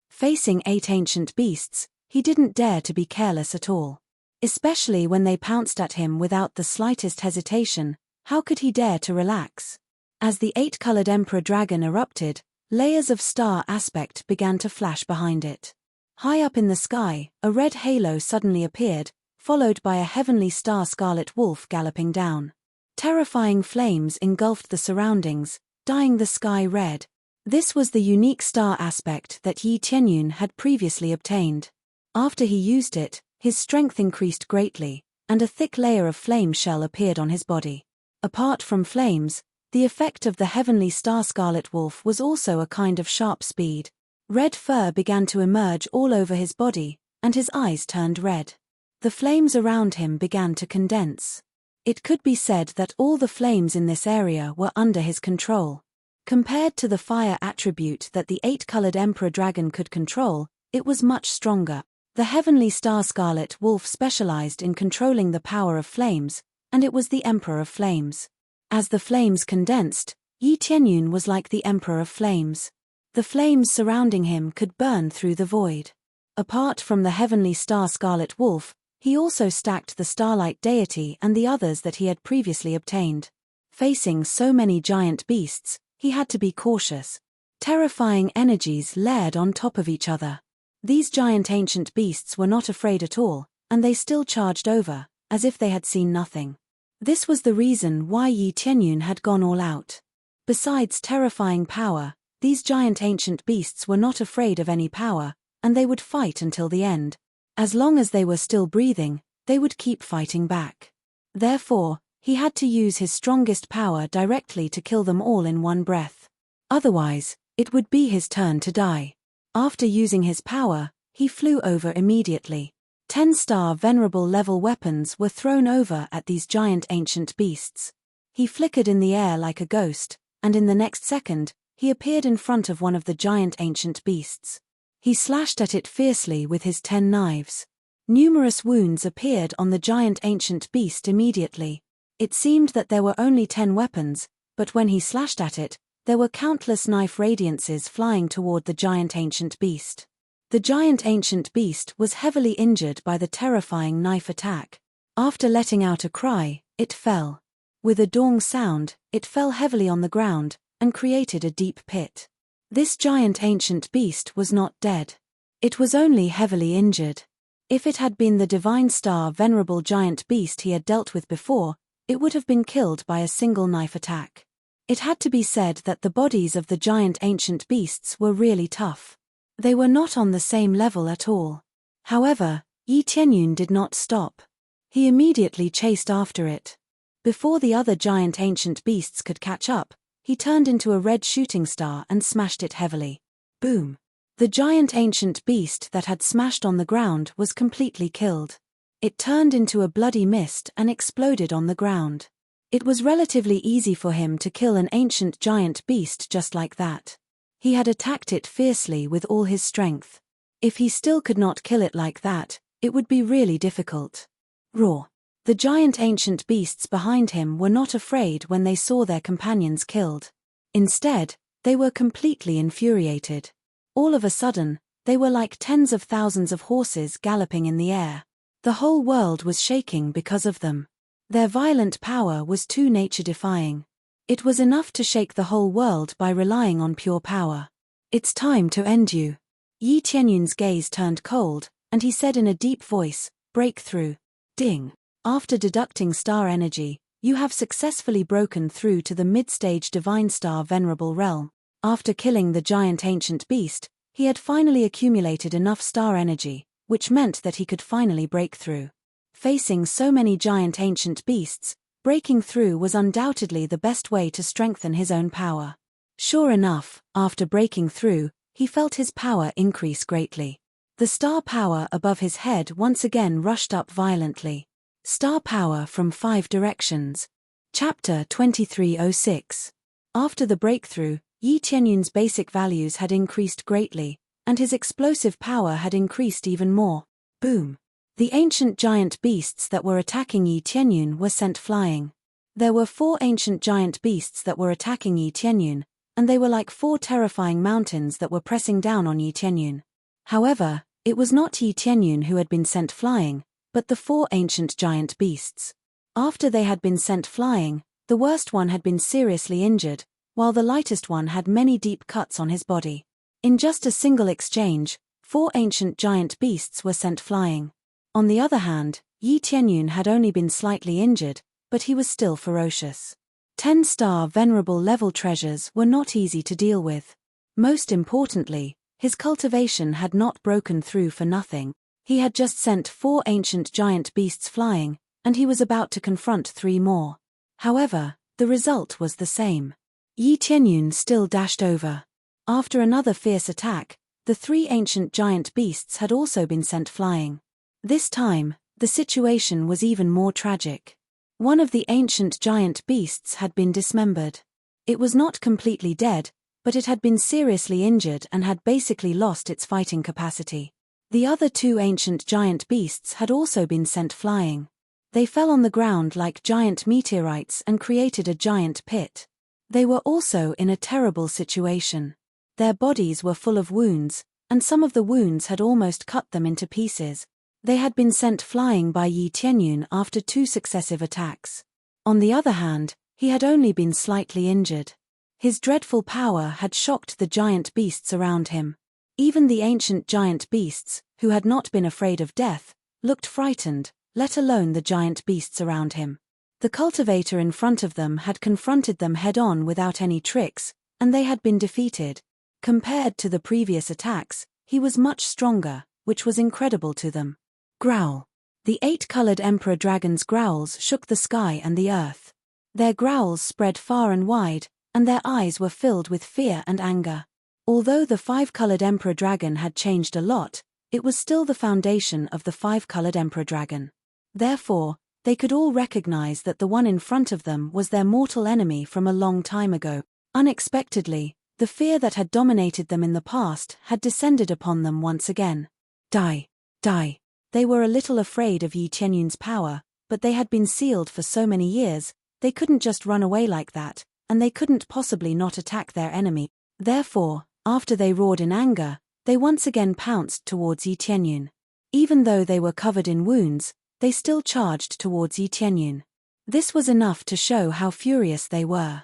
Facing 8 ancient beasts, he didn't dare to be careless at all. Especially when they pounced at him without the slightest hesitation, how could he dare to relax? As the 8-colored Emperor Dragon erupted, layers of star aspect began to flash behind it. High up in the sky, a red halo suddenly appeared, followed by a heavenly star scarlet wolf galloping down. Terrifying flames engulfed the surroundings, dyeing the sky red. This was the unique star aspect that Yi Tianyun had previously obtained. After he used it, his strength increased greatly, and a thick layer of flame shell appeared on his body. Apart from flames, the effect of the heavenly star scarlet wolf was also a kind of sharp speed. Red fur began to emerge all over his body, and his eyes turned red. The flames around him began to condense. It could be said that all the flames in this area were under his control. Compared to the fire attribute that the 8-colored Emperor Dragon could control, it was much stronger. The heavenly star scarlet wolf specialized in controlling the power of flames, and it was the Emperor of Flames. As the flames condensed, Yi Tianyun was like the Emperor of Flames. The flames surrounding him could burn through the void. Apart from the heavenly star scarlet wolf, he also stacked the starlight deity and the others that he had previously obtained. Facing so many giant beasts, he had to be cautious. Terrifying energies layered on top of each other. These giant ancient beasts were not afraid at all, and they still charged over, as if they had seen nothing. This was the reason why Yi Tianyun had gone all out. Besides terrifying power, these giant ancient beasts were not afraid of any power, and they would fight until the end. As long as they were still breathing, they would keep fighting back. Therefore, he had to use his strongest power directly to kill them all in one breath. Otherwise, it would be his turn to die. After using his power, he flew over immediately. 10-star venerable level weapons were thrown over at these giant ancient beasts. He flickered in the air like a ghost, and in the next second, he appeared in front of one of the giant ancient beasts. He slashed at it fiercely with his 10 knives. Numerous wounds appeared on the giant ancient beast immediately. It seemed that there were only 10 weapons, but when he slashed at it, there were countless knife radiances flying toward the giant ancient beast. The giant ancient beast was heavily injured by the terrifying knife attack. After letting out a cry, it fell. With a dong sound, it fell heavily on the ground, and created a deep pit. This giant ancient beast was not dead. It was only heavily injured. If it had been the divine star venerable giant beast he had dealt with before, it would have been killed by a single knife attack. It had to be said that the bodies of the giant ancient beasts were really tough. They were not on the same level at all. However, Yi Tianyun did not stop. He immediately chased after it. Before the other giant ancient beasts could catch up, he turned into a red shooting star and smashed it heavily. Boom! The giant ancient beast that had smashed on the ground was completely killed. It turned into a bloody mist and exploded on the ground. It was relatively easy for him to kill an ancient giant beast just like that. He had attacked it fiercely with all his strength. If he still could not kill it like that, it would be really difficult. Roar! The giant ancient beasts behind him were not afraid when they saw their companions killed. Instead, they were completely infuriated. All of a sudden, they were like tens of thousands of horses galloping in the air. The whole world was shaking because of them. Their violent power was too nature-defying. It was enough to shake the whole world by relying on pure power. It's time to end you. Yi Tianyun's gaze turned cold, and he said in a deep voice, "Breakthrough." Ding! After deducting star energy, you have successfully broken through to the mid-stage divine star venerable realm. After killing the giant ancient beast, he had finally accumulated enough star energy, which meant that he could finally break through. Facing so many giant ancient beasts, breaking through was undoubtedly the best way to strengthen his own power. Sure enough, after breaking through, he felt his power increase greatly. The star power above his head once again rushed up violently. Star power from 5 directions. Chapter 2306. After the breakthrough, Yi Tianyun's basic values had increased greatly, and his explosive power had increased even more. Boom! The ancient giant beasts that were attacking Yi Tianyun were sent flying. There were 4 ancient giant beasts that were attacking Yi Tianyun, and they were like 4 terrifying mountains that were pressing down on Yi Tianyun. However, it was not Yi Tianyun who had been sent flying, but the 4 ancient giant beasts. After they had been sent flying, the worst one had been seriously injured, while the lightest one had many deep cuts on his body. In just a single exchange, 4 ancient giant beasts were sent flying. On the other hand, Yi Tianyun had only been slightly injured, but he was still ferocious. 10-star venerable level treasures were not easy to deal with. Most importantly, his cultivation had not broken through for nothing. He had just sent 4 ancient giant beasts flying, and he was about to confront 3 more. However, the result was the same. Yi Tianyun still dashed over. After another fierce attack, the 3 ancient giant beasts had also been sent flying. This time, the situation was even more tragic. One of the ancient giant beasts had been dismembered. It was not completely dead, but it had been seriously injured and had basically lost its fighting capacity. The other 2 ancient giant beasts had also been sent flying. They fell on the ground like giant meteorites and created a giant pit. They were also in a terrible situation. Their bodies were full of wounds, and some of the wounds had almost cut them into pieces. They had been sent flying by Yi Tianyun after 2 successive attacks. On the other hand, he had only been slightly injured. His dreadful power had shocked the giant beasts around him. Even the ancient giant beasts, who had not been afraid of death, looked frightened, let alone the giant beasts around him. The cultivator in front of them had confronted them head-on without any tricks, and they had been defeated. Compared to the previous attacks, he was much stronger, which was incredible to them. Growl. The 8-colored emperor dragon's growls shook the sky and the earth. Their growls spread far and wide, and their eyes were filled with fear and anger. Although the 5-colored emperor dragon had changed a lot, it was still the foundation of the 5-colored emperor dragon. Therefore, they could all recognize that the one in front of them was their mortal enemy from a long time ago. Unexpectedly, the fear that had dominated them in the past had descended upon them once again. Die! Die! They were a little afraid of Yi Tianyun's power, but they had been sealed for so many years, they couldn't just run away like that, and they couldn't possibly not attack their enemy. Therefore, after they roared in anger, they once again pounced towards Yi Tianyun. Even though they were covered in wounds, they still charged towards Yi Tianyun. This was enough to show how furious they were.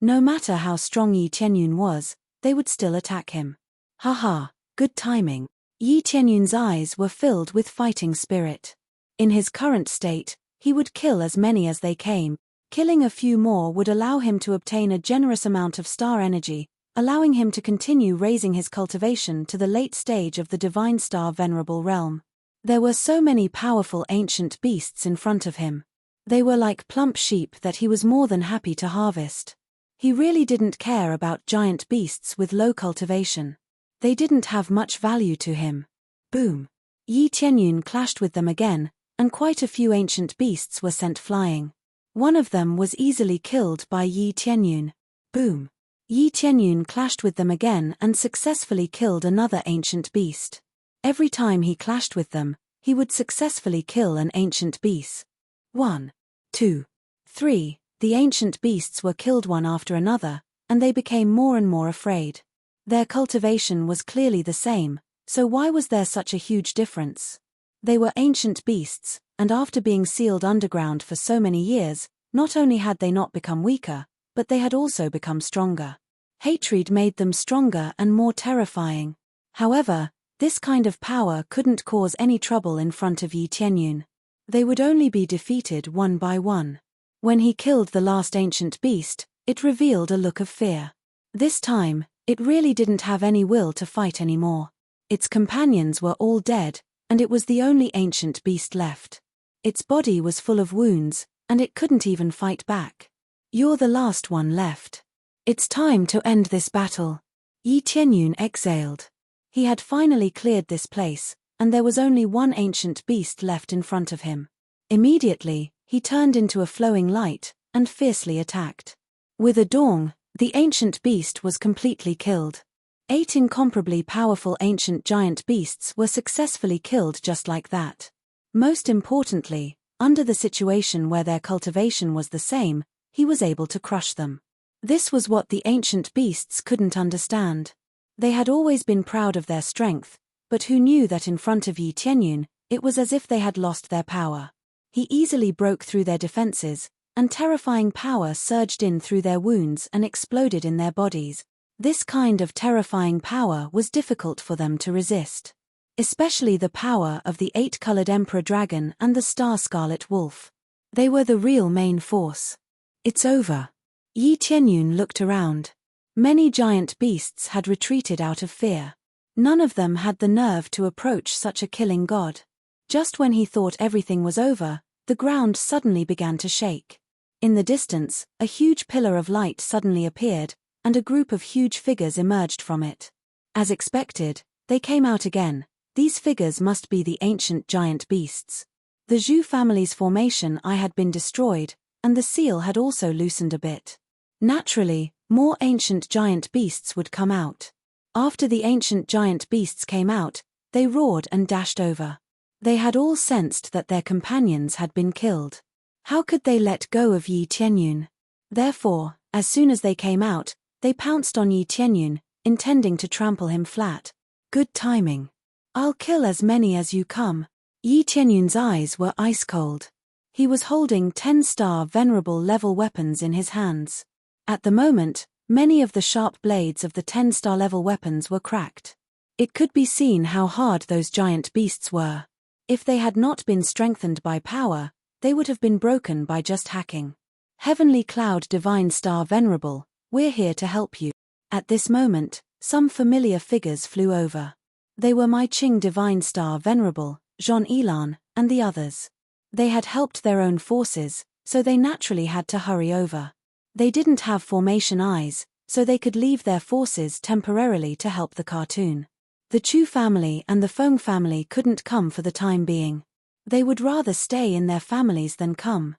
No matter how strong Yi Tianyun was, they would still attack him. Haha, good timing. Yi Tianyun's eyes were filled with fighting spirit. In his current state, he would kill as many as they came. Killing a few more would allow him to obtain a generous amount of star energy, allowing him to continue raising his cultivation to the late stage of the divine star venerable realm. There were so many powerful ancient beasts in front of him. They were like plump sheep that he was more than happy to harvest. He really didn't care about giant beasts with low cultivation. They didn't have much value to him. Boom! Yi Tianyun clashed with them again, and quite a few ancient beasts were sent flying. One of them was easily killed by Yi Tianyun. Boom! Yi Tianyun clashed with them again and successfully killed another ancient beast. Every time he clashed with them, he would successfully kill an ancient beast. 1, 2, 3, the ancient beasts were killed one after another, and they became more and more afraid. Their cultivation was clearly the same, so why was there such a huge difference? They were ancient beasts, and after being sealed underground for so many years, not only had they not become weaker, but they had also become stronger. Hatred made them stronger and more terrifying. However, this kind of power couldn't cause any trouble in front of Yi Tianyun. They would only be defeated one by one. When he killed the last ancient beast, it revealed a look of fear. This time, it really didn't have any will to fight anymore. Its companions were all dead, and it was the only ancient beast left. Its body was full of wounds, and it couldn't even fight back. You're the last one left. It's time to end this battle. Yi Tianyun exhaled. He had finally cleared this place, and there was only one ancient beast left in front of him. Immediately, he turned into a flowing light, and fiercely attacked. With a dong, the ancient beast was completely killed. 8 incomparably powerful ancient giant beasts were successfully killed just like that. Most importantly, under the situation where their cultivation was the same, he was able to crush them. This was what the ancient beasts couldn't understand. They had always been proud of their strength, but who knew that in front of Yi Tianyun, it was as if they had lost their power. He easily broke through their defenses, and terrifying power surged in through their wounds and exploded in their bodies. This kind of terrifying power was difficult for them to resist. Especially the power of the 8-colored Emperor Dragon and the Star Scarlet Wolf. They were the real main force. It's over. Yi Tianyun looked around. Many giant beasts had retreated out of fear. None of them had the nerve to approach such a killing god. Just when he thought everything was over, the ground suddenly began to shake. In the distance, a huge pillar of light suddenly appeared, and a group of huge figures emerged from it. As expected, they came out again. These figures must be the ancient giant beasts. The Zhu family's formation eye had been destroyed, and the seal had also loosened a bit. Naturally, more ancient giant beasts would come out. After the ancient giant beasts came out, they roared and dashed over. They had all sensed that their companions had been killed. How could they let go of Yi Tianyun? Therefore, as soon as they came out, they pounced on Yi Tianyun, intending to trample him flat. Good timing. I'll kill as many as you come. Yi Tianyun's eyes were ice cold. He was holding 10-star venerable level weapons in his hands. At the moment, many of the sharp blades of the 10-star level weapons were cracked. It could be seen how hard those giant beasts were. If they had not been strengthened by power, they would have been broken by just hacking. Heavenly Cloud Divine Star Venerable, we're here to help you. At this moment, some familiar figures flew over. They were Mai Ching Divine Star Venerable, Jean Elan, and the others. They had helped their own forces, so they naturally had to hurry over. They didn't have formation eyes, so they could leave their forces temporarily to help the cartoon. The Chu family and the Feng family couldn't come for the time being. They would rather stay in their families than come.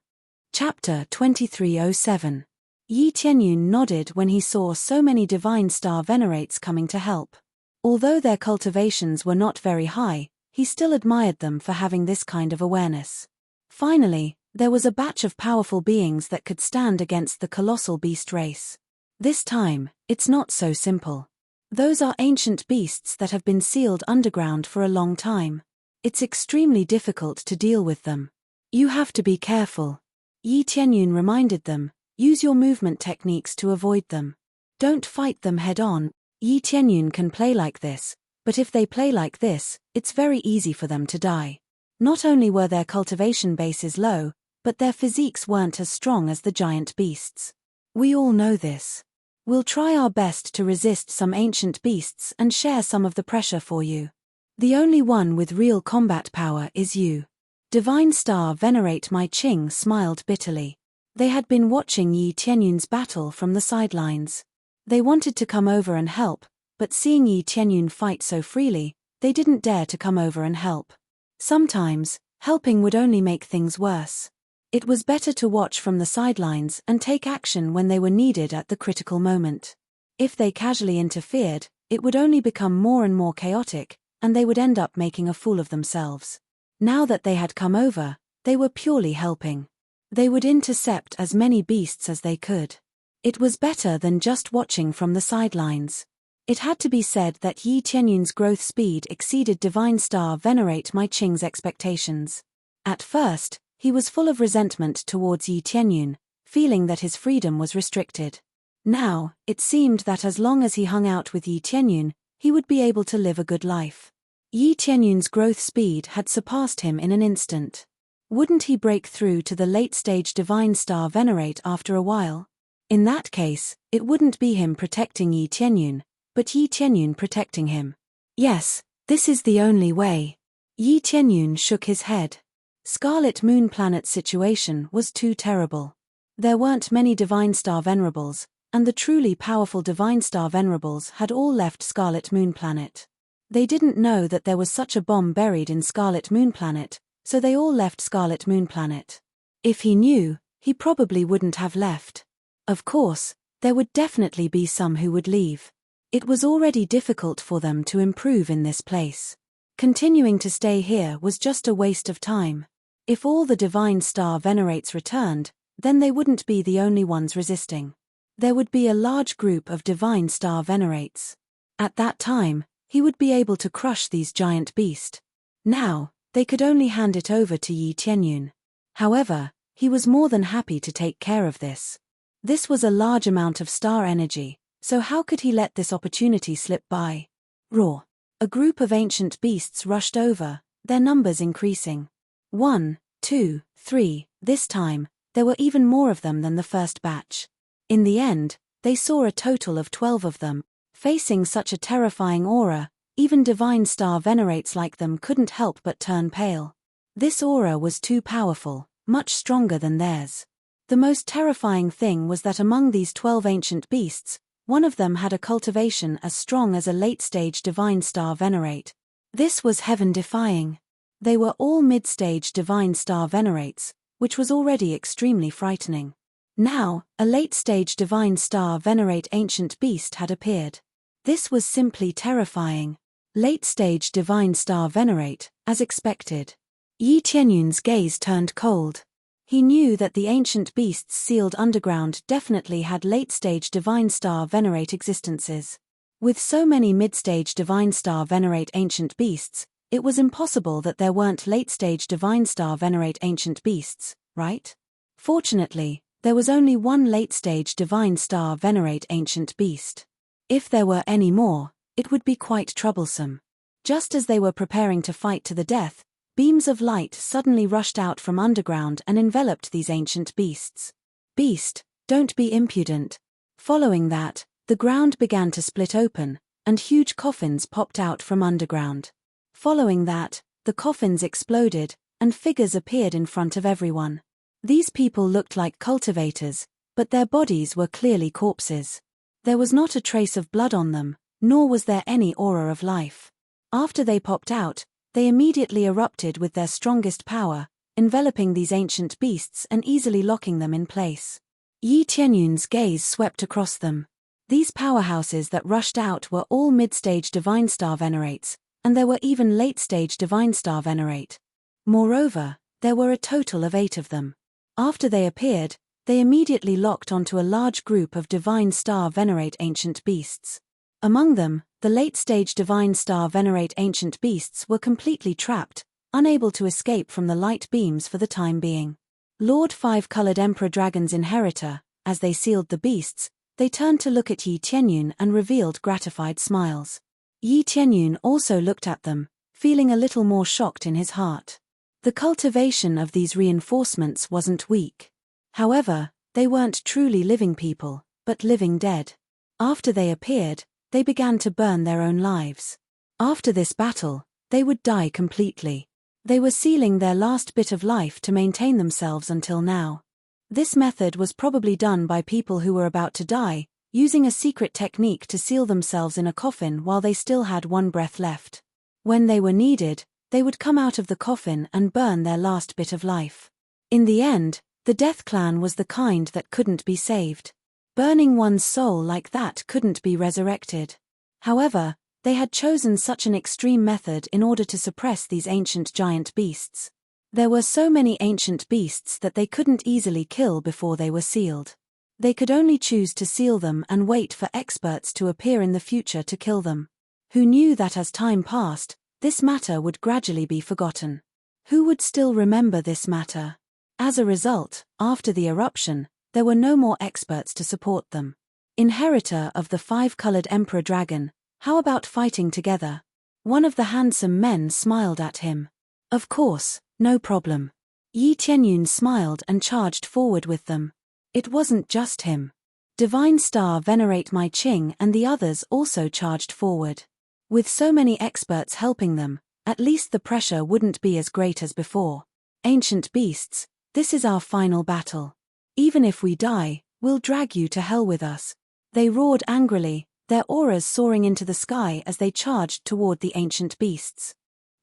Chapter 2307. Yi Tianyun nodded when he saw so many Divine Star Venerates coming to help. Although their cultivations were not very high, he still admired them for having this kind of awareness. Finally, there was a batch of powerful beings that could stand against the colossal beast race. This time, it's not so simple. Those are ancient beasts that have been sealed underground for a long time. It's extremely difficult to deal with them. You have to be careful. Yi Tianyun reminded them, use your movement techniques to avoid them. Don't fight them head-on. Yi Tianyun can play like this, but if they play like this, it's very easy for them to die. Not only were their cultivation bases low, but their physiques weren't as strong as the giant beasts. We all know this. We'll try our best to resist some ancient beasts and share some of the pressure for you. The only one with real combat power is you. Divine Star Venerate Mai Ching smiled bitterly. They had been watching Yi Tianyun's battle from the sidelines. They wanted to come over and help, but seeing Yi Tianyun fight so freely, they didn't dare to come over and help. Sometimes, helping would only make things worse. It was better to watch from the sidelines and take action when they were needed at the critical moment. If they casually interfered, it would only become more and more chaotic, and they would end up making a fool of themselves. Now that they had come over, they were purely helping. They would intercept as many beasts as they could. It was better than just watching from the sidelines. It had to be said that Yi Tianyun's growth speed exceeded Divine Star Venerate Mai Ching's expectations. At first, he was full of resentment towards Yi Tianyun, feeling that his freedom was restricted. Now, it seemed that as long as he hung out with Yi Tianyun, he would be able to live a good life. Yi Tianyun's growth speed had surpassed him in an instant. Wouldn't he break through to the late-stage Divine Star Venerate after a while? In that case, it wouldn't be him protecting Yi Tianyun, but Yi Tianyun protecting him. Yes, this is the only way. Yi Tianyun shook his head. Scarlet Moon Planet's situation was too terrible. There weren't many Divine Star Venerables, and the truly powerful Divine Star Venerables had all left Scarlet Moon Planet. They didn't know that there was such a bomb buried in Scarlet Moon Planet, so they all left Scarlet Moon Planet. If he knew, he probably wouldn't have left. Of course, there would definitely be some who would leave. It was already difficult for them to improve in this place. Continuing to stay here was just a waste of time. If all the Divine Star Venerates returned, then they wouldn't be the only ones resisting. There would be a large group of Divine Star Venerates. At that time, he would be able to crush these giant beasts. Now, they could only hand it over to Yi Tianyun. However, he was more than happy to take care of this. This was a large amount of star energy, so how could he let this opportunity slip by? Roar! A group of ancient beasts rushed over, their numbers increasing. 1, 2, 3, this time, there were even more of them than the first batch. In the end, they saw a total of 12 of them. Facing such a terrifying aura, even Divine Star Venerates like them couldn't help but turn pale. This aura was too powerful, much stronger than theirs. The most terrifying thing was that among these 12 ancient beasts, one of them had a cultivation as strong as a late-stage Divine Star Venerate. This was heaven-defying. They were all mid-stage Divine Star Venerates, which was already extremely frightening. Now, a late-stage Divine Star Venerate ancient beast had appeared. This was simply terrifying. Late-stage Divine Star Venerate, as expected. Yi Tianyun's gaze turned cold. He knew that the ancient beasts sealed underground definitely had late-stage Divine Star Venerate existences. With so many mid-stage Divine Star Venerate ancient beasts, it was impossible that there weren't late-stage Divine Star Venerate ancient beasts, right? Fortunately, there was only one late-stage Divine Star Venerate ancient beast. If there were any more, it would be quite troublesome. Just as they were preparing to fight to the death, beams of light suddenly rushed out from underground and enveloped these ancient beasts. Beast, don't be impudent. Following that, the ground began to split open, and huge coffins popped out from underground. Following that, the coffins exploded, and figures appeared in front of everyone. These people looked like cultivators, but their bodies were clearly corpses. There was not a trace of blood on them, nor was there any aura of life. After they popped out, they immediately erupted with their strongest power, enveloping these ancient beasts and easily locking them in place. Yi Tianyun's gaze swept across them. These powerhouses that rushed out were all mid-stage Divine Star Venerates, and there were even late-stage Divine Star Venerate. Moreover, there were a total of 8 of them. After they appeared, they immediately locked onto a large group of Divine Star Venerate ancient beasts. Among them, the late-stage Divine Star Venerate ancient beasts were completely trapped, unable to escape from the light beams for the time being. Lord Five-Colored Emperor Dragon's inheritor, as they sealed the beasts, they turned to look at Yi Tianyun and revealed gratified smiles. Yi Tianyun also looked at them, feeling a little more shocked in his heart. The cultivation of these reinforcements wasn't weak. However, they weren't truly living people, but living dead. After they appeared, they began to burn their own lives. After this battle, they would die completely. They were sealing their last bit of life to maintain themselves until now. This method was probably done by people who were about to die, using a secret technique to seal themselves in a coffin while they still had one breath left. When they were needed, they would come out of the coffin and burn their last bit of life. In the end, the Death Clan was the kind that couldn't be saved. Burning one's soul like that couldn't be resurrected. However, they had chosen such an extreme method in order to suppress these ancient giant beasts. There were so many ancient beasts that they couldn't easily kill before they were sealed. They could only choose to seal them and wait for experts to appear in the future to kill them. Who knew that as time passed, this matter would gradually be forgotten? Who would still remember this matter? As a result, after the eruption, there were no more experts to support them. Inheritor of the five-colored Emperor Dragon, how about fighting together? One of the handsome men smiled at him. Of course, no problem. Yi Tianyun smiled and charged forward with them. It wasn't just him. Divine Star Venerate Mai Ching and the others also charged forward. With so many experts helping them, at least the pressure wouldn't be as great as before. Ancient beasts, this is our final battle. Even if we die, we'll drag you to hell with us. They roared angrily, their auras soaring into the sky as they charged toward the ancient beasts.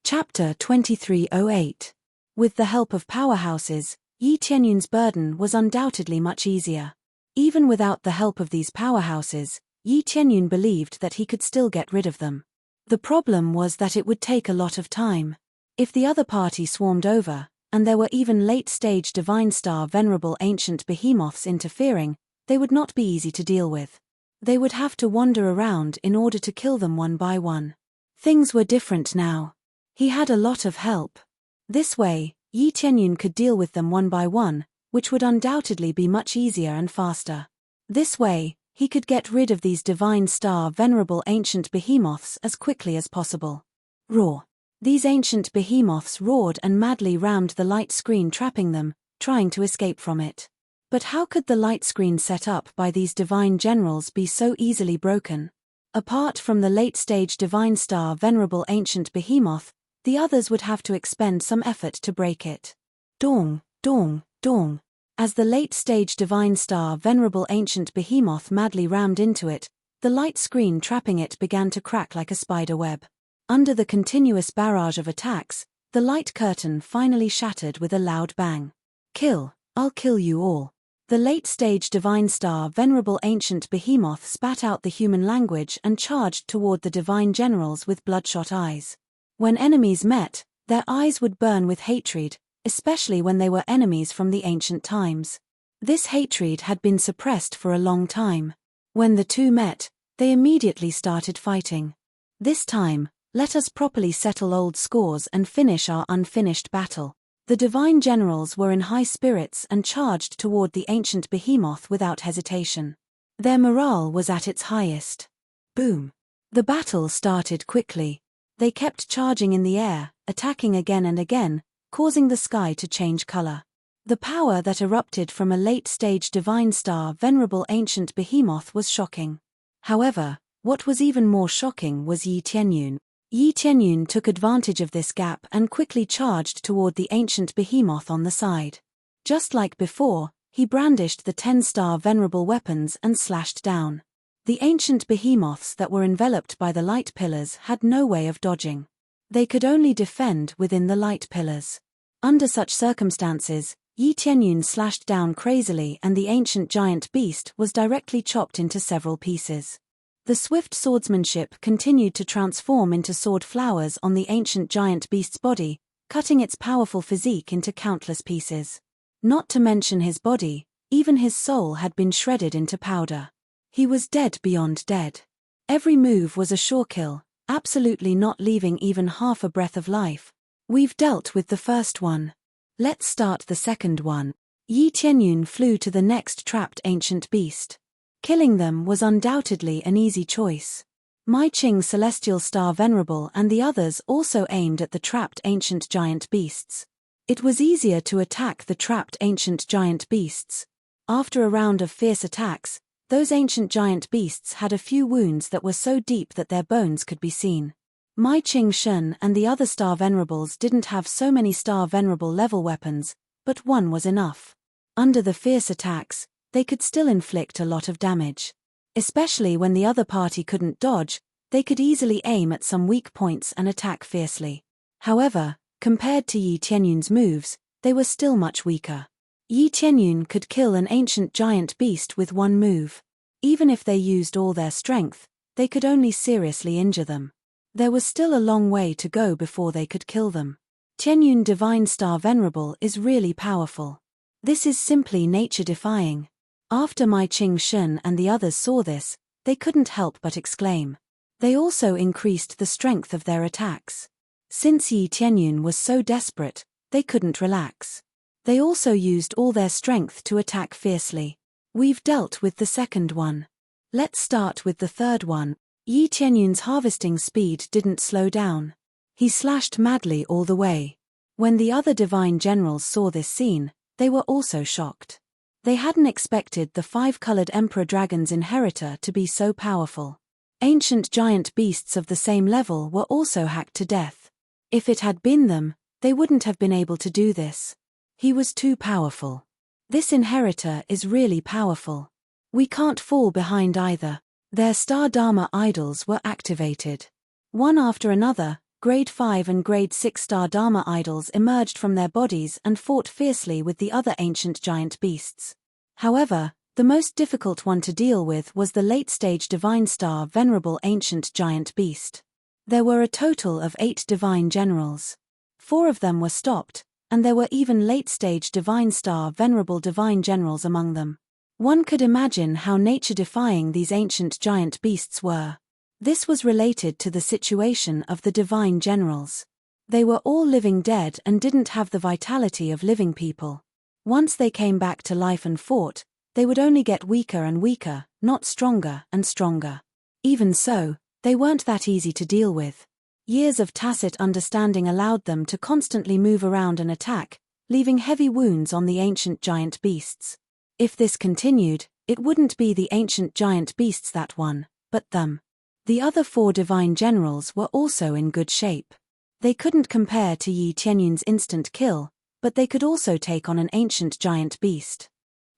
Chapter 2308. With the help of powerhouses, Yi Tianyun's burden was undoubtedly much easier. Even without the help of these powerhouses, Yi Tianyun believed that he could still get rid of them. The problem was that it would take a lot of time. If the other party swarmed over, and there were even late-stage Divine Star Venerable Ancient Behemoths interfering, they would not be easy to deal with. They would have to wander around in order to kill them one by one. Things were different now. He had a lot of help. This way, Yi Tianyun could deal with them one by one, which would undoubtedly be much easier and faster. This way, he could get rid of these Divine Star Venerable Ancient Behemoths as quickly as possible. Roar. These ancient behemoths roared and madly rammed the light screen, trapping them, trying to escape from it. But how could the light screen set up by these divine generals be so easily broken? Apart from the late-stage Divine Star Venerable Ancient Behemoth, the others would have to expend some effort to break it. Dong, dong, dong. As the late-stage Divine Star Venerable Ancient Behemoth madly rammed into it, the light screen trapping it began to crack like a spider web. Under the continuous barrage of attacks, the light curtain finally shattered with a loud bang. Kill, I'll kill you all. The late-stage Divine Star Venerable Ancient Behemoth spat out the human language and charged toward the divine generals with bloodshot eyes. When enemies met, their eyes would burn with hatred, especially when they were enemies from the ancient times. This hatred had been suppressed for a long time. When the two met, they immediately started fighting. This time, let us properly settle old scores and finish our unfinished battle. The divine generals were in high spirits and charged toward the ancient behemoth without hesitation. Their morale was at its highest. Boom. The battle started quickly. They kept charging in the air, attacking again and again, causing the sky to change color. The power that erupted from a late-stage Divine Star Venerable Ancient Behemoth was shocking. However, what was even more shocking was Yi Tianyun. Yi Tianyun took advantage of this gap and quickly charged toward the ancient behemoth on the side. Just like before, he brandished the 10-star venerable weapons and slashed down. The ancient behemoths that were enveloped by the light pillars had no way of dodging. They could only defend within the light pillars. Under such circumstances, Yi Tianyun slashed down crazily and the ancient giant beast was directly chopped into several pieces. The swift swordsmanship continued to transform into sword flowers on the ancient giant beast's body, cutting its powerful physique into countless pieces. Not to mention his body, even his soul had been shredded into powder. He was dead beyond dead. Every move was a sure kill, absolutely not leaving even half a breath of life. We've dealt with the first one. Let's start the second one. Yi Tianyun flew to the next trapped ancient beast. Killing them was undoubtedly an easy choice. Mai Ching Celestial Star Venerable and the others also aimed at the trapped ancient giant beasts. It was easier to attack the trapped ancient giant beasts. After a round of fierce attacks, those ancient giant beasts had a few wounds that were so deep that their bones could be seen. Mai Ching-shun and the other Star Venerables didn't have so many Star Venerable level weapons, but one was enough. Under the fierce attacks, they could still inflict a lot of damage. Especially when the other party couldn't dodge, they could easily aim at some weak points and attack fiercely. However, compared to Yi Tianyun's moves, they were still much weaker. Yi Tianyun could kill an ancient giant beast with one move. Even if they used all their strength, they could only seriously injure them. There was still a long way to go before they could kill them. Tianyun Divine Star Venerable is really powerful. This is simply nature-defying. After Mai Ching-shun and the others saw this, they couldn't help but exclaim. They also increased the strength of their attacks. Since Yi Tianyun was so desperate, they couldn't relax. They also used all their strength to attack fiercely. We've dealt with the second one. Let's start with the third one. Yi Tianyun's harvesting speed didn't slow down. He slashed madly all the way. When the other divine generals saw this scene, they were also shocked. They hadn't expected the five-colored Emperor Dragon's inheritor to be so powerful. Ancient giant beasts of the same level were also hacked to death. If it had been them, they wouldn't have been able to do this. He was too powerful. This inheritor is really powerful. We can't fall behind either. Their Star Dharma idols were activated. One after another, Grade 5 and Grade 6 Star Dharma idols emerged from their bodies and fought fiercely with the other ancient giant beasts. However, the most difficult one to deal with was the late-stage Divine Star Venerable Ancient Giant Beast. There were a total of 8 divine generals. 4 of them were stopped, and there were even late-stage Divine Star Venerable divine generals among them. One could imagine how nature-defying these ancient giant beasts were. This was related to the situation of the divine generals. They were all living dead and didn't have the vitality of living people. Once they came back to life and fought, they would only get weaker and weaker, not stronger and stronger. Even so, they weren't that easy to deal with. Years of tacit understanding allowed them to constantly move around and attack, leaving heavy wounds on the ancient giant beasts. If this continued, it wouldn't be the ancient giant beasts that won, but them. The other 4 divine generals were also in good shape. They couldn't compare to Yi Tianyun's instant kill, but they could also take on an ancient giant beast.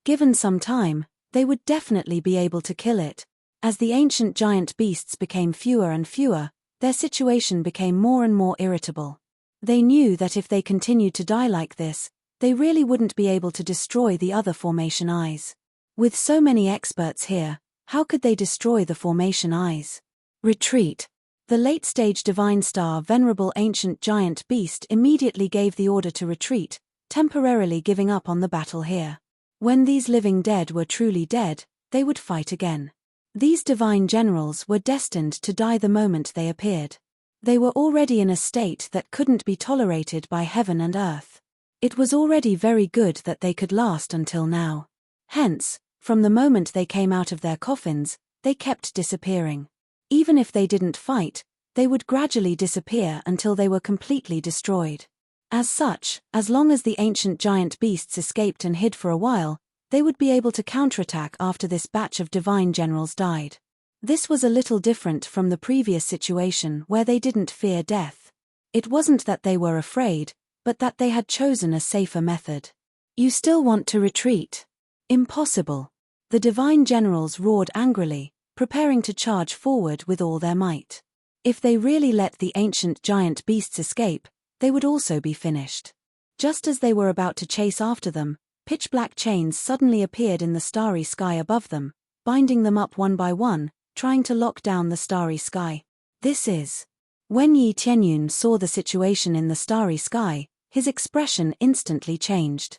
Given some time, they would definitely be able to kill it. As the ancient giant beasts became fewer and fewer, their situation became more and more irritable. They knew that if they continued to die like this, they really wouldn't be able to destroy the other formation eyes. With so many experts here, how could they destroy the formation eyes? Retreat. The late-stage Divine Star Venerable Ancient Giant Beast immediately gave the order to retreat, temporarily giving up on the battle here. When these living dead were truly dead, they would fight again. These divine generals were destined to die the moment they appeared. They were already in a state that couldn't be tolerated by heaven and earth. It was already very good that they could last until now. Hence, from the moment they came out of their coffins, they kept disappearing. Even if they didn't fight, they would gradually disappear until they were completely destroyed. As such, as long as the ancient giant beasts escaped and hid for a while, they would be able to counterattack after this batch of divine generals died. This was a little different from the previous situation where they didn't fear death. It wasn't that they were afraid, but that they had chosen a safer method. You still want to retreat? Impossible. The divine generals roared angrily, preparing to charge forward with all their might. If they really let the ancient giant beasts escape, they would also be finished. Just as they were about to chase after them, pitch-black chains suddenly appeared in the starry sky above them, binding them up one by one, trying to lock down the starry sky. This is. When Yi Tianyun saw the situation in the starry sky, his expression instantly changed.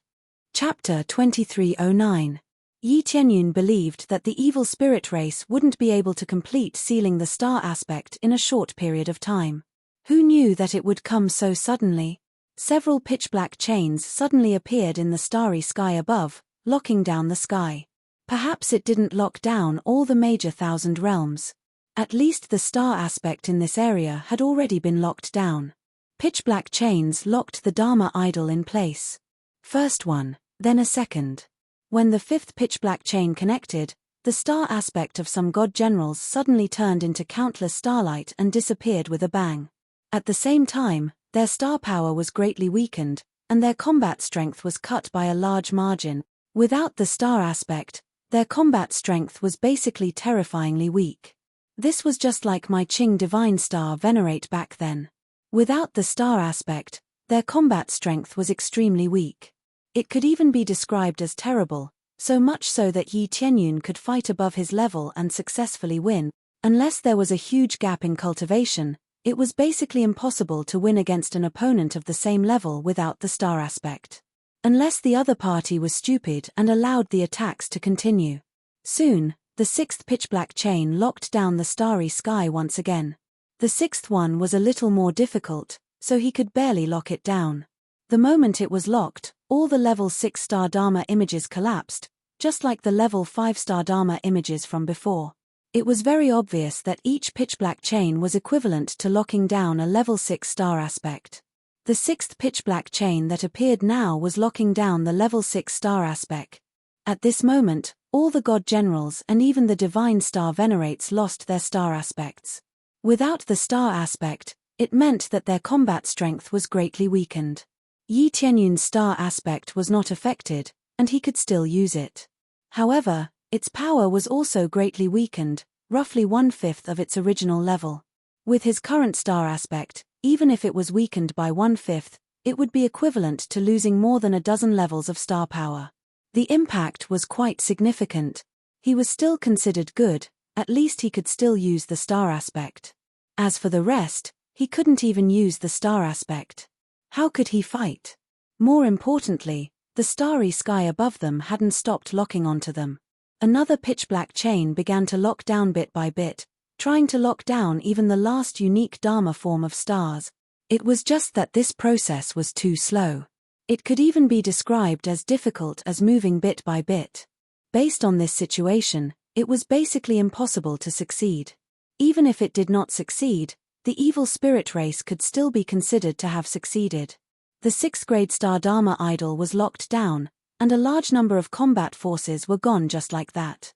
Chapter 2309. Yi Tianyun believed that the evil spirit race wouldn't be able to complete sealing the star aspect in a short period of time. Who knew that it would come so suddenly? Several pitch-black chains suddenly appeared in the starry sky above, locking down the sky. Perhaps it didn't lock down all the major 1,000 realms. At least the star aspect in this area had already been locked down. Pitch-black chains locked the Dharma idol in place. First one, then a second. When the 5th pitch-black chain connected, The star aspect of some god generals suddenly turned into countless starlight and disappeared with a bang. At the same time, their star power was greatly weakened, and their combat strength was cut by a large margin. Without the star aspect, their combat strength was basically terrifyingly weak. This was just like my Qing divine star Venerate back then. Without the star aspect, their combat strength was extremely weak. It could even be described as terrible, so much so that Yi Tianyun could fight above his level and successfully win. Unless there was a huge gap in cultivation, it was basically impossible to win against an opponent of the same level without the star aspect. Unless the other party was stupid and allowed the attacks to continue. Soon, the sixth pitch-black chain locked down the starry sky once again. The sixth one was a little more difficult, so he could barely lock it down. The moment it was locked, all the level 6 star Dharma images collapsed, just like the level 5 star Dharma images from before. It was very obvious that each pitch-black chain was equivalent to locking down a level 6 star aspect. The sixth pitch-black chain that appeared now was locking down the level 6 star aspect. At this moment, all the god generals and even the divine star venerates lost their star aspects. Without the star aspect, it meant that their combat strength was greatly weakened. Yi Tianyun's star aspect was not affected, and he could still use it. However, its power was also greatly weakened, roughly 1/5 of its original level. With his current star aspect, even if it was weakened by 1/5, it would be equivalent to losing more than a dozen levels of star power. The impact was quite significant. He was still considered good, at least he could still use the star aspect. As for the rest, he couldn't even use the star aspect. How could he fight? More importantly, the starry sky above them hadn't stopped locking onto them. Another pitch-black chain began to lock down bit by bit, trying to lock down even the last unique Dharma form of stars. It was just that this process was too slow. It could even be described as difficult as moving bit by bit. Based on this situation, it was basically impossible to succeed. Even if it did not succeed, the evil spirit race could still be considered to have succeeded. The 6th grade star Dharma idol was locked down, and a large number of combat forces were gone just like that.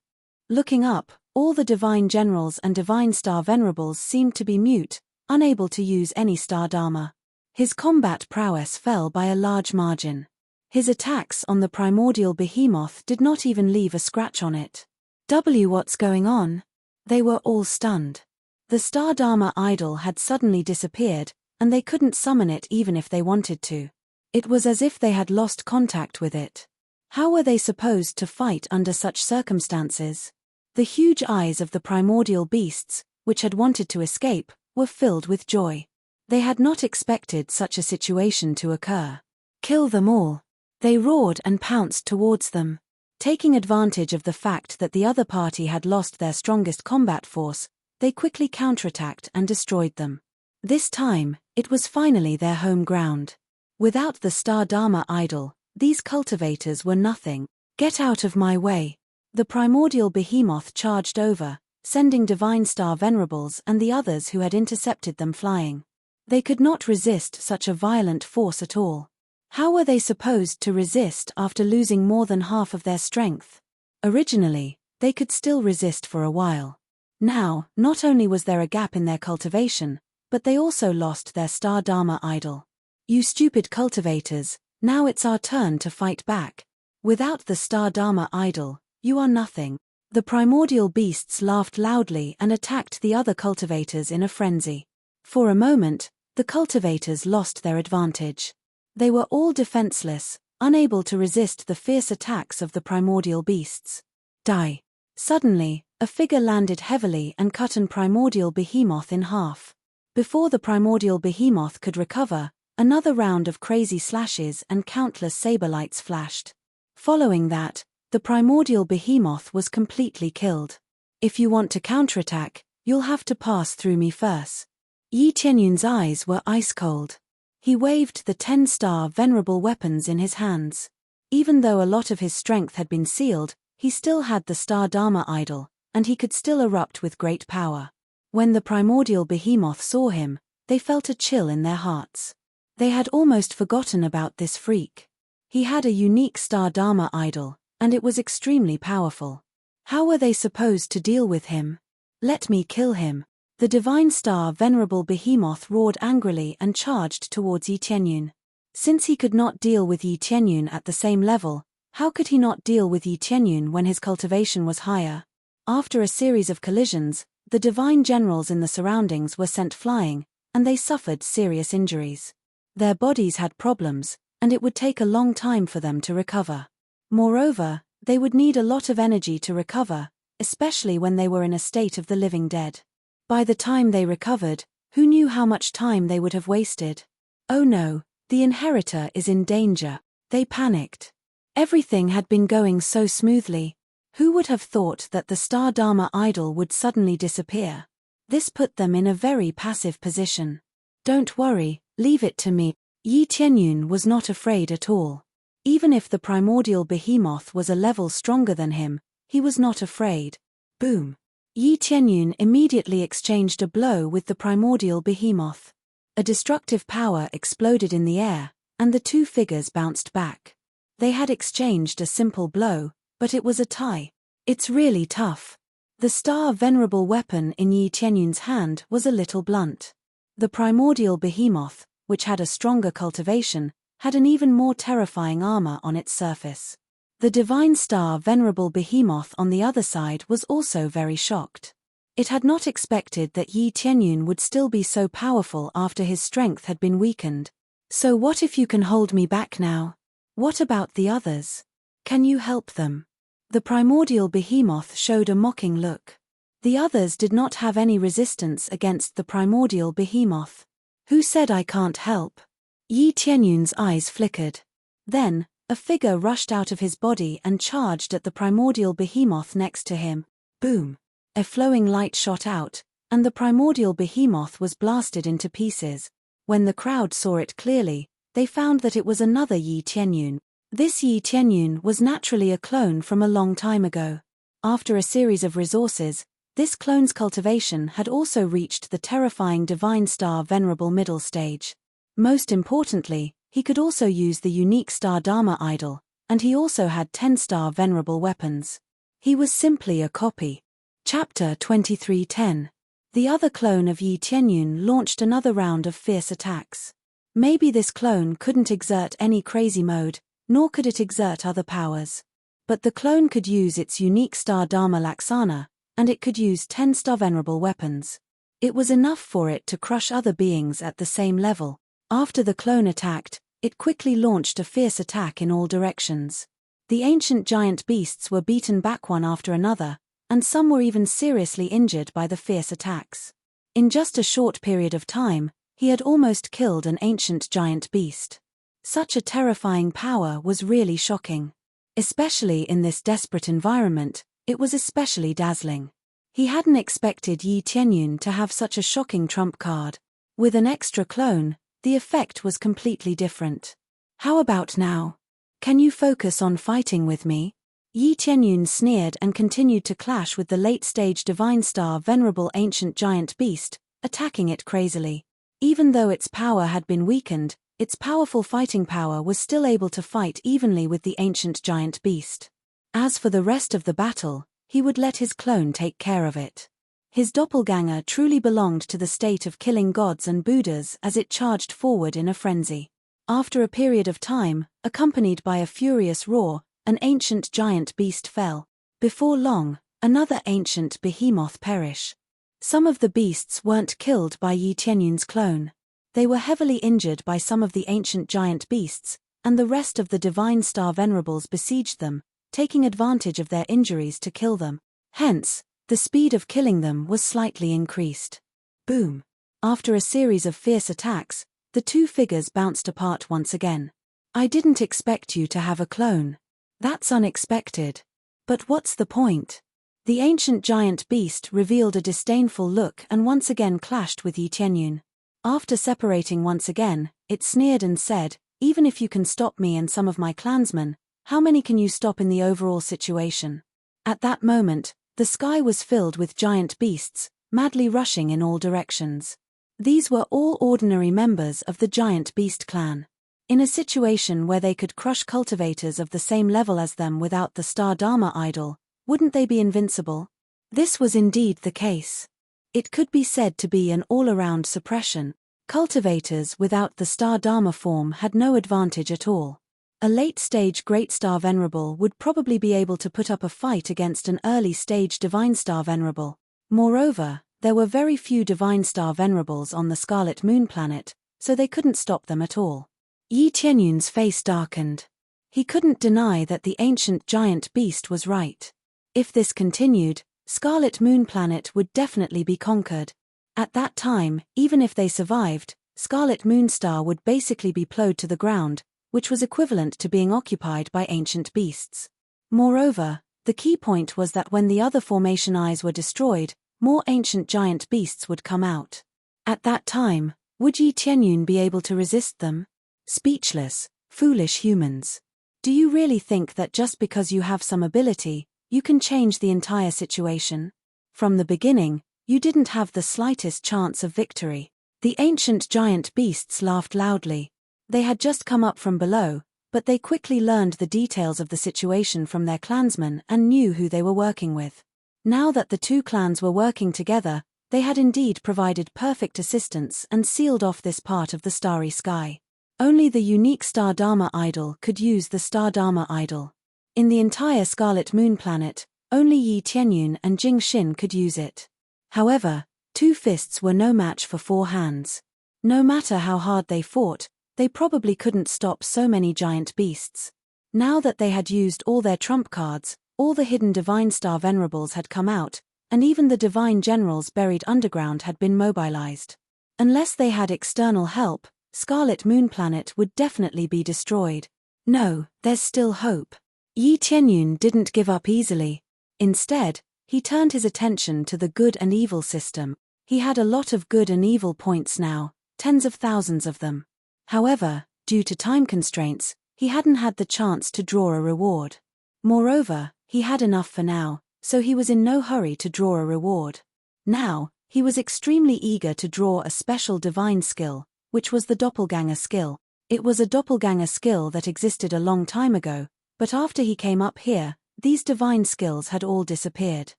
Looking up, all the divine generals and divine star venerables seemed to be mute, unable to use any star Dharma. His combat prowess fell by a large margin. His attacks on the primordial behemoth did not even leave a scratch on it. What's going on? They were all stunned. The star Dharma idol had suddenly disappeared, and they couldn't summon it even if they wanted to. It was as if they had lost contact with it. How were they supposed to fight under such circumstances? The huge eyes of the primordial beasts, which had wanted to escape, were filled with joy. They had not expected such a situation to occur. Kill them all. They roared and pounced towards them. Taking advantage of the fact that the other party had lost their strongest combat force, they quickly counterattacked and destroyed them. This time, it was finally their home ground. Without the star Dharma idol, these cultivators were nothing. Get out of my way. The primordial behemoth charged over, sending divine star venerables and the others who had intercepted them flying. They could not resist such a violent force at all. How were they supposed to resist after losing more than half of their strength? Originally, they could still resist for a while. Now, not only was there a gap in their cultivation, but they also lost their star Dharma idol. You stupid cultivators, now it's our turn to fight back. Without the star Dharma idol, you are nothing. The primordial beasts laughed loudly and attacked the other cultivators in a frenzy. For a moment, the cultivators lost their advantage. They were all defenseless, unable to resist the fierce attacks of the primordial beasts. Die. Suddenly, a figure landed heavily and cut an primordial behemoth in half. Before the primordial behemoth could recover, another round of crazy slashes and countless saber lights flashed. Following that, the primordial behemoth was completely killed. If you want to counterattack, you'll have to pass through me first. Yi Tianyun's eyes were ice cold. He waved the 10-star venerable weapons in his hands. Even though a lot of his strength had been sealed, he still had the star Dharma idol, and he could still erupt with great power. When the primordial behemoth saw him, they felt a chill in their hearts. They had almost forgotten about this freak. He had a unique star Dharma idol, and it was extremely powerful. How were they supposed to deal with him? Let me kill him. The divine star venerable behemoth roared angrily and charged towards Yi Tianyun. Since he could not deal with Yi Tianyun at the same level, how could he not deal with Yi Tianyun when his cultivation was higher? After a series of collisions, the divine generals in the surroundings were sent flying, and they suffered serious injuries. Their bodies had problems, and it would take a long time for them to recover. Moreover, they would need a lot of energy to recover, especially when they were in a state of the living dead. By the time they recovered, who knew how much time they would have wasted? Oh no, the inheritor is in danger. They panicked. Everything had been going so smoothly. Who would have thought that the Star Dharma idol would suddenly disappear? This put them in a very passive position. Don't worry, leave it to me. Yi Tianyun was not afraid at all. Even if the primordial behemoth was a level stronger than him, he was not afraid. Boom! Yi Tianyun immediately exchanged a blow with the primordial behemoth. A destructive power exploded in the air, and the two figures bounced back. They had exchanged a simple blow, but it was a tie. It's really tough. The star venerable weapon in Yi Tianyun's hand was a little blunt. The primordial behemoth, which had a stronger cultivation, had an even more terrifying armor on its surface. The divine star venerable behemoth on the other side was also very shocked. It had not expected that Yi Tianyun would still be so powerful after his strength had been weakened. So what if you can hold me back now? What about the others? Can you help them? The primordial behemoth showed a mocking look. The others did not have any resistance against the primordial behemoth. Who said I can't help? Yi Tianyun's eyes flickered. Then, a figure rushed out of his body and charged at the primordial behemoth next to him. Boom! A flowing light shot out, and the primordial behemoth was blasted into pieces. When the crowd saw it clearly, they found that it was another Yi Tianyun. This Yi Tianyun was naturally a clone from a long time ago. After a series of resources, this clone's cultivation had also reached the terrifying divine star venerable middle stage. Most importantly, he could also use the unique Star Dharma idol, and he also had 10-star venerable weapons. He was simply a copy. Chapter 23:10. The other clone of Yi Tianyun launched another round of fierce attacks. Maybe this clone couldn't exert any crazy mode, nor could it exert other powers. But the clone could use its unique Star Dharma Laksana, and it could use 10-star venerable weapons. It was enough for it to crush other beings at the same level. After the clone attacked, it quickly launched a fierce attack in all directions. The ancient giant beasts were beaten back one after another, and some were even seriously injured by the fierce attacks. In just a short period of time, he had almost killed an ancient giant beast. Such a terrifying power was really shocking. Especially in this desperate environment, it was especially dazzling. He hadn't expected Yi Tianyun to have such a shocking trump card. With an extra clone, the effect was completely different. How about now? Can you focus on fighting with me? Yi Tianyun sneered and continued to clash with the late-stage divine star venerable ancient giant beast, attacking it crazily. Even though its power had been weakened, its powerful fighting power was still able to fight evenly with the ancient giant beast. As for the rest of the battle, he would let his clone take care of it. His doppelganger truly belonged to the state of killing gods and Buddhas as it charged forward in a frenzy. After a period of time, accompanied by a furious roar, an ancient giant beast fell. Before long, another ancient behemoth perished. Some of the beasts weren't killed by Yi Tianyun's clone. They were heavily injured by some of the ancient giant beasts, and the rest of the divine star venerables besieged them, taking advantage of their injuries to kill them. Hence, the speed of killing them was slightly increased. Boom! After a series of fierce attacks, the two figures bounced apart once again. I didn't expect you to have a clone. That's unexpected. But what's the point? The ancient giant beast revealed a disdainful look and once again clashed with Yi Tianyun. After separating once again, it sneered and said, even if you can stop me and some of my clansmen, how many can you stop in the overall situation? At that moment, the sky was filled with giant beasts, madly rushing in all directions. These were all ordinary members of the giant beast clan. In a situation where they could crush cultivators of the same level as them without the Star Dharma idol, wouldn't they be invincible? This was indeed the case. It could be said to be an all-around suppression. Cultivators without the Star Dharma form had no advantage at all. A late-stage Great Star Venerable would probably be able to put up a fight against an early-stage Divine Star Venerable. Moreover, there were very few Divine Star Venerables on the Scarlet Moon planet, so they couldn't stop them at all. Yi Tianyun's face darkened. He couldn't deny that the ancient giant beast was right. If this continued, Scarlet Moon planet would definitely be conquered. At that time, even if they survived, Scarlet Moon Star would basically be plowed to the ground, which was equivalent to being occupied by ancient beasts. Moreover, the key point was that when the other formation eyes were destroyed, more ancient giant beasts would come out. At that time, would Yi Tianyun be able to resist them? Speechless, foolish humans. Do you really think that just because you have some ability, you can change the entire situation? From the beginning, you didn't have the slightest chance of victory. The ancient giant beasts laughed loudly. They had just come up from below, but they quickly learned the details of the situation from their clansmen and knew who they were working with. Now that the two clans were working together, they had indeed provided perfect assistance and sealed off this part of the starry sky. Only the unique Star Dharma idol could use the Star Dharma idol. In the entire Scarlet Moon planet, only Yi Tianyun and Jing Xin could use it. However, two fists were no match for four hands. No matter how hard they fought, they probably couldn't stop so many giant beasts. Now that they had used all their trump cards, all the hidden Divine Star Venerables had come out, and even the Divine Generals buried underground had been mobilized. Unless they had external help, Scarlet Moon planet would definitely be destroyed. No, there's still hope. Yi Tianyun didn't give up easily. Instead, he turned his attention to the good and evil system. He had a lot of good and evil points now, tens of thousands of them. However, due to time constraints, he hadn't had the chance to draw a reward. Moreover, he had enough for now, so he was in no hurry to draw a reward. Now, he was extremely eager to draw a special divine skill, which was the doppelganger skill. It was a doppelganger skill that existed a long time ago, but after he came up here, these divine skills had all disappeared.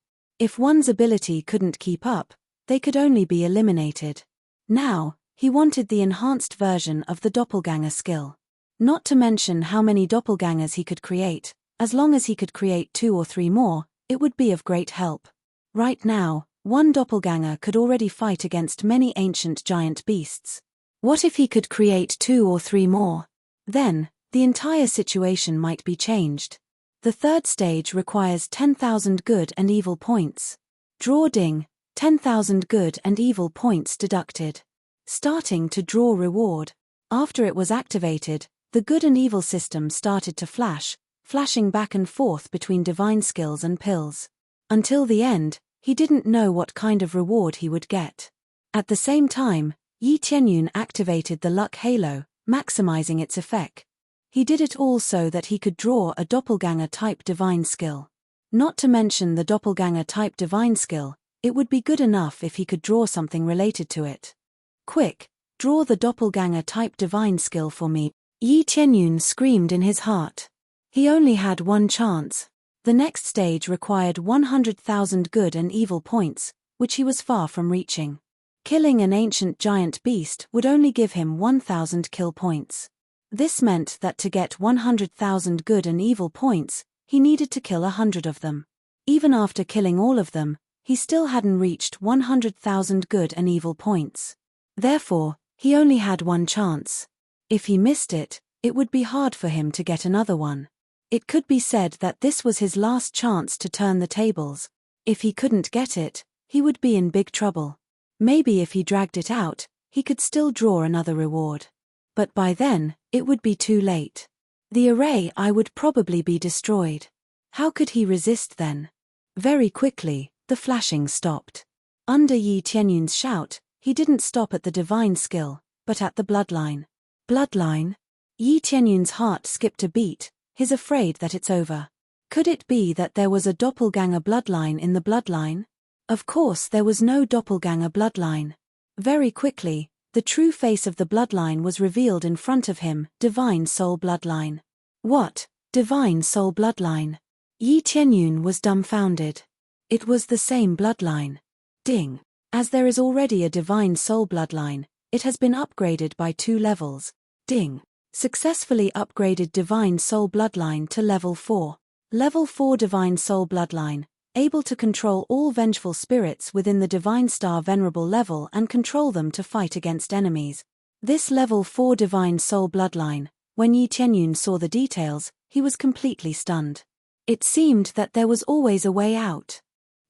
If one's ability couldn't keep up, they could only be eliminated. Now, he wanted the enhanced version of the doppelganger skill. Not to mention how many doppelgangers he could create. As long as he could create 2 or 3 more, it would be of great help. Right now, one doppelganger could already fight against many ancient giant beasts. What if he could create 2 or 3 more? Then, the entire situation might be changed. The third stage requires 10,000 good and evil points. Draw ding, 10,000 good and evil points deducted. Starting to draw reward. After it was activated, the good and evil system started to flash, flashing back and forth between divine skills and pills. Until the end, he didn't know what kind of reward he would get. At the same time, Yi Tianyun activated the luck halo, maximizing its effect. He did it all so that he could draw a doppelganger-type divine skill. Not to mention the doppelganger-type divine skill, it would be good enough if he could draw something related to it. Quick, draw the doppelganger-type divine skill for me, Yi Tianyun screamed in his heart. He only had one chance. The next stage required 100,000 good and evil points, which he was far from reaching. Killing an ancient giant beast would only give him 1,000 kill points. This meant that to get 100,000 good and evil points, he needed to kill 100 of them. Even after killing all of them, he still hadn't reached 100,000 good and evil points. Therefore, he only had one chance. If he missed it, it would be hard for him to get another one. It could be said that this was his last chance to turn the tables. If he couldn't get it, he would be in big trouble. Maybe if he dragged it out, he could still draw another reward. But by then, it would be too late. The array eye would probably be destroyed. How could he resist then? Very quickly, the flashing stopped. Under Yi Tianyun's shout, he didn't stop at the divine skill, but at the bloodline. Bloodline? Yi Tianyun's heart skipped a beat, he's afraid that it's over. Could it be that there was a doppelganger bloodline in the bloodline? Of course there was no doppelganger bloodline. Very quickly, the true face of the bloodline was revealed in front of him, Divine Soul Bloodline. What? Divine Soul Bloodline? Yi Tianyun was dumbfounded. It was the same bloodline. Ding. As there is already a divine soul bloodline, it has been upgraded by 2 levels. Ding. Successfully upgraded divine soul bloodline to level 4. Level 4 divine soul bloodline, able to control all vengeful spirits within the divine star venerable level and control them to fight against enemies. This level 4 divine soul bloodline, when Yi Tianyun saw the details, he was completely stunned. It seemed that there was always a way out.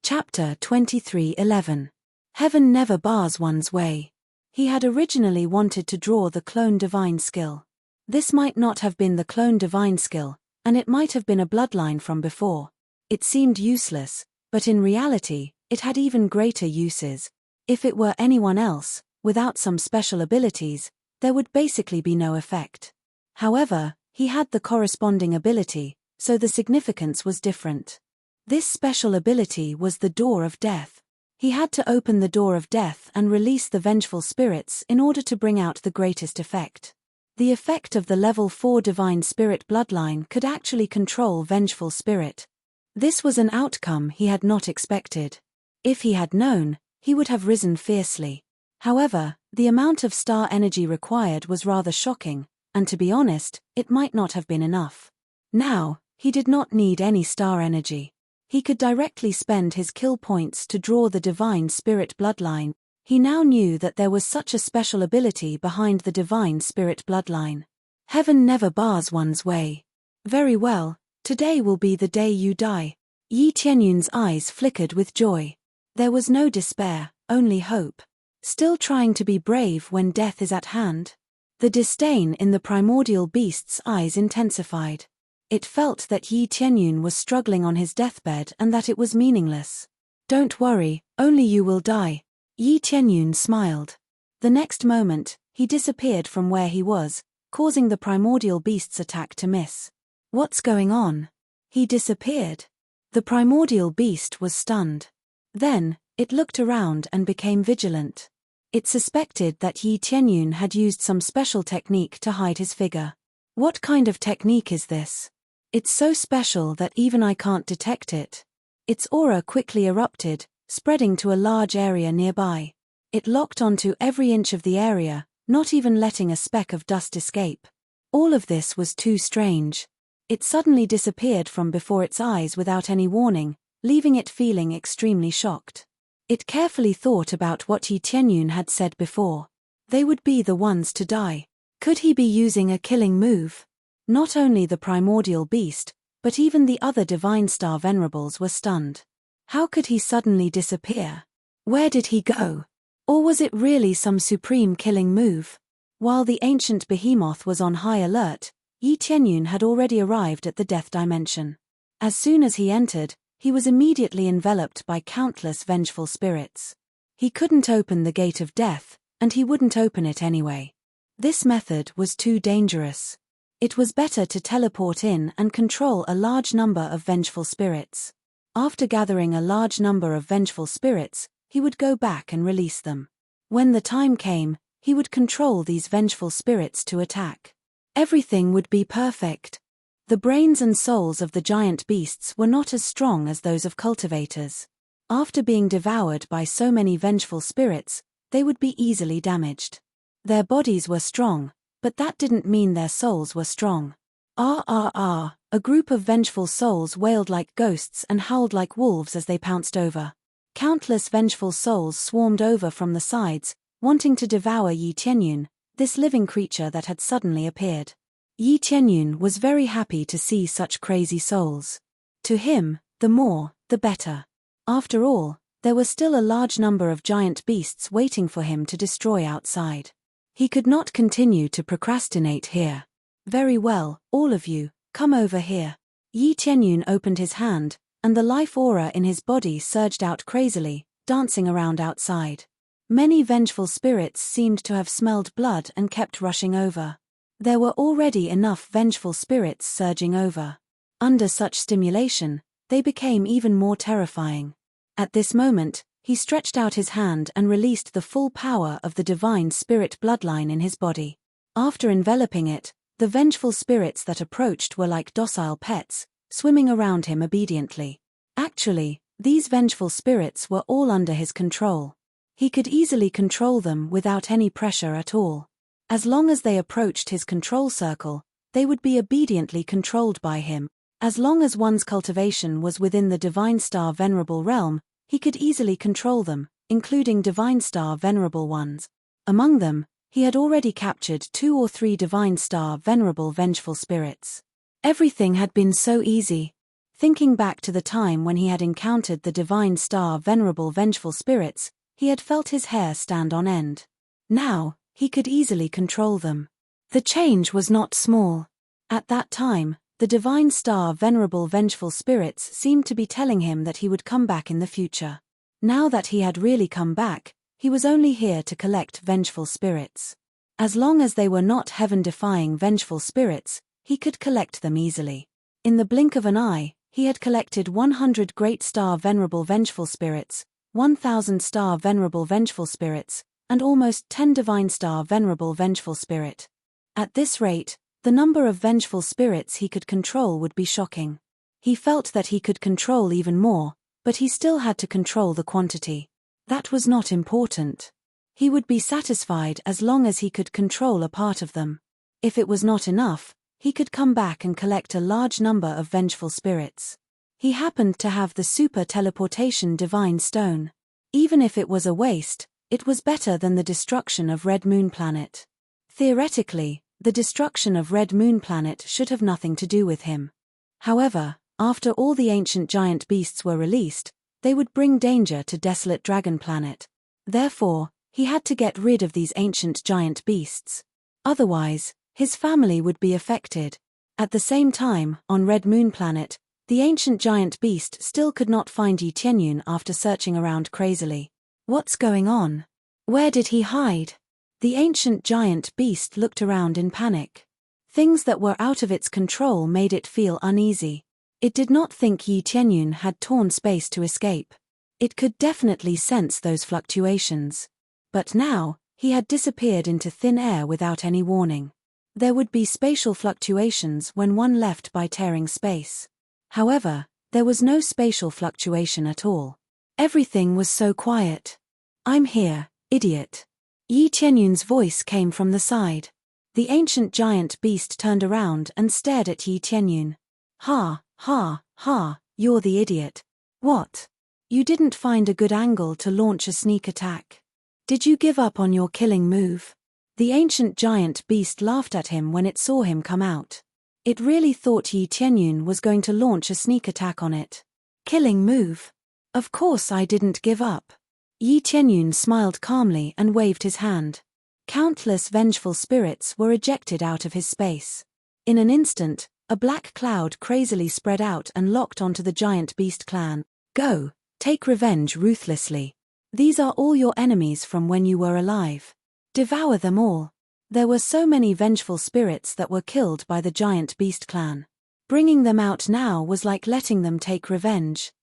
Chapter 23:11. Heaven never bars one's way. He had originally wanted to draw the clone divine skill. This might not have been the clone divine skill, and it might have been a bloodline from before. It seemed useless, but in reality, it had even greater uses. If it were anyone else, without some special abilities, there would basically be no effect. However, he had the corresponding ability, so the significance was different. This special ability was the Door of Death. He had to open the Door of Death and release the vengeful spirits in order to bring out the greatest effect. The effect of the level 4 divine spirit bloodline could actually control vengeful spirit. This was an outcome he had not expected. If he had known, he would have risen fiercely. However, the amount of star energy required was rather shocking, and to be honest, it might not have been enough. Now, he did not need any star energy. He could directly spend his kill points to draw the divine spirit bloodline. He now knew that there was such a special ability behind the divine spirit bloodline. Heaven never bars one's way. Very well, today will be the day you die. Yi Tianyun's eyes flickered with joy. There was no despair, only hope. Still trying to be brave when death is at hand? The disdain in the primordial beast's eyes intensified. It felt that Yi Tianyun was struggling on his deathbed and that it was meaningless. Don't worry, only you will die. Yi Tianyun smiled. The next moment, he disappeared from where he was, causing the primordial beast's attack to miss. What's going on? He disappeared. The primordial beast was stunned. Then, it looked around and became vigilant. It suspected that Yi Tianyun had used some special technique to hide his figure. What kind of technique is this? It's so special that even I can't detect it. Its aura quickly erupted, spreading to a large area nearby. It locked onto every inch of the area, not even letting a speck of dust escape. All of this was too strange. It suddenly disappeared from before its eyes without any warning, leaving it feeling extremely shocked. It carefully thought about what Yi Tianyun had said before. They would be the ones to die. Could he be using a killing move? Not only the primordial beast, but even the other divine star venerables were stunned. How could he suddenly disappear? Where did he go? Or was it really some supreme killing move? While the ancient behemoth was on high alert, Yi Tianyun had already arrived at the death dimension. As soon as he entered, he was immediately enveloped by countless vengeful spirits. He couldn't open the gate of death, and he wouldn't open it anyway. This method was too dangerous. It was better to teleport in and control a large number of vengeful spirits. After gathering a large number of vengeful spirits, he would go back and release them. When the time came, he would control these vengeful spirits to attack. Everything would be perfect. The brains and souls of the giant beasts were not as strong as those of cultivators. After being devoured by so many vengeful spirits, they would be easily damaged. Their bodies were strong, but that didn't mean their souls were strong. A group of vengeful souls wailed like ghosts and howled like wolves as they pounced over. Countless vengeful souls swarmed over from the sides, wanting to devour Yi Tianyun, this living creature that had suddenly appeared. Yi Tianyun was very happy to see such crazy souls. To him, the more, the better. After all, there were still a large number of giant beasts waiting for him to destroy outside. He could not continue to procrastinate here. Very well, all of you, come over here. Yi Tianyun opened his hand, and the life aura in his body surged out crazily, dancing around outside. Many vengeful spirits seemed to have smelled blood and kept rushing over. There were already enough vengeful spirits surging over. Under such stimulation, they became even more terrifying. At this moment, he stretched out his hand and released the full power of the divine spirit bloodline in his body. After enveloping it, the vengeful spirits that approached were like docile pets, swimming around him obediently. Actually, these vengeful spirits were all under his control. He could easily control them without any pressure at all. As long as they approached his control circle, they would be obediently controlled by him. As long as one's cultivation was within the Divine Star Venerable realm, he could easily control them, including Divine Star Venerable ones. Among them, he had already captured 2 or 3 Divine Star Venerable vengeful spirits. Everything had been so easy. Thinking back to the time when he had encountered the Divine Star Venerable vengeful spirits, he had felt his hair stand on end. Now, he could easily control them. The change was not small. At that time, the Divine Star Venerable vengeful spirits seemed to be telling him that he would come back in the future. Now that he had really come back, he was only here to collect vengeful spirits. As long as they were not heaven-defying vengeful spirits, he could collect them easily. In the blink of an eye, he had collected 100 Great Star Venerable vengeful spirits, 1,000 Star Venerable vengeful spirits, and almost 10 Divine Star Venerable vengeful spirit. At this rate, the number of vengeful spirits he could control would be shocking. He felt that he could control even more, but he still had to control the quantity. That was not important. He would be satisfied as long as he could control a part of them. If it was not enough, he could come back and collect a large number of vengeful spirits. He happened to have the super teleportation divine stone. Even if it was a waste, it was better than the destruction of Red Moon Planet. Theoretically, the destruction of Red Moon Planet should have nothing to do with him. However, after all the ancient giant beasts were released, they would bring danger to Desolate Dragon Planet. Therefore, he had to get rid of these ancient giant beasts. Otherwise, his family would be affected. At the same time, on Red Moon Planet, the ancient giant beast still could not find Yi Tianyun after searching around crazily. What's going on? Where did he hide? The ancient giant beast looked around in panic. Things that were out of its control made it feel uneasy. It did not think Yi Tianyun had torn space to escape. It could definitely sense those fluctuations. But now, he had disappeared into thin air without any warning. There would be spatial fluctuations when one left by tearing space. However, there was no spatial fluctuation at all. Everything was so quiet. "I'm here, idiot." Yi Tianyun's voice came from the side. The ancient giant beast turned around and stared at Yi Tianyun. "Ha, ha, ha, you're the idiot. What? You didn't find a good angle to launch a sneak attack? Did you give up on your killing move?" The ancient giant beast laughed at him when it saw him come out. It really thought Yi Tianyun was going to launch a sneak attack on it. "Killing move? Of course I didn't give up." Yi Tianyun smiled calmly and waved his hand. Countless vengeful spirits were ejected out of his space. In an instant, a black cloud crazily spread out and locked onto the giant beast clan. "Go, take revenge ruthlessly. These are all your enemies from when you were alive. Devour them all." There were so many vengeful spirits that were killed by the giant beast clan. Bringing them out now was like letting them take revenge.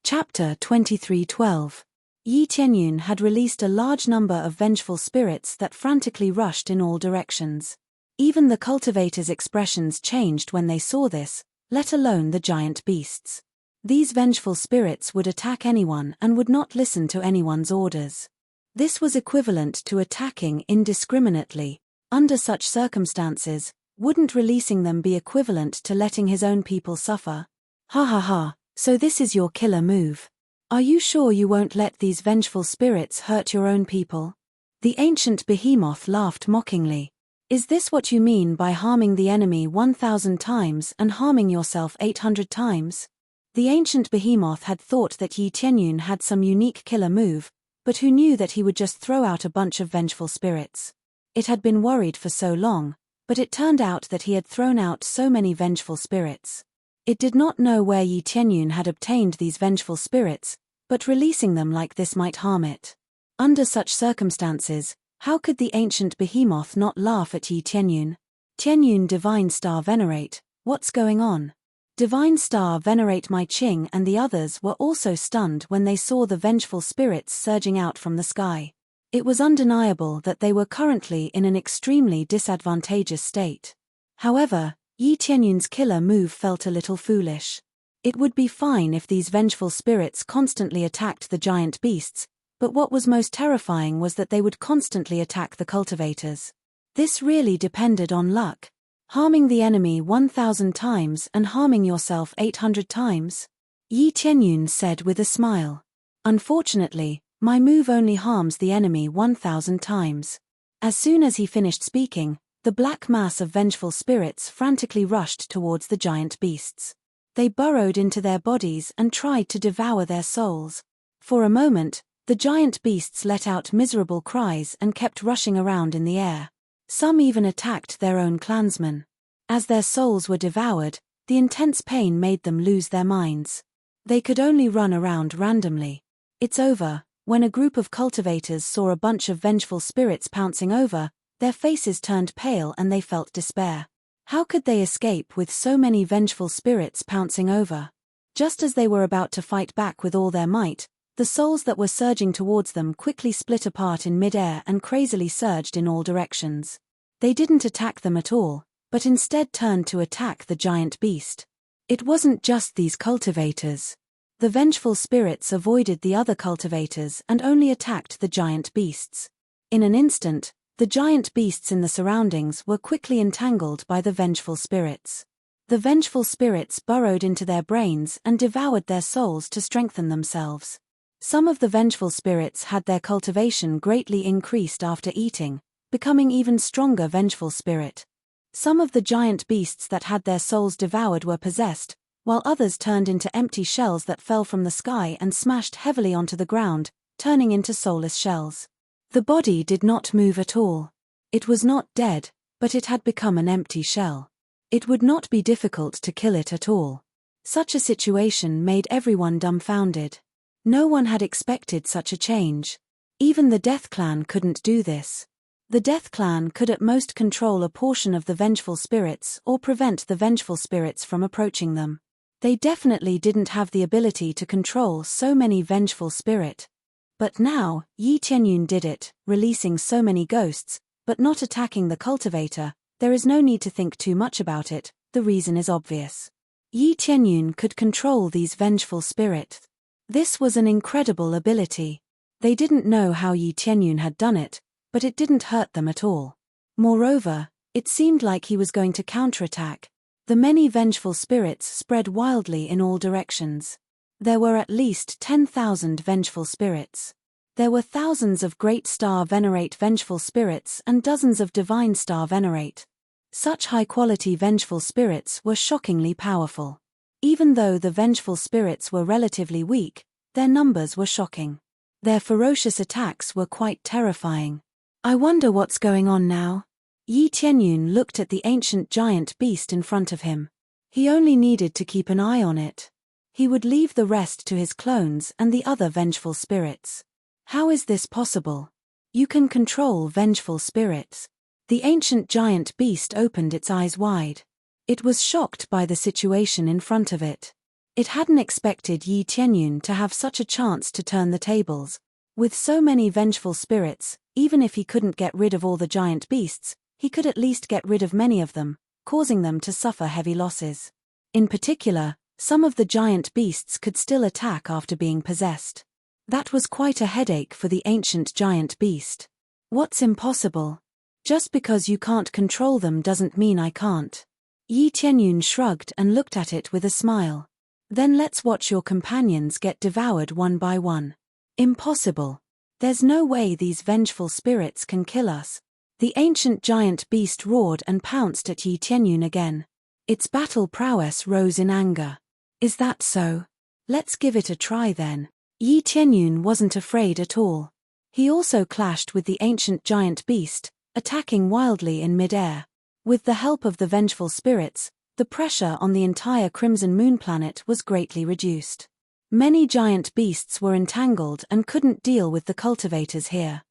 Chapter 23:12. Yi Tianyun had released a large number of vengeful spirits that frantically rushed in all directions. Even the cultivators' expressions changed when they saw this, let alone the giant beasts. These vengeful spirits would attack anyone and would not listen to anyone's orders. This was equivalent to attacking indiscriminately. Under such circumstances, wouldn't releasing them be equivalent to letting his own people suffer? "Ha ha ha, so this is your killer move. Are you sure you won't let these vengeful spirits hurt your own people?" The ancient behemoth laughed mockingly. "Is this what you mean by harming the enemy 1,000 times and harming yourself 800 times? The ancient behemoth had thought that Yi Tianyun had some unique killer move, but who knew that he would just throw out a bunch of vengeful spirits? It had been worried for so long, but it turned out that he had thrown out so many vengeful spirits. It did not know where Yi Tianyun had obtained these vengeful spirits, but releasing them like this might harm it. Under such circumstances, how could the ancient behemoth not laugh at Yi Tianyun? "Tianyun Divine Star Venerate, what's going on?" Divine Star Venerate Mai Ching and the others were also stunned when they saw the vengeful spirits surging out from the sky. It was undeniable that they were currently in an extremely disadvantageous state. However, Yi Tianyun's killer move felt a little foolish. It would be fine if these vengeful spirits constantly attacked the giant beasts, but what was most terrifying was that they would constantly attack the cultivators. This really depended on luck. Harming the enemy 1,000 times and harming yourself 800 times? Yi Tianyun said with a smile. Unfortunately, my move only harms the enemy 1,000 times. As soon as he finished speaking, the black mass of vengeful spirits frantically rushed towards the giant beasts. They burrowed into their bodies and tried to devour their souls. For a moment, the giant beasts let out miserable cries and kept rushing around in the air. Some even attacked their own clansmen. As their souls were devoured, the intense pain made them lose their minds. They could only run around randomly. It's over. When a group of cultivators saw a bunch of vengeful spirits pouncing over, their faces turned pale and they felt despair. How could they escape with so many vengeful spirits pouncing over? Just as they were about to fight back with all their might, the souls that were surging towards them quickly split apart in mid-air and crazily surged in all directions. They didn't attack them at all, but instead turned to attack the giant beast. It wasn't just these cultivators. The vengeful spirits avoided the other cultivators and only attacked the giant beasts. In an instant, the giant beasts in the surroundings were quickly entangled by the vengeful spirits. The vengeful spirits burrowed into their brains and devoured their souls to strengthen themselves. Some of the vengeful spirits had their cultivation greatly increased after eating, becoming even stronger vengeful spirit. Some of the giant beasts that had their souls devoured were possessed, while others turned into empty shells that fell from the sky and smashed heavily onto the ground, turning into soulless shells. The body did not move at all. It was not dead, but it had become an empty shell. It would not be difficult to kill it at all. Such a situation made everyone dumbfounded. No one had expected such a change. Even the Death Clan couldn't do this. The Death Clan could at most control a portion of the vengeful spirits or prevent the vengeful spirits from approaching them. They definitely didn't have the ability to control so many vengeful spirits. But now, Yi Tianyun did it, releasing so many ghosts, but not attacking the cultivator. There is no need to think too much about it, the reason is obvious. Yi Tianyun could control these vengeful spirits. This was an incredible ability. They didn't know how Yi Tianyun had done it, but it didn't hurt them at all. Moreover, it seemed like he was going to counterattack. The many vengeful spirits spread wildly in all directions. There were at least 10,000 vengeful spirits. There were thousands of Great Star Venerate vengeful spirits and dozens of Divine Star Venerate. Such high-quality vengeful spirits were shockingly powerful. Even though the vengeful spirits were relatively weak, their numbers were shocking. Their ferocious attacks were quite terrifying. I wonder what's going on now. Yi Tianyun looked at the ancient giant beast in front of him. He only needed to keep an eye on it. He would leave the rest to his clones and the other vengeful spirits. How is this possible? You can control vengeful spirits. The ancient giant beast opened its eyes wide. It was shocked by the situation in front of it. It hadn't expected Yi Tianyun to have such a chance to turn the tables. With so many vengeful spirits, even if he couldn't get rid of all the giant beasts, he could at least get rid of many of them, causing them to suffer heavy losses. In particular, some of the giant beasts could still attack after being possessed. That was quite a headache for the ancient giant beast. What's impossible? Just because you can't control them doesn't mean I can't. Yi Tianyun shrugged and looked at it with a smile. Then let's watch your companions get devoured one by one. Impossible. There's no way these vengeful spirits can kill us. The ancient giant beast roared and pounced at Yi Tianyun again. Its battle prowess rose in anger. Is that so? Let's give it a try then. Yi Tianyun wasn't afraid at all. He also clashed with the ancient giant beast, attacking wildly in mid-air. With the help of the vengeful spirits, the pressure on the entire Crimson Moon planet was greatly reduced. Many giant beasts were entangled and couldn't deal with the cultivators here.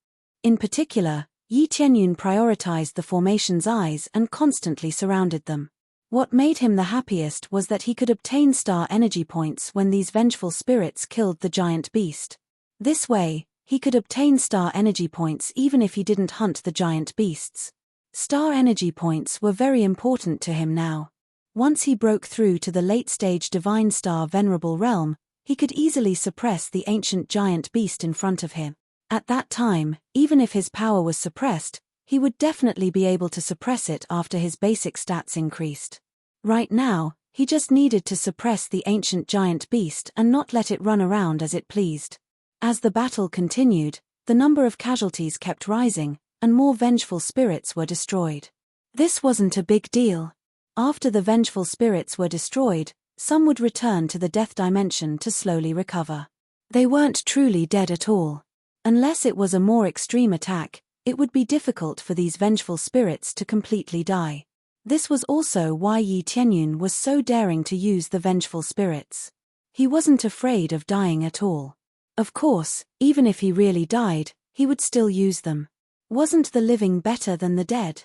In particular, Yi Tianyun prioritized the formation's eyes and constantly surrounded them. What made him the happiest was that he could obtain star energy points when these vengeful spirits killed the giant beast. This way, he could obtain star energy points even if he didn't hunt the giant beasts. Star energy points were very important to him now. Once he broke through to the late-stage Divine Star Venerable realm, he could easily suppress the ancient giant beast in front of him. At that time, even if his power was suppressed, he would definitely be able to suppress it after his basic stats increased. Right now, he just needed to suppress the ancient giant beast and not let it run around as it pleased. As the battle continued, the number of casualties kept rising, and more vengeful spirits were destroyed. This wasn't a big deal. After the vengeful spirits were destroyed, some would return to the death dimension to slowly recover. They weren't truly dead at all. Unless it was a more extreme attack, it would be difficult for these vengeful spirits to completely die. This was also why Yi Tianyun was so daring to use the vengeful spirits. He wasn't afraid of dying at all. Of course, even if he really died, he would still use them. Wasn't the living better than the dead?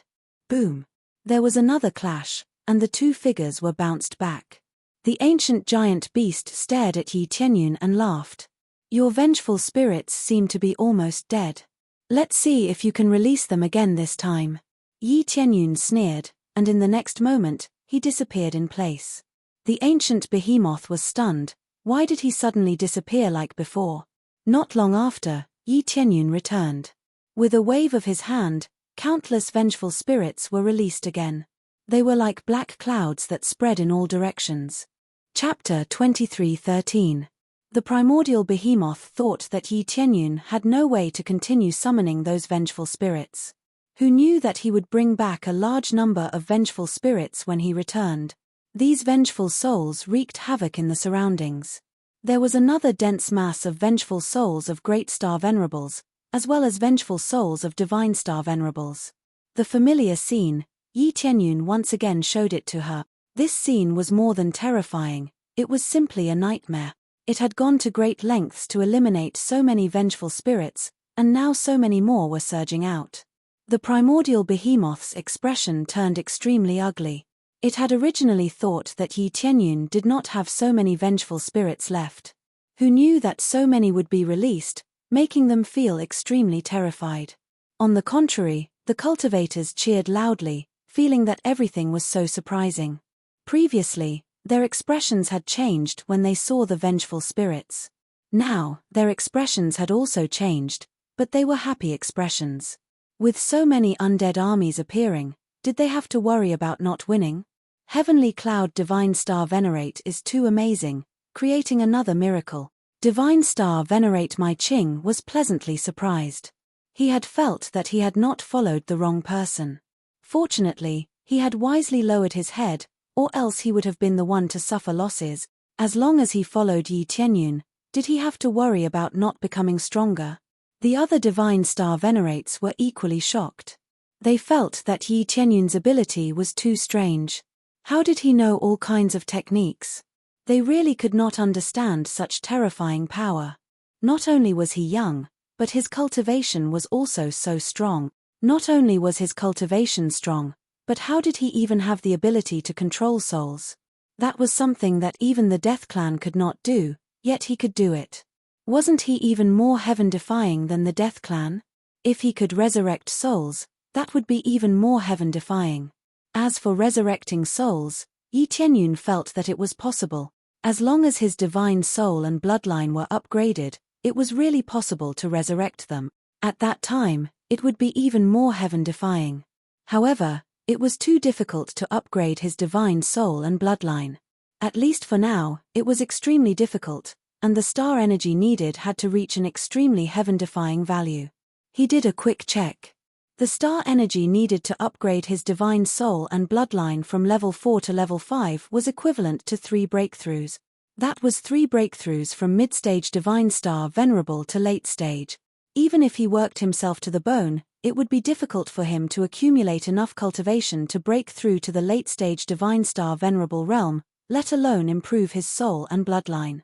Boom. There was another clash, and the two figures were bounced back. The ancient giant beast stared at Yi Tianyun and laughed. Your vengeful spirits seem to be almost dead. Let's see if you can release them again this time. Yi Tianyun sneered, and in the next moment, he disappeared in place. The ancient behemoth was stunned. Why did he suddenly disappear like before? Not long after, Yi Tianyun returned. With a wave of his hand, countless vengeful spirits were released again. They were like black clouds that spread in all directions. Chapter 23:13. The primordial behemoth thought that Yi Tianyun had no way to continue summoning those vengeful spirits. Who knew that he would bring back a large number of vengeful spirits when he returned? These vengeful souls wreaked havoc in the surroundings. There was another dense mass of vengeful souls of Great Star Venerables, as well as vengeful souls of Divine Star Venerables. The familiar scene, Yi Tianyun once again showed it to her. This scene was more than terrifying, it was simply a nightmare. It had gone to great lengths to eliminate so many vengeful spirits, and now so many more were surging out. The primordial behemoth's expression turned extremely ugly. It had originally thought that Yi Tianyun did not have so many vengeful spirits left. Who knew that so many would be released, making them feel extremely terrified. On the contrary, the cultivators cheered loudly, feeling that everything was so surprising. Previously, their expressions had changed when they saw the vengeful spirits. Now, their expressions had also changed, but they were happy expressions. With so many undead armies appearing, did they have to worry about not winning? Heavenly Cloud Divine Star Venerate is too amazing, creating another miracle. Divine Star Venerate Mai Ching was pleasantly surprised. He had felt that he had not followed the wrong person. Fortunately, he had wisely lowered his head, or else he would have been the one to suffer losses. As long as he followed Yi Tianyun, did he have to worry about not becoming stronger? The other Divine Star Venerates were equally shocked. They felt that Yi Tianyun's ability was too strange. How did he know all kinds of techniques? They really could not understand such terrifying power. Not only was he young, but his cultivation was also so strong. Not only was his cultivation strong, but how did he even have the ability to control souls? That was something that even the Death Clan could not do, yet he could do it. Wasn't he even more heaven-defying than the Death Clan? If he could resurrect souls, that would be even more heaven-defying. As for resurrecting souls, Yi Tianyun felt that it was possible. As long as his divine soul and bloodline were upgraded, it was really possible to resurrect them. At that time, it would be even more heaven-defying. However, it was too difficult to upgrade his divine soul and bloodline. At least for now, it was extremely difficult, and the star energy needed had to reach an extremely heaven-defying value. He did a quick check. The star energy needed to upgrade his divine soul and bloodline from level 4 to level 5 was equivalent to 3 breakthroughs. That was 3 breakthroughs from mid-stage divine star venerable to late stage. Even if he worked himself to the bone, it would be difficult for him to accumulate enough cultivation to break through to the late-stage Divine Star Venerable realm, let alone improve his soul and bloodline.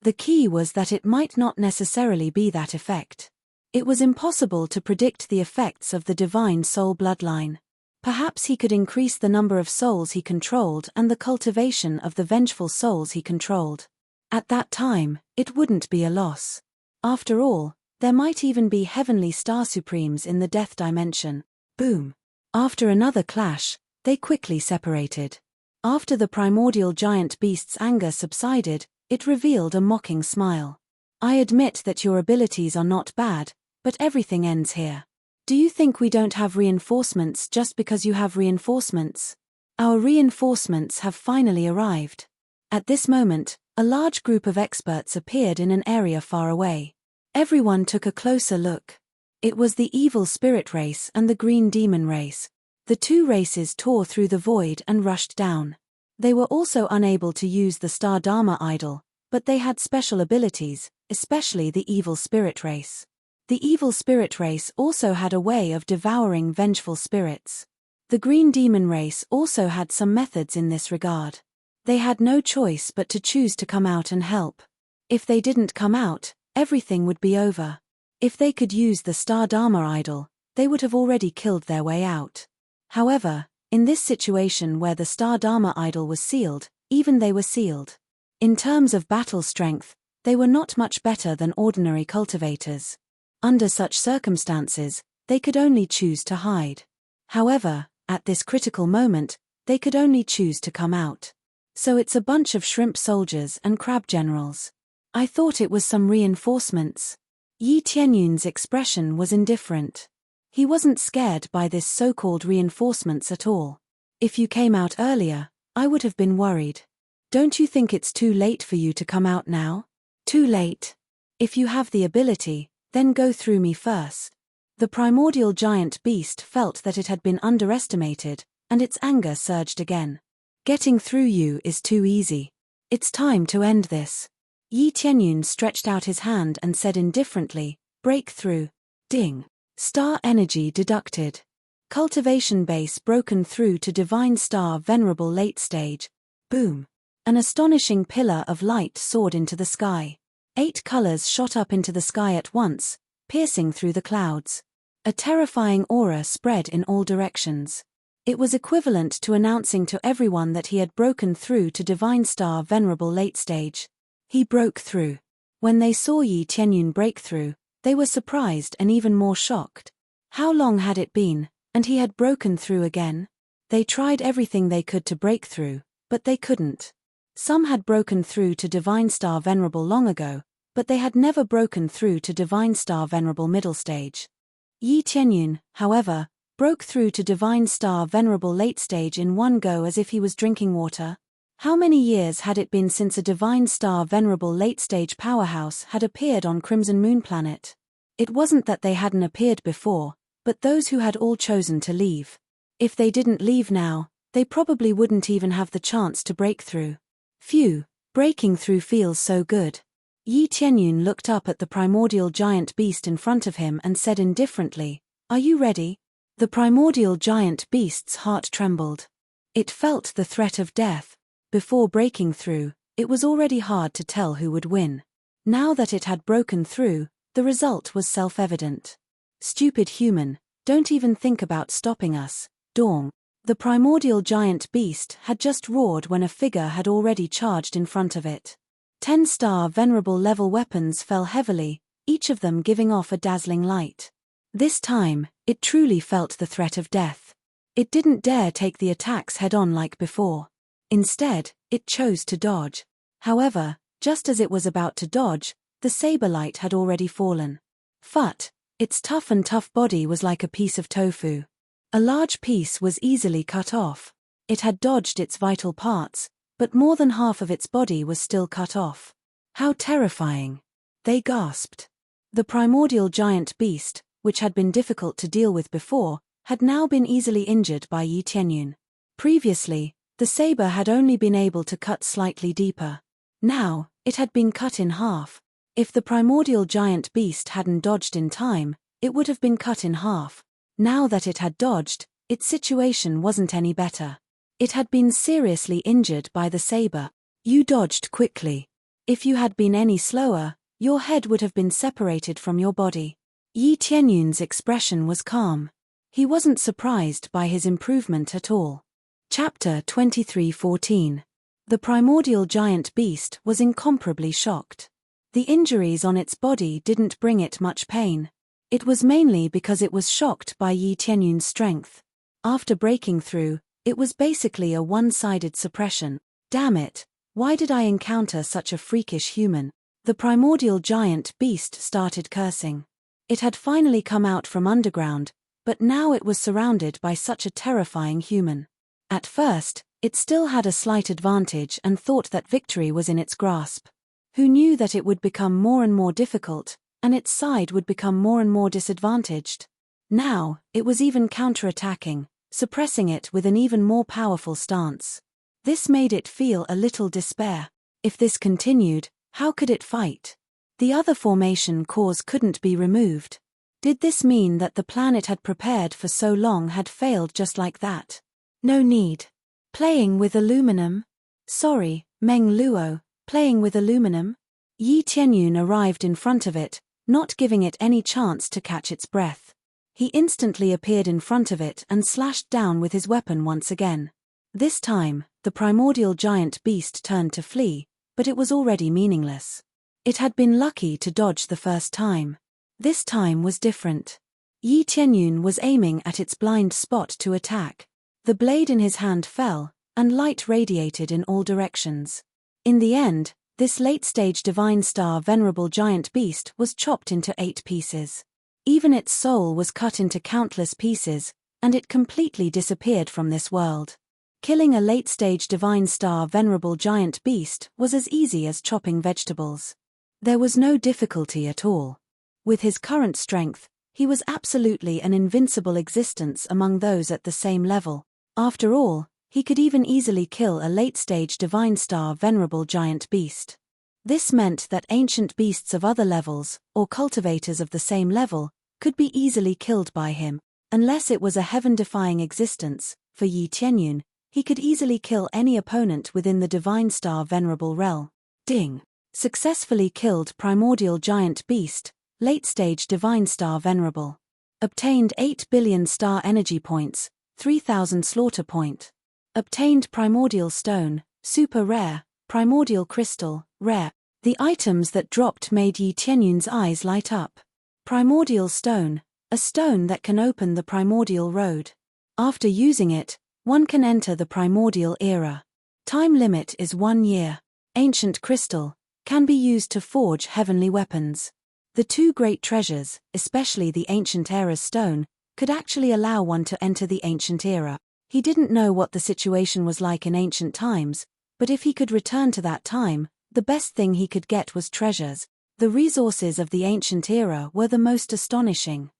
The key was that it might not necessarily be that effect. It was impossible to predict the effects of the Divine Soul bloodline. Perhaps he could increase the number of souls he controlled and the cultivation of the vengeful souls he controlled. At that time, it wouldn't be a loss. After all, there might even be heavenly star supremes in the death dimension. Boom. After another clash, they quickly separated. After the primordial giant beast's anger subsided, it revealed a mocking smile. I admit that your abilities are not bad, but everything ends here. Do you think we don't have reinforcements just because you have reinforcements? Our reinforcements have finally arrived. At this moment, a large group of experts appeared in an area far away. Everyone took a closer look. It was the evil spirit race and the green demon race. The two races tore through the void and rushed down. They were also unable to use the Star Dharma idol, but they had special abilities, especially the evil spirit race. The evil spirit race also had a way of devouring vengeful spirits. The green demon race also had some methods in this regard. They had no choice but to choose to come out and help. If they didn't come out, everything would be over. If they could use the Star Dharma idol, they would have already killed their way out. However, in this situation where the Star Dharma idol was sealed, even they were sealed. In terms of battle strength, they were not much better than ordinary cultivators. Under such circumstances, they could only choose to hide. However, at this critical moment, they could only choose to come out. So it's a bunch of shrimp soldiers and crab generals. I thought it was some reinforcements. Yi Tianyun's expression was indifferent. He wasn't scared by this so-called reinforcements at all. If you came out earlier, I would have been worried. Don't you think it's too late for you to come out now? Too late. If you have the ability, then go through me first. The primordial giant beast felt that it had been underestimated, and its anger surged again. Getting through you is too easy. It's time to end this. Yi Tianyun stretched out his hand and said indifferently, break through. Ding. Star energy deducted. Cultivation base broken through to divine star venerable late stage. Boom. An astonishing pillar of light soared into the sky. 8 colors shot up into the sky at once, piercing through the clouds. A terrifying aura spread in all directions. It was equivalent to announcing to everyone that he had broken through to divine star venerable late stage. He broke through. When they saw Yi Tianyun break through, they were surprised and even more shocked. How long had it been, and he had broken through again? They tried everything they could to break through, but they couldn't. Some had broken through to divine star venerable long ago, but they had never broken through to divine star venerable middle stage. Yi Tianyun, however, broke through to divine star venerable late stage in one go as if he was drinking water. How many years had it been since a divine star venerable late stage powerhouse had appeared on Crimson Moon Planet? It wasn't that they hadn't appeared before, but those who had all chosen to leave. If they didn't leave now, they probably wouldn't even have the chance to break through. Phew, breaking through feels so good. Yi Tianyun looked up at the primordial giant beast in front of him and said indifferently, "Are you ready?" The primordial giant beast's heart trembled. It felt the threat of death. Before breaking through, it was already hard to tell who would win. Now that it had broken through, the result was self-evident. Stupid human, don't even think about stopping us, Dong. The primordial giant beast had just roared when a figure had already charged in front of it. 10-star venerable level weapons fell heavily, each of them giving off a dazzling light. This time, it truly felt the threat of death. It didn't dare take the attacks head-on like before. Instead, it chose to dodge. However, just as it was about to dodge, the saber light had already fallen. Phut! Its tough body was like a piece of tofu. A large piece was easily cut off. It had dodged its vital parts, but more than half of its body was still cut off. How terrifying! They gasped. The primordial giant beast, which had been difficult to deal with before, had now been easily injured by Yi Tianyun. Previously, the saber had only been able to cut slightly deeper. Now, it had been cut in half. If the primordial giant beast hadn't dodged in time, it would have been cut in half. Now that it had dodged, its situation wasn't any better. It had been seriously injured by the saber. You dodged quickly. If you had been any slower, your head would have been separated from your body. Yi Tianyun's expression was calm. He wasn't surprised by his improvement at all. Chapter 23:14. The primordial giant beast was incomparably shocked. The injuries on its body didn't bring it much pain. It was mainly because it was shocked by Yi Tianyun's strength. After breaking through, It was basically a one-sided suppression. Damn it, why did I encounter such a freakish human? The primordial giant beast started cursing. It had finally come out from underground, but now it was surrounded by such a terrifying human. At first, it still had a slight advantage and thought that victory was in its grasp. Who knew that it would become more and more difficult, and its side would become more and more disadvantaged? Now, it was even counterattacking, suppressing it with an even more powerful stance. This made it feel a little despair. If this continued, how could it fight? The other formation cores couldn't be removed. Did this mean that the plan it had prepared for so long had failed just like that? No need. Playing with aluminum? Sorry, Meng Luo, playing with aluminum? Yi Tianyun arrived in front of it, not giving it any chance to catch its breath. He instantly appeared in front of it and slashed down with his weapon once again. This time, the primordial giant beast turned to flee, but it was already meaningless. It had been lucky to dodge the first time. This time was different. Yi Tianyun was aiming at its blind spot to attack. The blade in his hand fell, and light radiated in all directions. In the end, this late-stage divine star venerable giant beast was chopped into 8 pieces. Even its soul was cut into countless pieces, and it completely disappeared from this world. Killing a late-stage divine star venerable giant beast was as easy as chopping vegetables. There was no difficulty at all. With his current strength, he was absolutely an invincible existence among those at the same level. After all, he could even easily kill a late-stage divine star venerable giant beast. This meant that ancient beasts of other levels, or cultivators of the same level, could be easily killed by him. Unless it was a heaven-defying existence, for Yi Tianyun, he could easily kill any opponent within the divine star venerable realm. Ding! Successfully killed primordial giant beast, late-stage divine star venerable. Obtained 8 billion star energy points, 3,000 slaughter point. Obtained primordial stone, super rare, primordial crystal, rare. The items that dropped made Yi Tianyun's eyes light up. Primordial stone, a stone that can open the primordial road. After using it, one can enter the primordial era. Time limit is 1 year. Ancient crystal, can be used to forge heavenly weapons. The 2 great treasures, especially the ancient era's stone, could actually allow one to enter the ancient era. He didn't know what the situation was like in ancient times, but if he could return to that time, the best thing he could get was treasures. The resources of the ancient era were the most astonishing.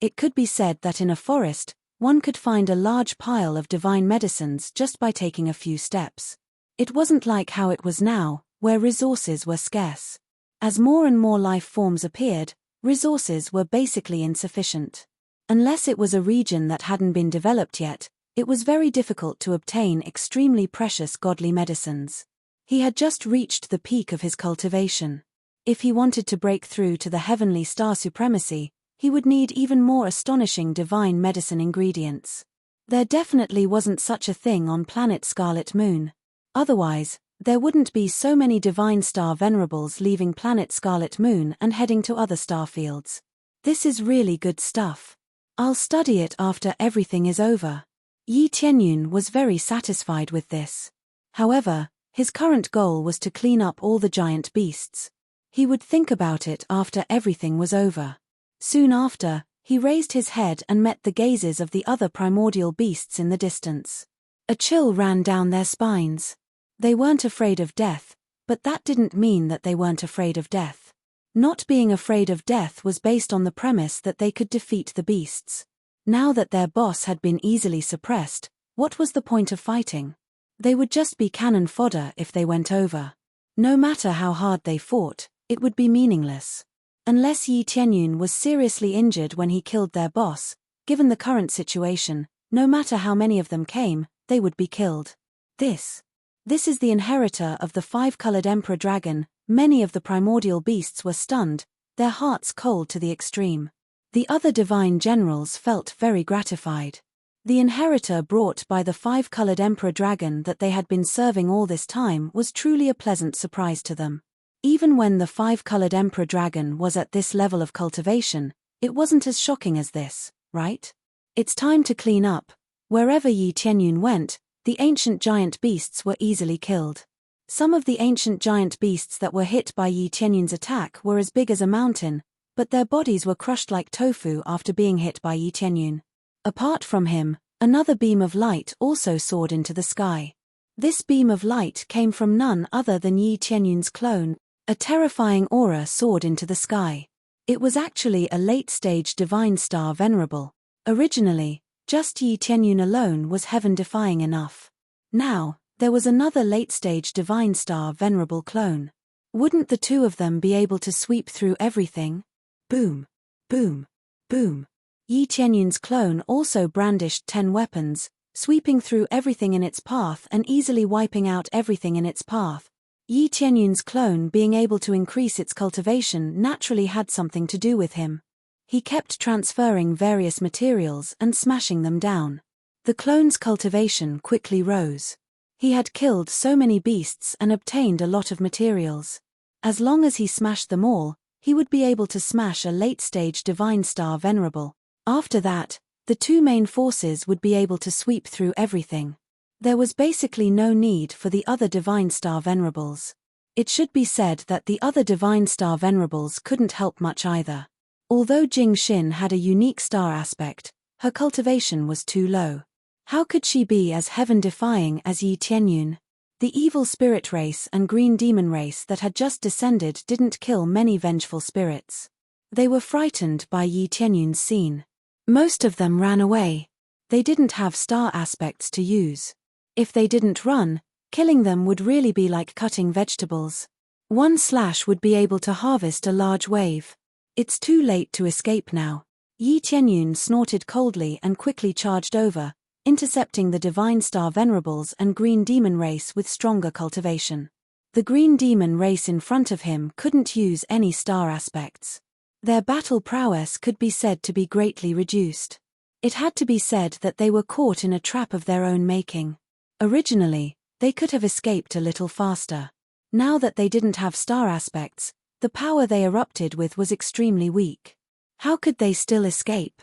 It could be said that in a forest, one could find a large pile of divine medicines just by taking a few steps. It wasn't like how it was now, where resources were scarce. As more and more life forms appeared, resources were basically insufficient. Unless it was a region that hadn't been developed yet, it was very difficult to obtain extremely precious godly medicines. He had just reached the peak of his cultivation. If he wanted to break through to the heavenly star supremacy, he would need even more astonishing divine medicine ingredients. There definitely wasn't such a thing on planet Scarlet Moon. Otherwise, there wouldn't be so many divine star venerables leaving planet Scarlet Moon and heading to other starfields. This is really good stuff. I'll study it after everything is over. Yi Tianyun was very satisfied with this. However, his current goal was to clean up all the giant beasts. He would think about it after everything was over. Soon after, he raised his head and met the gazes of the other primordial beasts in the distance. A chill ran down their spines. They weren't afraid of death, but that didn't mean that they weren't afraid of death. Not being afraid of death was based on the premise that they could defeat the beasts. Now that their boss had been easily suppressed, what was the point of fighting? They would just be cannon fodder if they went over. No matter how hard they fought, it would be meaningless. Unless Yi Tianyun was seriously injured when he killed their boss, given the current situation, no matter how many of them came, they would be killed. This is the inheritor of the 5-colored emperor dragon. Many of the primordial beasts were stunned, their hearts cold to the extreme. The other divine generals felt very gratified. The inheritor brought by the 5-colored emperor dragon that they had been serving all this time was truly a pleasant surprise to them. Even when the 5-colored emperor dragon was at this level of cultivation, it wasn't as shocking as this, right? It's time to clean up, Wherever Yi Tianyun went, the ancient giant beasts were easily killed. Some of the ancient giant beasts that were hit by Yi Tianyun's attack were as big as a mountain, but their bodies were crushed like tofu after being hit by Yi Tianyun. Apart from him, another beam of light also soared into the sky. This beam of light came from none other than Yi Tianyun's clone. A terrifying aura soared into the sky. It was actually a late-stage divine star venerable. Originally, just Yi Tianyun alone was heaven-defying enough. Now, there was another late-stage divine star venerable clone. Wouldn't the two of them be able to sweep through everything? Boom, boom, boom. Yi Tianyun's clone also brandished 10 weapons, sweeping through everything in its path and easily wiping out everything in its path. Yi Tianyun's clone being able to increase its cultivation naturally had something to do with him. He kept transferring various materials and smashing them down. The clone's cultivation quickly rose. He had killed so many beasts and obtained a lot of materials. As long as he smashed them all, he would be able to smash a late-stage divine star venerable. After that, the two main forces would be able to sweep through everything. There was basically no need for the other divine star venerables. It should be said that the other divine star venerables couldn't help much either. Although Jing Xin had a unique star aspect, her cultivation was too low. How could she be as heaven-defying as Yi Tianyun? The evil spirit race and green demon race that had just descended didn't kill many vengeful spirits. They were frightened by Yi Tianyun's scene. Most of them ran away. They didn't have star aspects to use. If they didn't run, killing them would really be like cutting vegetables. One slash would be able to harvest a large wave. It's too late to escape now. Yi Tianyun snorted coldly and quickly charged over, intercepting the divine star venerables and green demon race with stronger cultivation. The green demon race in front of him couldn't use any star aspects. Their battle prowess could be said to be greatly reduced. It had to be said that they were caught in a trap of their own making. Originally, they could have escaped a little faster. Now that they didn't have star aspects, the power they erupted with was extremely weak. How could they still escape?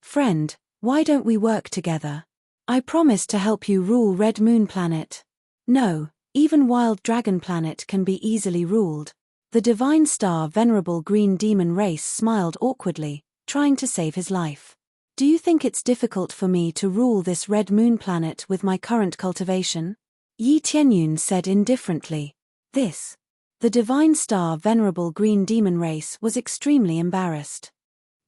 Friend, why don't we work together? I promised to help you rule Red Moon Planet. No, even Wild Dragon Planet can be easily ruled. The divine star venerable green demon race smiled awkwardly, trying to save his life. Do you think it's difficult for me to rule this Red Moon Planet with my current cultivation? Yi Tianyun said indifferently. The divine star venerable green demon race was extremely embarrassed.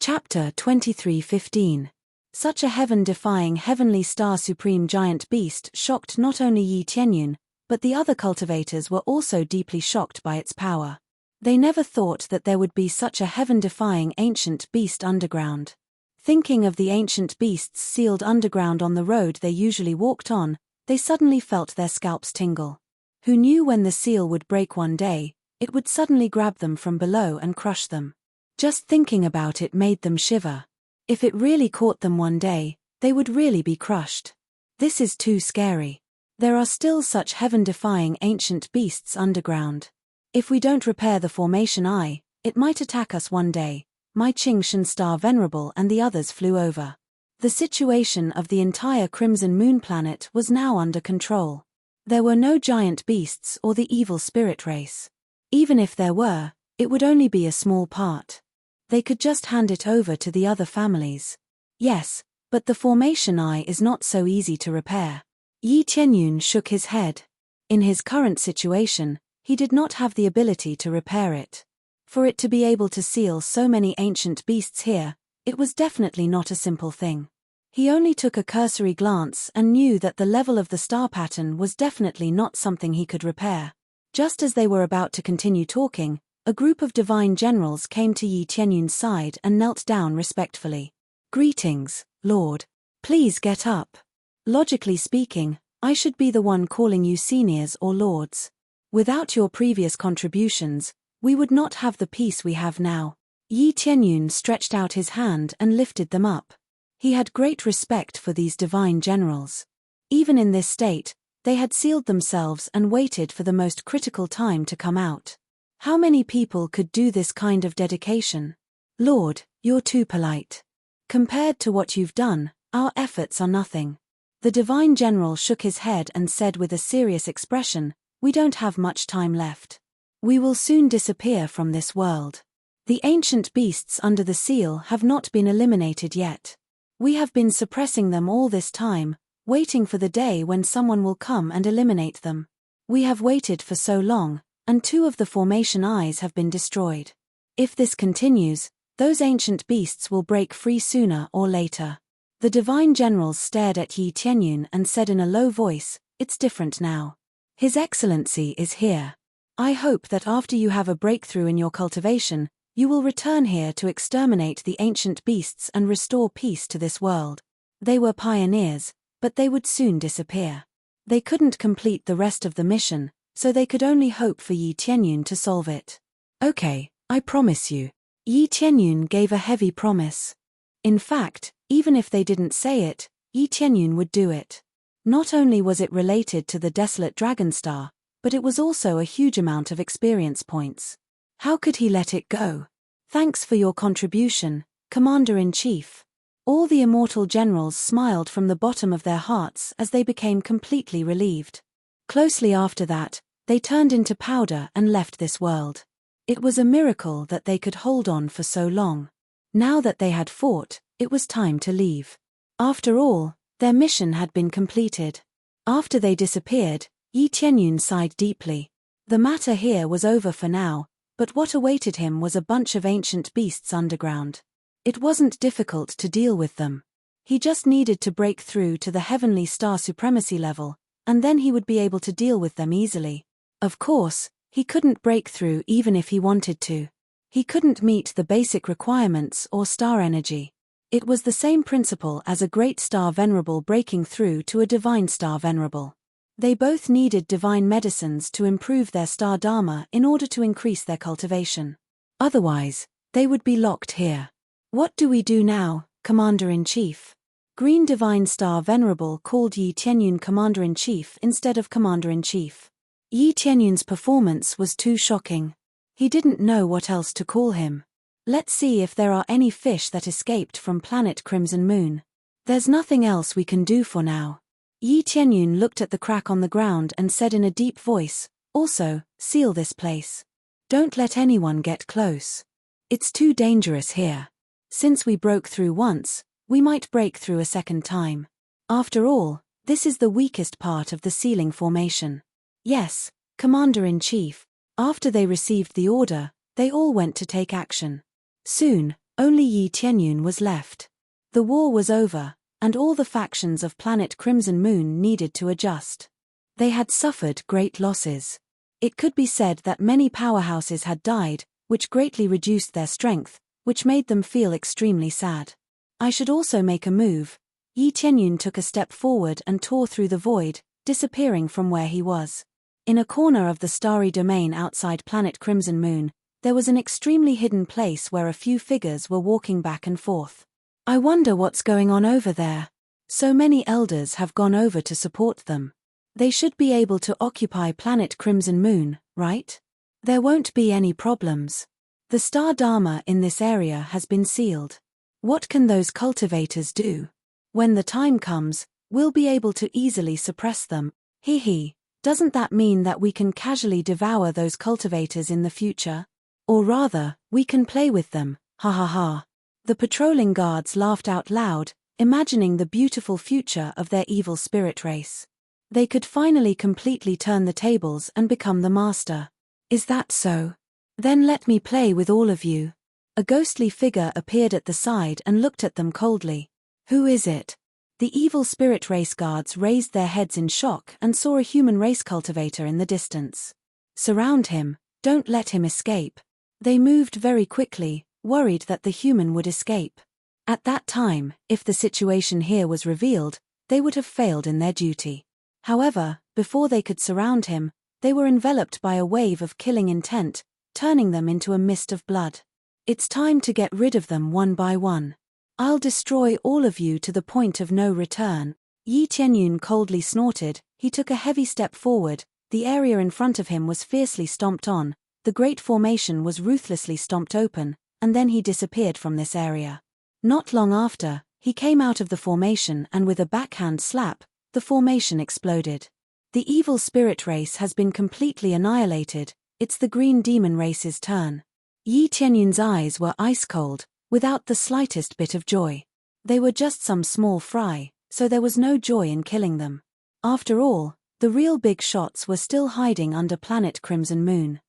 Chapter 23:15. Such a heaven-defying heavenly star supreme giant beast shocked not only Yi Tianyun, but the other cultivators were also deeply shocked by its power. They never thought that there would be such a heaven-defying ancient beast underground. Thinking of the ancient beasts sealed underground on the road they usually walked on, they suddenly felt their scalps tingle. Who knew when the seal would break one day, it would suddenly grab them from below and crush them. Just thinking about it made them shiver. If it really caught them one day, they would really be crushed. This is too scary. There are still such heaven-defying ancient beasts underground. If we don't repair the formation eye, it might attack us one day. My Qing Shan Star Venerable and the others flew over. The situation of the entire Crimson Moon Planet was now under control. There were no giant beasts or the evil spirit race. Even if there were, it would only be a small part. They could just hand it over to the other families. Yes, but the formation eye is not so easy to repair. Yi Tianyun shook his head. In his current situation, he did not have the ability to repair it. For it to be able to seal so many ancient beasts here, it was definitely not a simple thing. He only took a cursory glance and knew that the level of the star pattern was definitely not something he could repair. Just as they were about to continue talking, a group of divine generals came to Yi Tianyun's side and knelt down respectfully. Greetings, Lord. Please get up. Logically speaking, I should be the one calling you seniors or lords. Without your previous contributions, we would not have the peace we have now. Yi Tianyun stretched out his hand and lifted them up. He had great respect for these divine generals. Even in this state, they had sealed themselves and waited for the most critical time to come out. How many people could do this kind of dedication? Lord, you're too polite. Compared to what you've done, our efforts are nothing. The divine general shook his head and said with a serious expression, "We don't have much time left. We will soon disappear from this world. The ancient beasts under the seal have not been eliminated yet. We have been suppressing them all this time, waiting for the day when someone will come and eliminate them. We have waited for so long, and 2 of the formation eyes have been destroyed. If this continues, those ancient beasts will break free sooner or later." The divine generals stared at Yi Tianyun and said in a low voice, "It's different now. His Excellency is here. I hope that after you have a breakthrough in your cultivation, you will return here to exterminate the ancient beasts and restore peace to this world." They were pioneers, but they would soon disappear. They couldn't complete the rest of the mission, so they could only hope for Yi Tianyun to solve it. "Okay, I promise you." Yi Tianyun gave a heavy promise. In fact, even if they didn't say it, Yi Tianyun would do it. Not only was it related to the desolate dragon star, but it was also a huge amount of experience points. How could he let it go? "Thanks for your contribution, Commander-in-Chief." All the immortal generals smiled from the bottom of their hearts as they became completely relieved. Closely after that, they turned into powder and left this world. It was a miracle that they could hold on for so long. Now that they had fought, it was time to leave. After all, their mission had been completed. After they disappeared, Yi Tianyun sighed deeply. The matter here was over for now, but what awaited him was a bunch of ancient beasts underground. It wasn't difficult to deal with them. He just needed to break through to the heavenly star supremacy level, and then he would be able to deal with them easily. Of course, he couldn't break through even if he wanted to. He couldn't meet the basic requirements or star energy. It was the same principle as a great star venerable breaking through to a divine star venerable. They both needed divine medicines to improve their star dharma in order to increase their cultivation. Otherwise, they would be locked here. "What do we do now, Commander-in-Chief?" Green Divine Star Venerable called Yi Tianyun Commander-in-Chief instead of Commander-in-Chief. Yi Tianyun's performance was too shocking. He didn't know what else to call him. "Let's see if there are any fish that escaped from planet Crimson Moon. There's nothing else we can do for now." Yi Tianyun looked at the crack on the ground and said in a deep voice, "Also, seal this place. Don't let anyone get close. It's too dangerous here. Since we broke through once, we might break through a second time. After all, this is the weakest part of the sealing formation." "Yes, Commander-in-Chief." After they received the order, they all went to take action. Soon, only Yi Tianyun was left. The war was over, and all the factions of planet Crimson Moon needed to adjust. They had suffered great losses. It could be said that many powerhouses had died, which greatly reduced their strength, which made them feel extremely sad. "I should also make a move." Yi Tianyun took a step forward and tore through the void, disappearing from where he was. In a corner of the starry domain outside planet Crimson Moon, there was an extremely hidden place where a few figures were walking back and forth. "I wonder what's going on over there. So many elders have gone over to support them. They should be able to occupy planet Crimson Moon, right? There won't be any problems. The star dharma in this area has been sealed. What can those cultivators do? When the time comes, we'll be able to easily suppress them. Hee. Doesn't that mean that we can casually devour those cultivators in the future? Or rather, we can play with them, ha ha ha." The patrolling guards laughed out loud, imagining the beautiful future of their evil spirit race. They could finally completely turn the tables and become the master. "Is that so? Then let me play with all of you." A ghostly figure appeared at the side and looked at them coldly. "Who is it?" The evil spirit race guards raised their heads in shock and saw a human race cultivator in the distance. "Surround him, don't let him escape." They moved very quickly, worried that the human would escape. At that time, if the situation here was revealed, they would have failed in their duty. However, before they could surround him, they were enveloped by a wave of killing intent, turning them into a mist of blood. "It's time to get rid of them one by one. I'll destroy all of you to the point of no return." Yi Tianyun coldly snorted. He took a heavy step forward, the area in front of him was fiercely stomped on, the great formation was ruthlessly stomped open, and then he disappeared from this area. Not long after, he came out of the formation and with a backhand slap, the formation exploded. The evil spirit race has been completely annihilated. It's the green demon race's turn. Yi Tianyun's eyes were ice cold, without the slightest bit of joy. They were just some small fry, so there was no joy in killing them. After all, the real big shots were still hiding under planet Crimson Moon.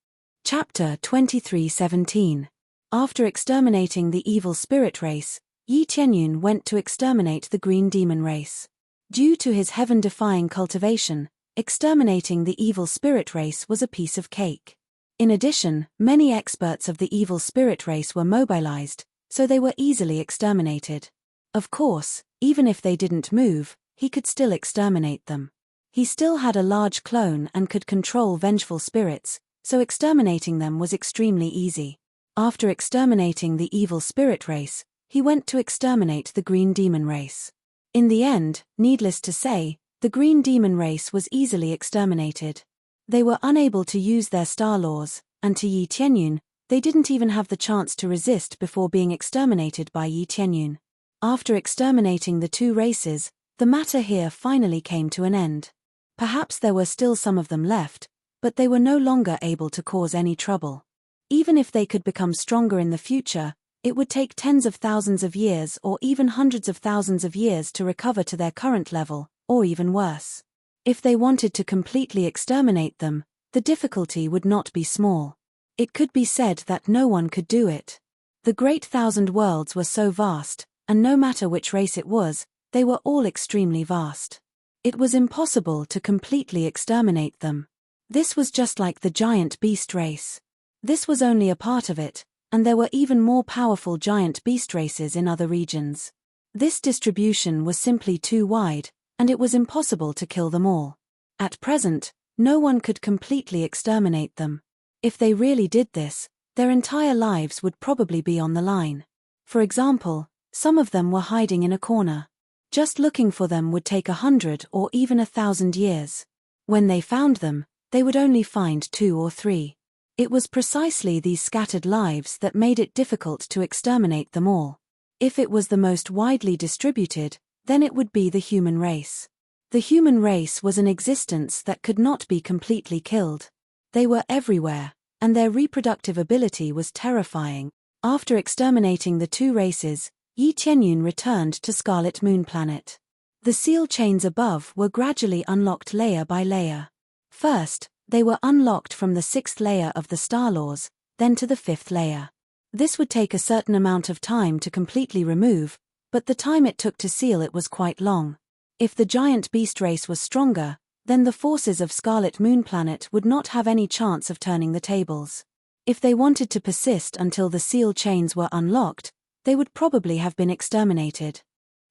Chapter 23:17. After exterminating the evil spirit race, Yi Tianyun went to exterminate the green demon race. Due to his heaven-defying cultivation, exterminating the evil spirit race was a piece of cake. In addition, many experts of the evil spirit race were mobilized, so they were easily exterminated. Of course, even if they didn't move, he could still exterminate them. He still had a large clone and could control vengeful spirits, so exterminating them was extremely easy. After exterminating the evil spirit race, he went to exterminate the green demon race. In the end, needless to say, the green demon race was easily exterminated. They were unable to use their star laws, and to Yi Tianyun, they didn't even have the chance to resist before being exterminated by Yi Tianyun. After exterminating the two races, the matter here finally came to an end. Perhaps there were still some of them left, but they were no longer able to cause any trouble. Even if they could become stronger in the future, it would take tens of thousands of years or even hundreds of thousands of years to recover to their current level, or even worse. If they wanted to completely exterminate them, the difficulty would not be small. It could be said that no one could do it. The Great Thousand Worlds were so vast, and no matter which race it was, they were all extremely vast. It was impossible to completely exterminate them. This was just like the giant beast race. This was only a part of it, and there were even more powerful giant beast races in other regions. This distribution was simply too wide, and it was impossible to kill them all. At present, no one could completely exterminate them. If they really did this, their entire lives would probably be on the line. For example, some of them were hiding in a corner. Just looking for them would take 100 or even 1,000 years. When they found them, they would only find 2 or 3. It was precisely these scattered lives that made it difficult to exterminate them all. If it was the most widely distributed, then it would be the human race. The human race was an existence that could not be completely killed. They were everywhere, and their reproductive ability was terrifying. After exterminating the two races, Yi Tianyun returned to Scarlet Moon Planet. The seal chains above were gradually unlocked layer by layer. First, they were unlocked from the 6th layer of the star laws, then to the 5th layer. This would take a certain amount of time to completely remove, but the time it took to seal it was quite long. If the giant beast race was stronger, then the forces of Scarlet Moon Planet would not have any chance of turning the tables. If they wanted to persist until the seal chains were unlocked, they would probably have been exterminated.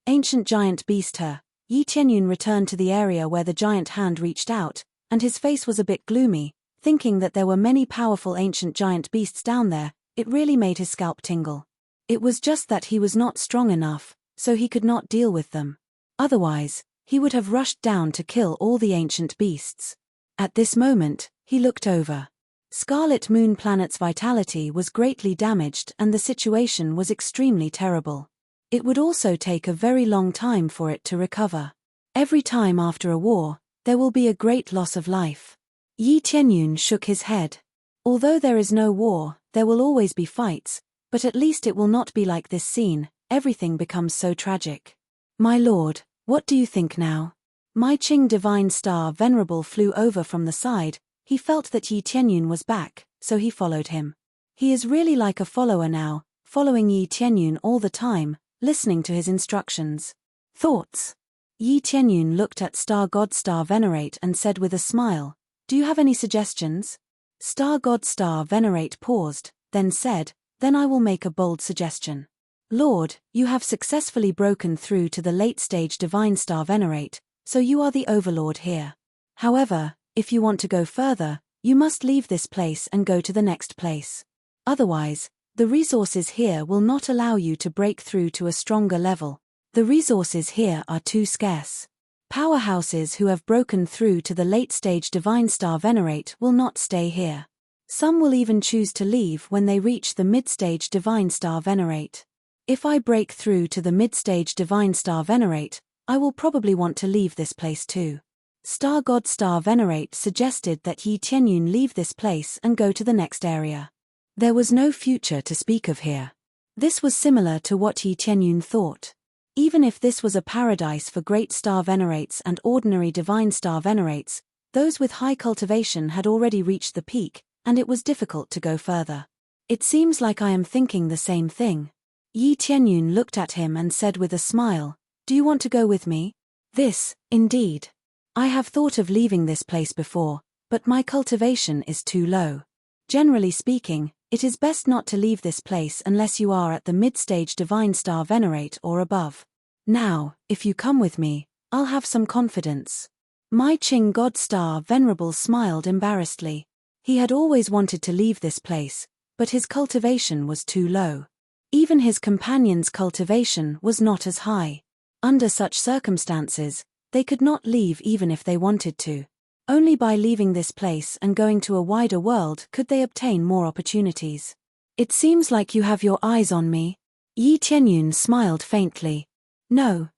Ancient giant beast her, Yi Tianyun returned to the area where the giant hand reached out, and his face was a bit gloomy, thinking that there were many powerful ancient giant beasts down there. It really made his scalp tingle. It was just that he was not strong enough, so he could not deal with them. Otherwise, he would have rushed down to kill all the ancient beasts. At this moment, he looked over. Scarlet Moon Planet's vitality was greatly damaged and the situation was extremely terrible. It would also take a very long time for it to recover. Every time after a war, there will be a great loss of life. Yi Tianyun shook his head. Although there is no war, there will always be fights, but at least it will not be like this scene. Everything becomes so tragic. My lord, what do you think now? Mai Ching Divine Star Venerable flew over from the side. He felt that Yi Tianyun was back, so he followed him. He is really like a follower now, following Yi Tianyun all the time, listening to his instructions. Thoughts? Yi Tianyun looked at Star God Star Venerate and said with a smile, "Do you have any suggestions?" Star God Star Venerate paused, then said, "Then I will make a bold suggestion. Lord, you have successfully broken through to the late stage Divine Star Venerate, so you are the overlord here. However, if you want to go further, you must leave this place and go to the next place. Otherwise, the resources here will not allow you to break through to a stronger level. The resources here are too scarce. Powerhouses who have broken through to the late stage Divine Star Venerate will not stay here. Some will even choose to leave when they reach the mid-stage Divine Star Venerate. If I break through to the mid-stage Divine Star Venerate, I will probably want to leave this place too. Star God Star Venerate suggested that Yi Tianyun leave this place and go to the next area. There was no future to speak of here. This was similar to what Yi Tianyun thought. Even if this was a paradise for great star venerates and ordinary divine star venerates, those with high cultivation had already reached the peak, and it was difficult to go further. It seems like I am thinking the same thing. Yi Tianyun looked at him and said with a smile, "Do you want to go with me?" This, indeed. I have thought of leaving this place before, but my cultivation is too low. Generally speaking, it is best not to leave this place unless you are at the mid-stage divine star venerate or above. Now, if you come with me, I'll have some confidence. My Qing God Star Venerable smiled embarrassedly. He had always wanted to leave this place, but his cultivation was too low. Even his companion's cultivation was not as high. Under such circumstances, they could not leave even if they wanted to. Only by leaving this place and going to a wider world could they obtain more opportunities. It seems like you have your eyes on me. Yi Tianyun smiled faintly. No,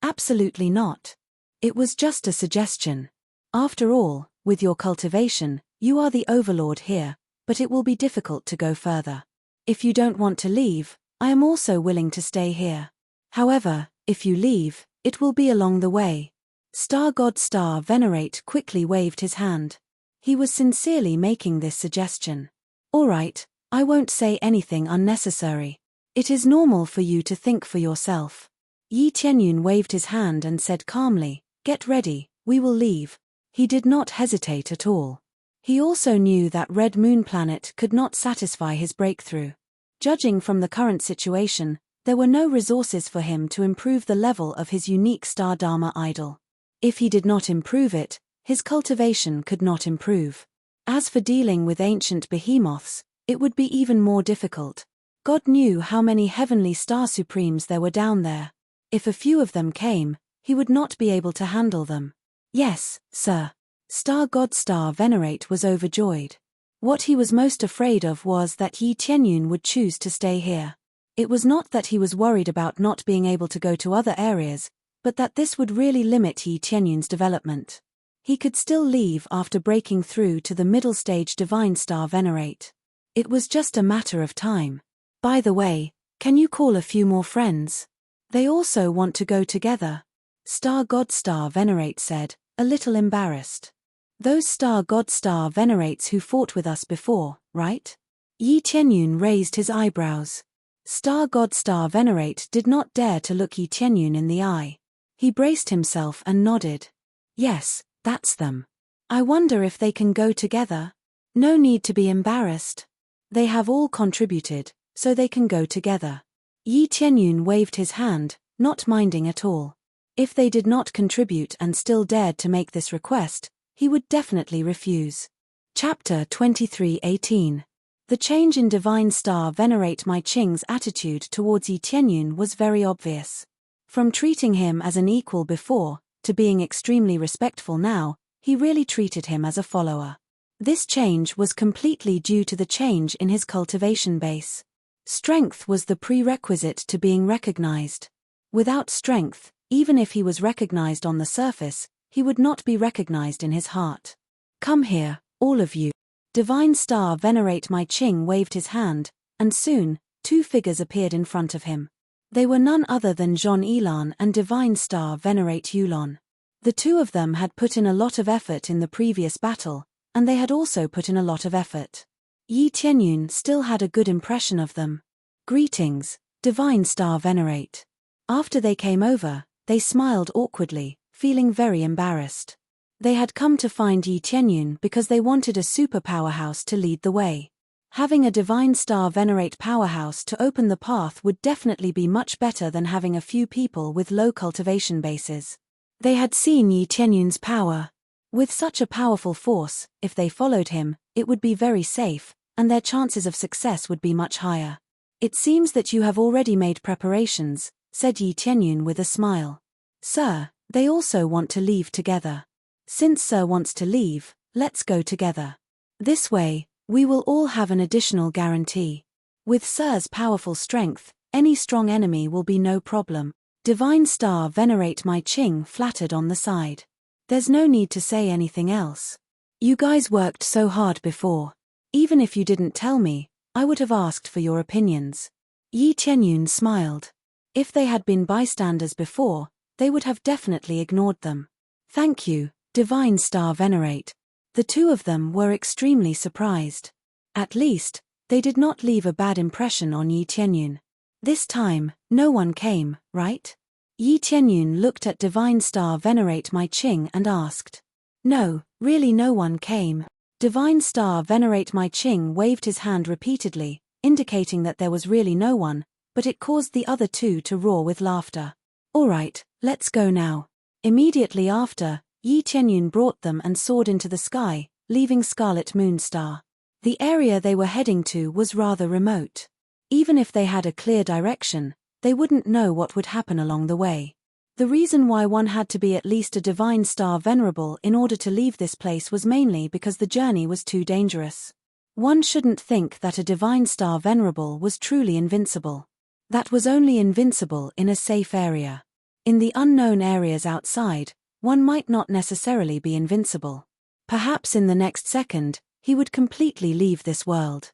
absolutely not. It was just a suggestion. After all, with your cultivation, you are the overlord here, but it will be difficult to go further. If you don't want to leave, I am also willing to stay here. However, if you leave, it will be along the way. Star God Star Venerate quickly waved his hand. He was sincerely making this suggestion. All right, I won't say anything unnecessary. It is normal for you to think for yourself. Yi Tianyun waved his hand and said calmly, "Get ready, we will leave." He did not hesitate at all. He also knew that Red Moon Planet could not satisfy his breakthrough. Judging from the current situation, there were no resources for him to improve the level of his unique Star Dharma idol. If he did not improve it, his cultivation could not improve. As for dealing with ancient behemoths, it would be even more difficult. God knew how many heavenly star supremes there were down there. If a few of them came, he would not be able to handle them. Yes, sir. Star God Star Venerate was overjoyed. What he was most afraid of was that Yi Tianyun would choose to stay here. It was not that he was worried about not being able to go to other areas, but that this would really limit Yi Tianyun's development. He could still leave after breaking through to the middle stage Divine Star Venerate. It was just a matter of time. By the way, can you call a few more friends? They also want to go together. Star God Star Venerate said, a little embarrassed. Those Star God Star Venerates who fought with us before, right? Yi Tianyun raised his eyebrows. Star God Star Venerate did not dare to look Yi Tianyun in the eye. He braced himself and nodded. Yes, that's them. I wonder if they can go together. No need to be embarrassed. They have all contributed, so they can go together. Yi Tianyun waved his hand, not minding at all. If they did not contribute and still dared to make this request, he would definitely refuse. Chapter 23:18. The change in Divine Star Venerate Mai Qing's attitude towards Yi Tianyun was very obvious. From treating him as an equal before, to being extremely respectful now, he really treated him as a follower. This change was completely due to the change in his cultivation base. Strength was the prerequisite to being recognized. Without strength, even if he was recognized on the surface, he would not be recognized in his heart. Come here, all of you. Divine Star Venerate Mai Qing waved his hand, and soon, two figures appeared in front of him. They were none other than Zhon Yilan and Divine Star Venerate Yulon. The two of them had put in a lot of effort in the previous battle, and they had also put in a lot of effort. Yi Tianyun still had a good impression of them. Greetings, Divine Star Venerate. After they came over, they smiled awkwardly, feeling very embarrassed. They had come to find Yi Tianyun because they wanted a super powerhouse to lead the way. Having a Divine Star Venerate powerhouse to open the path would definitely be much better than having a few people with low cultivation bases. They had seen Yi Tianyun's power. With such a powerful force, if they followed him, it would be very safe, and their chances of success would be much higher. It seems that you have already made preparations, said Yi Tianyun with a smile. Sir, they also want to leave together. Since Sir wants to leave, let's go together. This way, we will all have an additional guarantee. With Sir's powerful strength, any strong enemy will be no problem. Divine Star Venerate My Ching flattered on the side. There's no need to say anything else. You guys worked so hard before. Even if you didn't tell me, I would have asked for your opinions. Yi Tianyun smiled. If they had been bystanders before, they would have definitely ignored them. Thank you, Divine Star Venerate. The two of them were extremely surprised. At least, they did not leave a bad impression on Yi Tianyun. This time, no one came, right? Yi Tianyun looked at Divine Star Venerate My Ching and asked. No, really no one came. Divine Star Venerate My Ching waved his hand repeatedly, indicating that there was really no one, but it caused the other two to roar with laughter. All right, let's go now. Immediately after, Yi Tianyun brought them and soared into the sky, leaving Scarlet Moonstar. The area they were heading to was rather remote. Even if they had a clear direction, they wouldn't know what would happen along the way. The reason why one had to be at least a Divine Star Venerable in order to leave this place was mainly because the journey was too dangerous. One shouldn't think that a Divine Star Venerable was truly invincible. That was only invincible in a safe area. In the unknown areas outside, one might not necessarily be invincible. Perhaps in the next second, he would completely leave this world.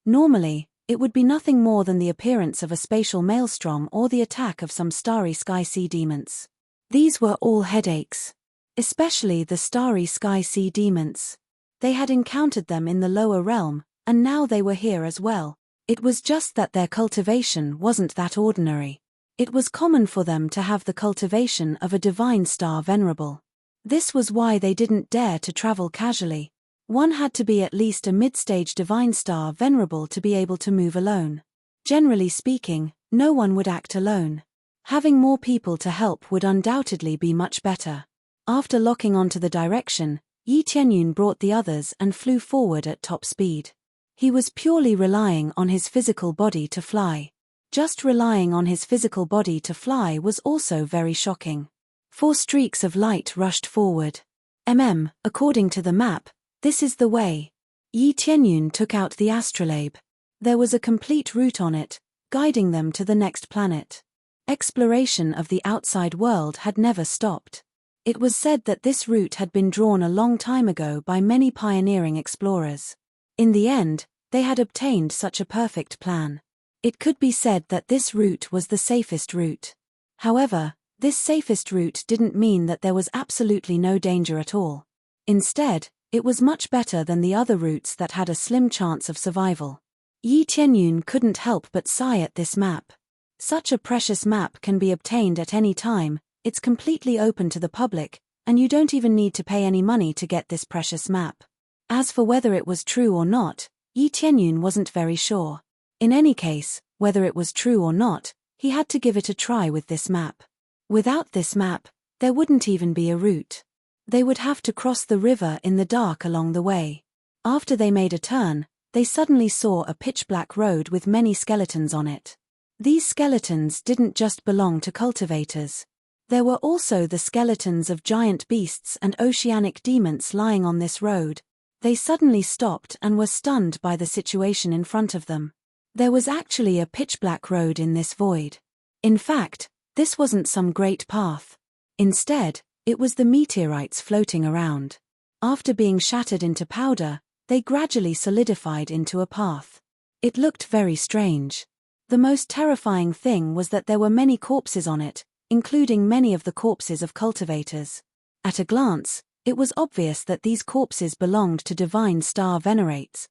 Normally, it would be nothing more than the appearance of a spatial maelstrom or the attack of some starry sky sea demons. These were all headaches. Especially the starry sky sea demons. They had encountered them in the lower realm, and now they were here as well. It was just that their cultivation wasn't that ordinary. It was common for them to have the cultivation of a Divine Star Venerable. This was why they didn't dare to travel casually. One had to be at least a mid-stage Divine Star Venerable to be able to move alone. Generally speaking, no one would act alone. Having more people to help would undoubtedly be much better. After locking onto the direction, Yi Tianyun brought the others and flew forward at top speed. He was purely relying on his physical body to fly. Just relying on his physical body to fly was also very shocking. 4 streaks of light rushed forward. According to the map, this is the way. Yi Tianyun took out the astrolabe. There was a complete route on it, guiding them to the next planet. Exploration of the outside world had never stopped. It was said that this route had been drawn a long time ago by many pioneering explorers. In the end, they had obtained such a perfect plan. It could be said that this route was the safest route. However, this safest route didn't mean that there was absolutely no danger at all. Instead, it was much better than the other routes that had a slim chance of survival. Yi Tianyun couldn't help but sigh at this map. Such a precious map can be obtained at any time, it's completely open to the public, and you don't even need to pay any money to get this precious map. As for whether it was true or not, Yi Tianyun wasn't very sure. In any case, whether it was true or not, he had to give it a try with this map. Without this map, there wouldn't even be a route. They would have to cross the river in the dark along the way. After they made a turn, they suddenly saw a pitch-black road with many skeletons on it. These skeletons didn't just belong to cultivators. There were also the skeletons of giant beasts and oceanic demons lying on this road. They suddenly stopped and were stunned by the situation in front of them. There was actually a pitch-black road in this void. In fact, this wasn't some great path. Instead, it was the meteorites floating around. After being shattered into powder, they gradually solidified into a path. It looked very strange. The most terrifying thing was that there were many corpses on it, including many of the corpses of cultivators. At a glance, it was obvious that these corpses belonged to Divine Star Venerates.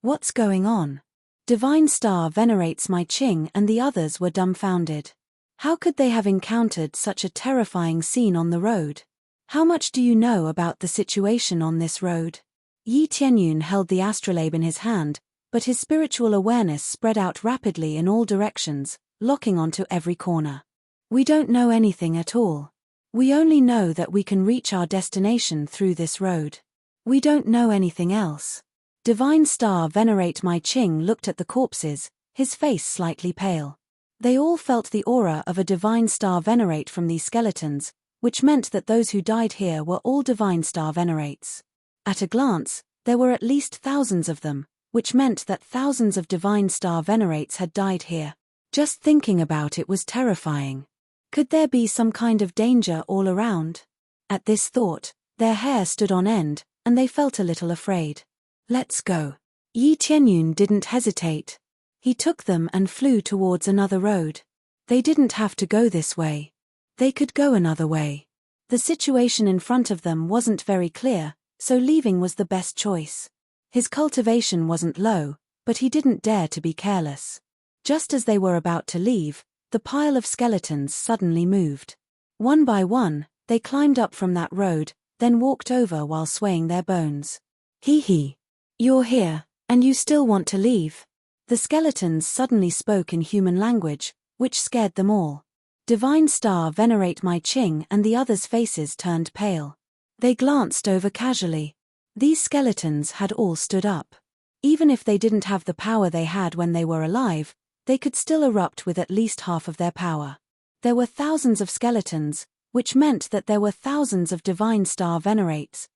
What's going on? Divine Star Venerates My Ching and the others were dumbfounded. How could they have encountered such a terrifying scene on the road? How much do you know about the situation on this road? Yi Tianyun held the astrolabe in his hand, but his spiritual awareness spread out rapidly in all directions, locking onto every corner. We don't know anything at all. We only know that we can reach our destination through this road. We don't know anything else. Divine Star Venerate My Ching looked at the corpses, his face slightly pale. They all felt the aura of a Divine Star Venerate from these skeletons, which meant that those who died here were all Divine Star Venerates. At a glance, there were at least thousands of them, which meant that thousands of Divine Star Venerates had died here. Just thinking about it was terrifying. Could there be some kind of danger all around? At this thought, their hair stood on end, and they felt a little afraid. Let's go. Yi Tianyun didn't hesitate. He took them and flew towards another road. They didn't have to go this way. They could go another way. The situation in front of them wasn't very clear, so leaving was the best choice. His cultivation wasn't low, but he didn't dare to be careless. Just as they were about to leave, the pile of skeletons suddenly moved. One by one, they climbed up from that road, then walked over while swaying their bones. Hee. You're here, and you still want to leave? The skeletons suddenly spoke in human language, which scared them all. Divine Star Venerate My Ching and the others' faces turned pale. They glanced over casually. These skeletons had all stood up. Even if they didn't have the power they had when they were alive, they could still erupt with at least half of their power. There were thousands of skeletons, which meant that there were thousands of Divine Star Venerates.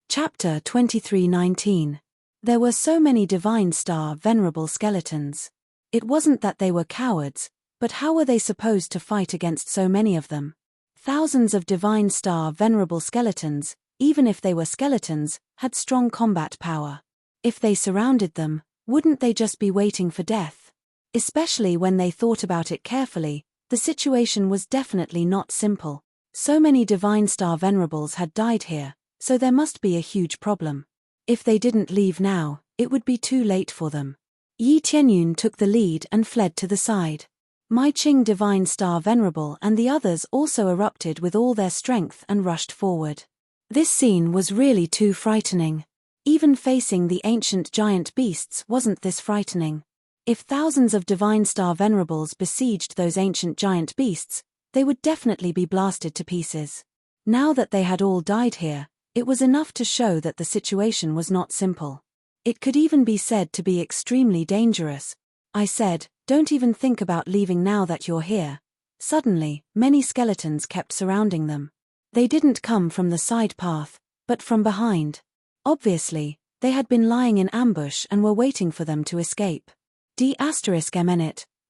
Chapter 23:19. There were so many Divine Star Venerable skeletons. It wasn't that they were cowards, but how were they supposed to fight against so many of them? Thousands of Divine Star Venerable skeletons, even if they were skeletons, had strong combat power. If they surrounded them, wouldn't they just be waiting for death? Especially when they thought about it carefully, the situation was definitely not simple. So many Divine Star Venerables had died here, so there must be a huge problem. If they didn't leave now, it would be too late for them. Yi Tianyun took the lead and fled to the side. Mai Ching Divine Star Venerable and the others also erupted with all their strength and rushed forward. This scene was really too frightening. Even facing the ancient giant beasts wasn't this frightening. If thousands of Divine Star Venerables besieged those ancient giant beasts, they would definitely be blasted to pieces. Now that they had all died here, it was enough to show that the situation was not simple. It could even be said to be extremely dangerous. I said, don't even think about leaving now that you're here. Suddenly, many skeletons kept surrounding them. They didn't come from the side path, but from behind. Obviously, they had been lying in ambush and were waiting for them to escape. D***,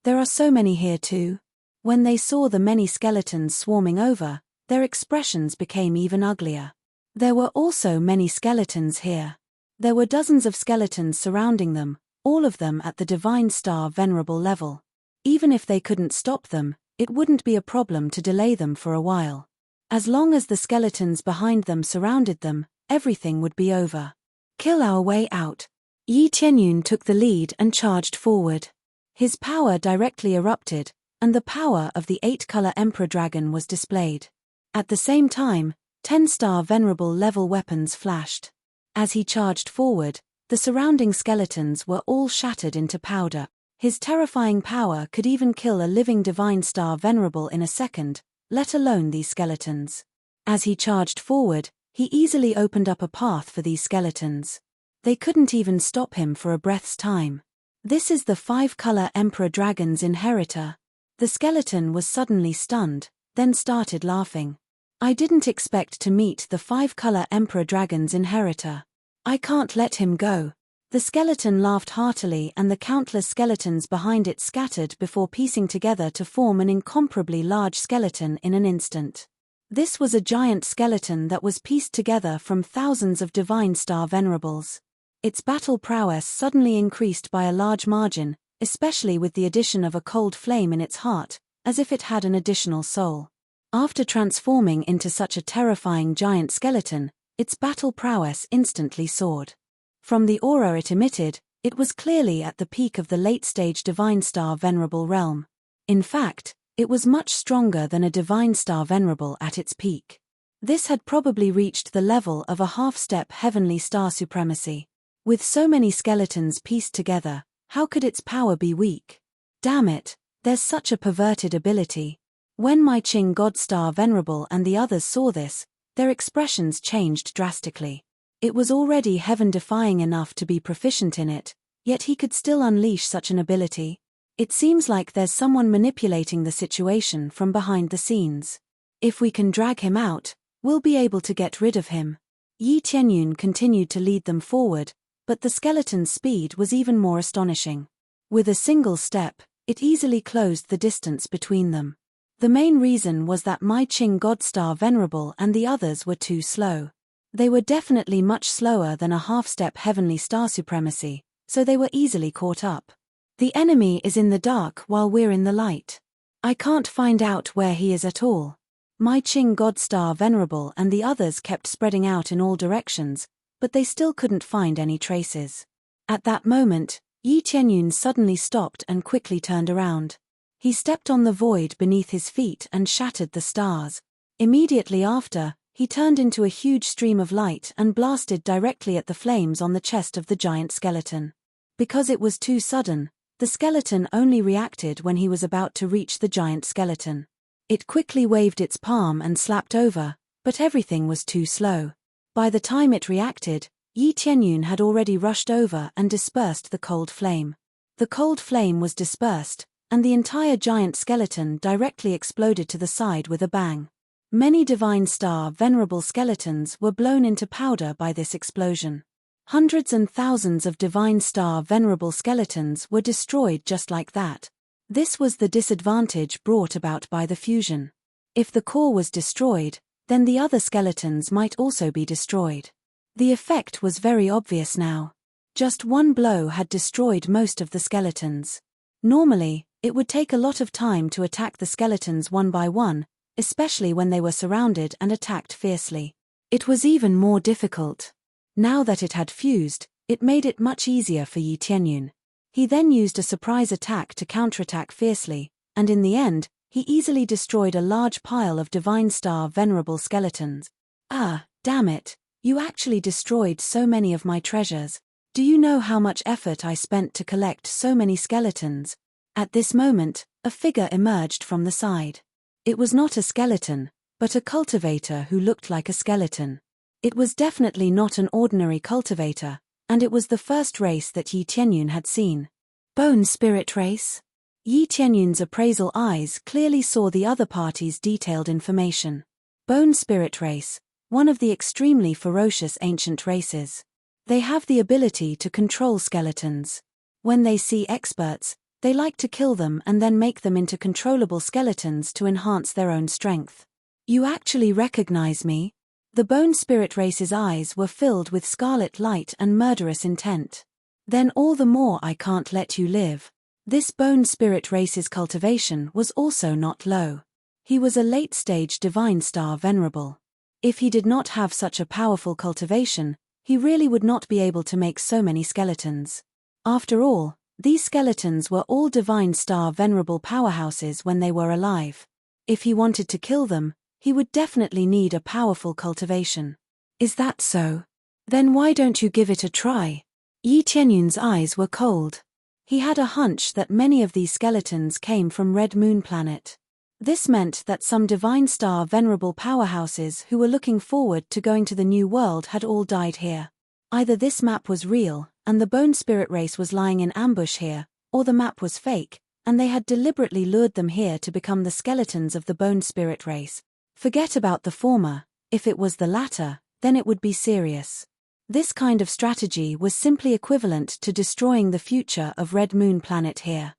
there are so many here too. When they saw the many skeletons swarming over, their expressions became even uglier. There were also many skeletons here. There were dozens of skeletons surrounding them, all of them at the Divine Star Venerable level. Even if they couldn't stop them, it wouldn't be a problem to delay them for a while. As long as the skeletons behind them surrounded them, everything would be over. Kill our way out. Yi Tianyun took the lead and charged forward. His power directly erupted, and the power of the 8-color Emperor Dragon was displayed. At the same time, 10-star Venerable level weapons flashed. As he charged forward, the surrounding skeletons were all shattered into powder. His terrifying power could even kill a living Divine Star Venerable in a second, let alone these skeletons. As he charged forward, he easily opened up a path for these skeletons. They couldn't even stop him for a breath's time. This is the 5-color Emperor Dragon's inheritor. The skeleton was suddenly stunned, then started laughing. I didn't expect to meet the 5-color Emperor Dragon's inheritor. I can't let him go. The skeleton laughed heartily and the countless skeletons behind it scattered before piecing together to form an incomparably large skeleton in an instant. This was a giant skeleton that was pieced together from thousands of Divine Star Venerables. Its battle prowess suddenly increased by a large margin, especially with the addition of a cold flame in its heart, as if it had an additional soul. After transforming into such a terrifying giant skeleton, its battle prowess instantly soared. From the aura it emitted, it was clearly at the peak of the late-stage Divine Star Venerable realm. In fact, it was much stronger than a Divine Star Venerable at its peak. This had probably reached the level of a half-step Heavenly Star Supremacy. With so many skeletons pieced together, how could its power be weak? Damn it, there's such a perverted ability. When Mai Ching God Star Venerable and the others saw this, their expressions changed drastically. It was already heaven-defying enough to be proficient in it, yet he could still unleash such an ability. It seems like there's someone manipulating the situation from behind the scenes. If we can drag him out, we'll be able to get rid of him. Yi Tianyun continued to lead them forward, but the skeleton's speed was even more astonishing. With a single step, it easily closed the distance between them. The main reason was that my Qing Godstar Venerable and the others were too slow. They were definitely much slower than a half-step Heavenly Star Supremacy, so they were easily caught up. The enemy is in the dark while we're in the light. I can't find out where he is at all. My Qing Godstar Venerable and the others kept spreading out in all directions, but they still couldn't find any traces. At that moment, Yi Tianyun suddenly stopped and quickly turned around. He stepped on the void beneath his feet and shattered the stars. Immediately after, he turned into a huge stream of light and blasted directly at the flames on the chest of the giant skeleton. Because it was too sudden, the skeleton only reacted when he was about to reach the giant skeleton. It quickly waved its palm and slapped over, but everything was too slow. By the time it reacted, Yi Tianyun had already rushed over and dispersed the cold flame. The cold flame was dispersed, and the entire giant skeleton directly exploded to the side with a bang. Many Divine Star Venerable skeletons were blown into powder by this explosion. Hundreds and thousands of Divine Star Venerable skeletons were destroyed just like that. This was the disadvantage brought about by the fusion. If the core was destroyed, then the other skeletons might also be destroyed. The effect was very obvious now. Just one blow had destroyed most of the skeletons. Normally, it would take a lot of time to attack the skeletons one by one, especially when they were surrounded and attacked fiercely. It was even more difficult. Now that it had fused, it made it much easier for Yi Tianyun. He then used a surprise attack to counterattack fiercely, and in the end, he easily destroyed a large pile of Divine Star Venerable skeletons. Ah, damn it, you actually destroyed so many of my treasures. Do you know how much effort I spent to collect so many skeletons? At this moment, a figure emerged from the side. It was not a skeleton, but a cultivator who looked like a skeleton. It was definitely not an ordinary cultivator, and it was the first race that Yi Tianyun had seen. Bone Spirit Race? Yi Tianyun's appraisal eyes clearly saw the other party's detailed information. Bone Spirit Race, one of the extremely ferocious ancient races. They have the ability to control skeletons. When they see experts, they like to kill them and then make them into controllable skeletons to enhance their own strength. You actually recognize me? The Bone Spirit Race's eyes were filled with scarlet light and murderous intent. Then all the more I can't let you live. This Bone Spirit Race's cultivation was also not low. He was a late-stage Divine Star Venerable. If he did not have such a powerful cultivation, he really would not be able to make so many skeletons. After all, these skeletons were all Divine Star Venerable powerhouses when they were alive. If he wanted to kill them, he would definitely need a powerful cultivation. Is that so? Then why don't you give it a try? Yi Tianyun's eyes were cold. He had a hunch that many of these skeletons came from Red Moon Planet. This meant that some Divine Star Venerable powerhouses who were looking forward to going to the New World had all died here. Either this map was real, and the Bone Spirit Race was lying in ambush here, or the map was fake, and they had deliberately lured them here to become the skeletons of the Bone Spirit Race. Forget about the former. If it was the latter, then it would be serious. This kind of strategy was simply equivalent to destroying the future of Red Moon Planet here.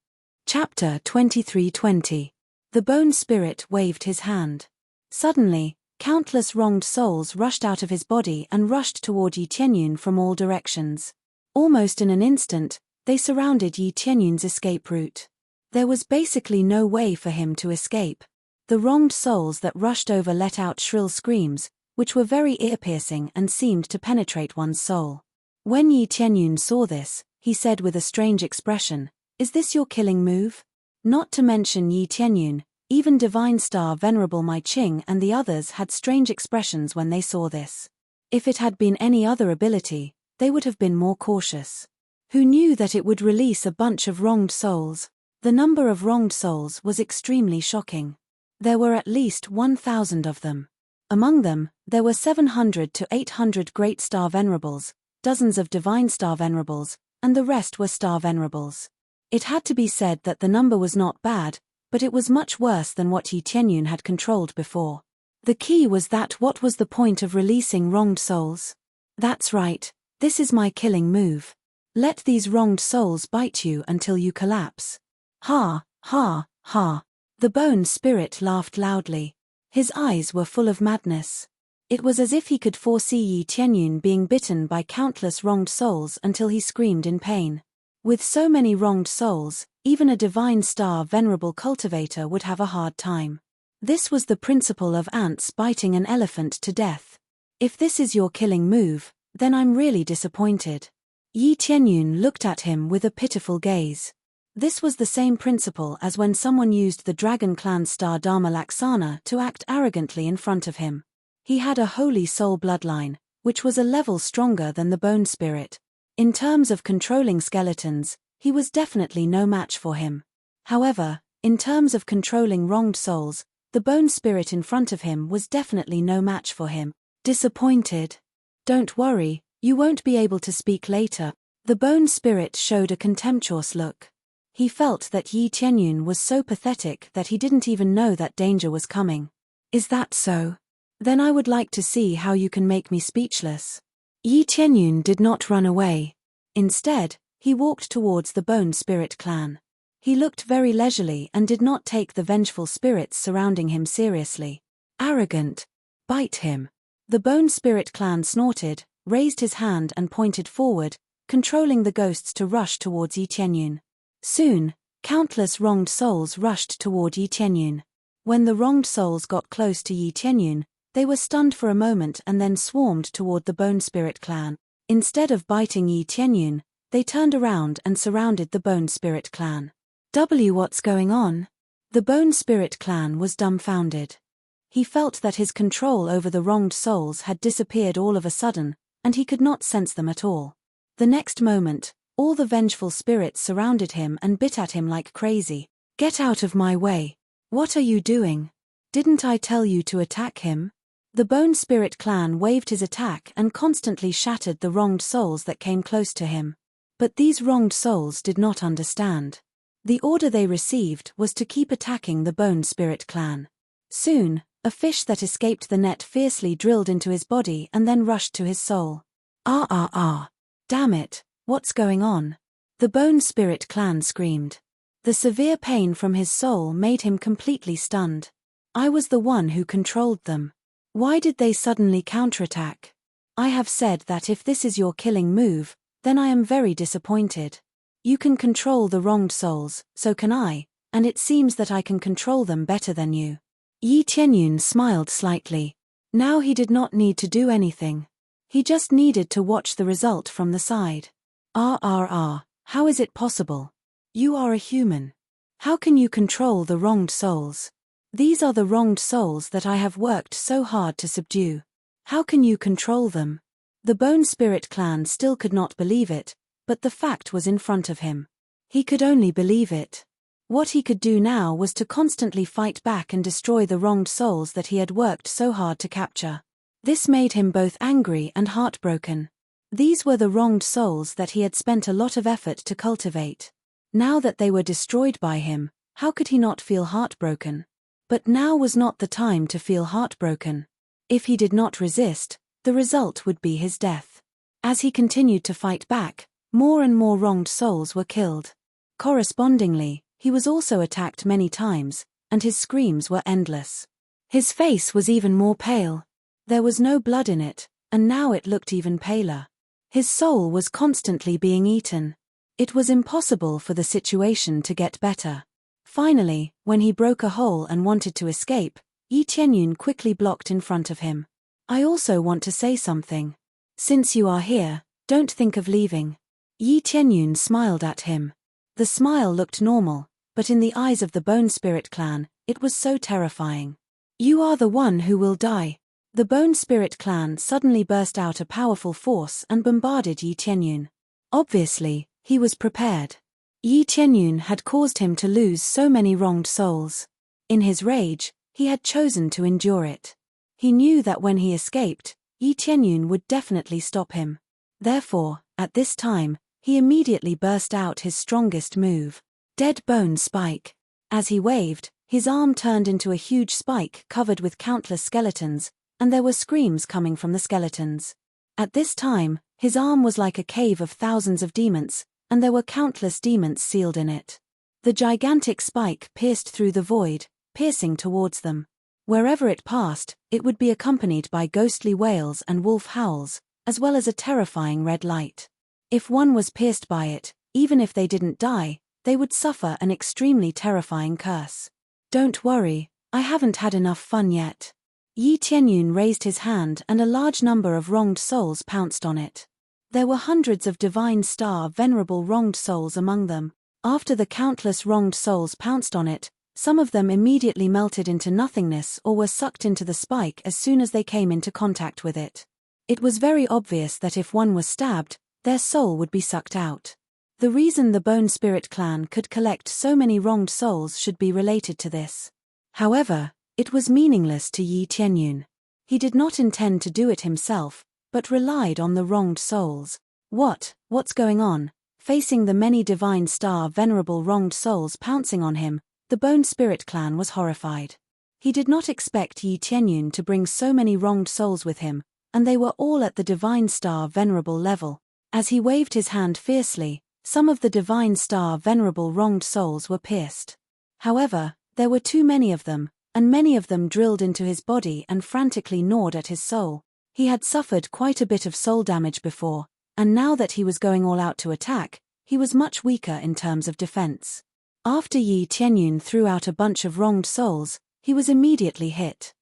Chapter 2320. The Bone Spirit waved his hand. Suddenly, countless wronged souls rushed out of his body and rushed toward Yi Tianyun from all directions. Almost in an instant, they surrounded Yi Tianyun's escape route. There was basically no way for him to escape. The wronged souls that rushed over let out shrill screams, which were very ear-piercing and seemed to penetrate one's soul. When Yi Tianyun saw this, he said with a strange expression, "Is this your killing move?" Not to mention Yi Tianyun, even Divine Star Venerable Mai Ching and the others had strange expressions when they saw this. If it had been any other ability, they would have been more cautious. Who knew that it would release a bunch of wronged souls? The number of wronged souls was extremely shocking. There were at least 1,000 of them. Among them, there were 700 to 800 Great Star Venerables, dozens of Divine Star Venerables, and the rest were Star Venerables. It had to be said that the number was not bad, but it was much worse than what Yi Tianyun had controlled before. The key was that what was the point of releasing wronged souls? That's right, this is my killing move. Let these wronged souls bite you until you collapse. Ha, ha, ha. The bone spirit laughed loudly. His eyes were full of madness. It was as if he could foresee Yi Tianyun being bitten by countless wronged souls until he screamed in pain. With so many wronged souls, even a divine star venerable cultivator would have a hard time. This was the principle of ants biting an elephant to death. If this is your killing move, then I'm really disappointed. Yi Tianyun looked at him with a pitiful gaze. This was the same principle as when someone used the Dragon Clan star Dharma Laksana to act arrogantly in front of him. He had a holy soul bloodline, which was a level stronger than the bone spirit. In terms of controlling skeletons, he was definitely no match for him. However, in terms of controlling wronged souls, the bone spirit in front of him was definitely no match for him. Disappointed? Don't worry, you won't be able to speak later. The bone spirit showed a contemptuous look. He felt that Yi Tianyun was so pathetic that he didn't even know that danger was coming. Is that so? Then I would like to see how you can make me speechless. Yi Tianyun did not run away. Instead, he walked towards the bone spirit clan. He looked very leisurely and did not take the vengeful spirits surrounding him seriously. Arrogant. Bite him. The bone spirit clan snorted, raised his hand and pointed forward, controlling the ghosts to rush towards Yi Tianyun. Soon, countless wronged souls rushed toward Yi Tianyun. When the wronged souls got close to Yi Tianyun, they were stunned for a moment and then swarmed toward the bone spirit clan. Instead of biting Yi Tianyun, they turned around and surrounded the bone spirit clan. What's going on? The bone spirit clan was dumbfounded. He felt that his control over the wronged souls had disappeared all of a sudden, and he could not sense them at all. The next moment, all the vengeful spirits surrounded him and bit at him like crazy. Get out of my way. What are you doing? Didn't I tell you to attack him? The bone spirit clan waved his attack and constantly shattered the wronged souls that came close to him. But these wronged souls did not understand. The order they received was to keep attacking the bone spirit clan. Soon, a fish that escaped the net fiercely drilled into his body and then rushed to his soul. Damn it, what's going on? The bone spirit clan screamed. The severe pain from his soul made him completely stunned. I was the one who controlled them. Why did they suddenly counterattack? I have said that if this is your killing move, then I am very disappointed. You can control the wronged souls, so can I, and it seems that I can control them better than you. Yi Tianyun smiled slightly. Now he did not need to do anything. He just needed to watch the result from the side. How is it possible? You are a human. How can you control the wronged souls? These are the wronged souls that I have worked so hard to subdue. How can you control them? The bone spirit clan still could not believe it, but the fact was in front of him. He could only believe it. What he could do now was to constantly fight back and destroy the wronged souls that he had worked so hard to capture. This made him both angry and heartbroken. These were the wronged souls that he had spent a lot of effort to cultivate. Now that they were destroyed by him, how could he not feel heartbroken? But now was not the time to feel heartbroken. If he did not resist, the result would be his death. As he continued to fight back, more and more wronged souls were killed. Correspondingly, he was also attacked many times, and his screams were endless. His face was even more pale. There was no blood in it, and now it looked even paler. His soul was constantly being eaten. It was impossible for the situation to get better. Finally, when he broke a hole and wanted to escape, Yi Tianyun quickly blocked in front of him. I also want to say something. Since you are here, don't think of leaving. Yi Tianyun smiled at him. The smile looked normal, but in the eyes of the Bone Spirit clan, it was so terrifying. You are the one who will die. The Bone Spirit clan suddenly burst out a powerful force and bombarded Yi Tianyun. Obviously, he was prepared. Yi Tianyun had caused him to lose so many wronged souls. In his rage, he had chosen to endure it. He knew that when he escaped, Yi Tianyun would definitely stop him. Therefore, at this time, he immediately burst out his strongest move, Dead Bone Spike. As he waved, his arm turned into a huge spike covered with countless skeletons, and there were screams coming from the skeletons. At this time, his arm was like a cave of thousands of demons, and there were countless demons sealed in it. The gigantic spike pierced through the void, piercing towards them. Wherever it passed, it would be accompanied by ghostly wails and wolf howls, as well as a terrifying red light. If one was pierced by it, even if they didn't die, they would suffer an extremely terrifying curse. Don't worry, I haven't had enough fun yet. Yi Tianyun raised his hand and a large number of wronged souls pounced on it. There were hundreds of divine star venerable wronged souls among them. After the countless wronged souls pounced on it, some of them immediately melted into nothingness or were sucked into the spike as soon as they came into contact with it. It was very obvious that if one was stabbed, their soul would be sucked out. The reason the Bone Spirit clan could collect so many wronged souls should be related to this. However, it was meaningless to Yi Tianyun. He did not intend to do it himself, but relied on the wronged souls. What's going on? Facing the many divine star venerable wronged souls pouncing on him, the Bone Spirit clan was horrified. He did not expect Yi Tianyun to bring so many wronged souls with him, and they were all at the divine star venerable level. As he waved his hand fiercely, some of the divine star venerable wronged souls were pierced. However, there were too many of them, and many of them drilled into his body and frantically gnawed at his soul. He had suffered quite a bit of soul damage before, and now that he was going all out to attack, he was much weaker in terms of defense. After Yi Tianyun threw out a bunch of wronged souls, he was immediately hit.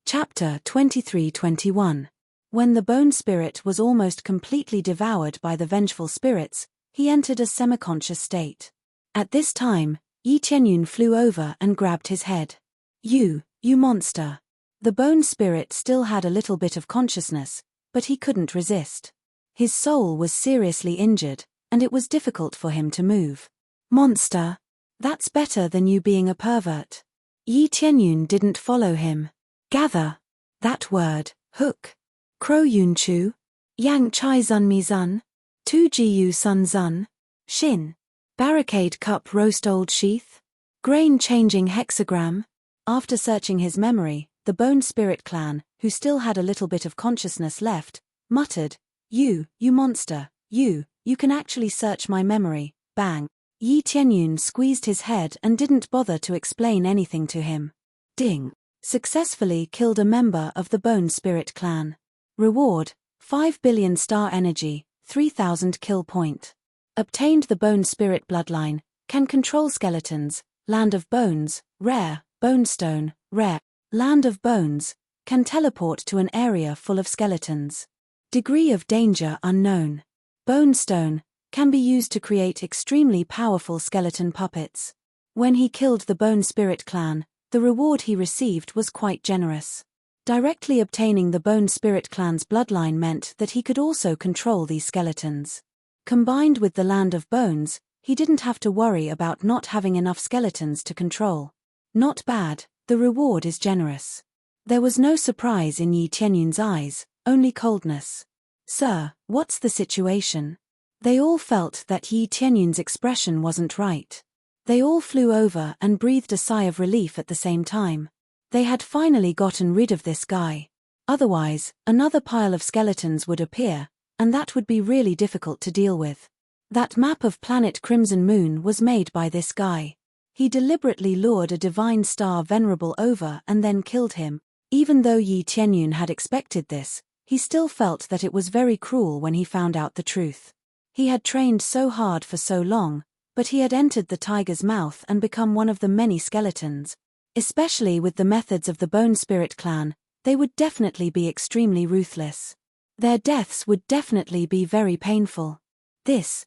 Chapter 23-21. When the bone spirit was almost completely devoured by the vengeful spirits, he entered a semi-conscious state. At this time, Yi Tianyun flew over and grabbed his head. You monster. The bone spirit still had a little bit of consciousness, but he couldn't resist. His soul was seriously injured, and it was difficult for him to move. Monster. That's better than you being a pervert. Yi Tianyun didn't follow him. Gather. That word, hook. Kro Yun Chu. Yang Chai Zun Mi Zun. Tu Ji Yu Sun Zun. Shin. Barricade cup roast old sheath. Grain changing hexagram. After searching his memory, the Bone Spirit clan, who still had a little bit of consciousness left, muttered, You monster, you can actually search my memory, bang. Yi Tianyun squeezed his head and didn't bother to explain anything to him. Ding. Successfully killed a member of the Bone Spirit clan. Reward, 5 billion star energy, 3000 kill point. Obtained the Bone Spirit bloodline, can control skeletons, Land of Bones, rare, Bone Stone, rare. Land of Bones, can teleport to an area full of skeletons. Degree of danger unknown. Bone Stone, can be used to create extremely powerful skeleton puppets. When he killed the Bone Spirit clan, the reward he received was quite generous. Directly obtaining the Bone Spirit clan's bloodline meant that he could also control these skeletons. Combined with the Land of Bones, he didn't have to worry about not having enough skeletons to control. Not bad, the reward is generous. There was no surprise in Yi Tianyun's eyes, only coldness. Sir, what's the situation? They all felt that Yi Tianyun's expression wasn't right. They all flew over and breathed a sigh of relief at the same time. They had finally gotten rid of this guy. Otherwise, another pile of skeletons would appear, and that would be really difficult to deal with. That map of planet Crimson Moon was made by this guy. He deliberately lured a divine star venerable over and then killed him. Even though Yi Tianyun had expected this, he still felt that it was very cruel when he found out the truth. He had trained so hard for so long, but he had entered the tiger's mouth and become one of the many skeletons. Especially with the methods of the Bone Spirit clan, they would definitely be extremely ruthless. Their deaths would definitely be very painful. This.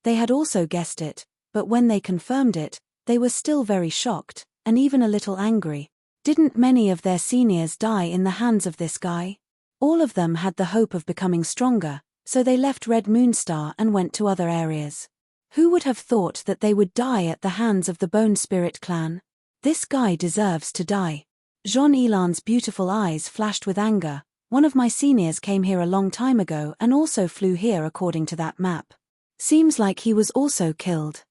They had also guessed it, but when they confirmed it, they were still very shocked, and even a little angry. Didn't many of their seniors die in the hands of this guy? All of them had the hope of becoming stronger, so they left Red Moonstar and went to other areas. Who would have thought that they would die at the hands of the Bone Spirit clan? This guy deserves to die. Jean Elan's beautiful eyes flashed with anger. One of my seniors came here a long time ago and also flew here according to that map. Seems like he was also killed.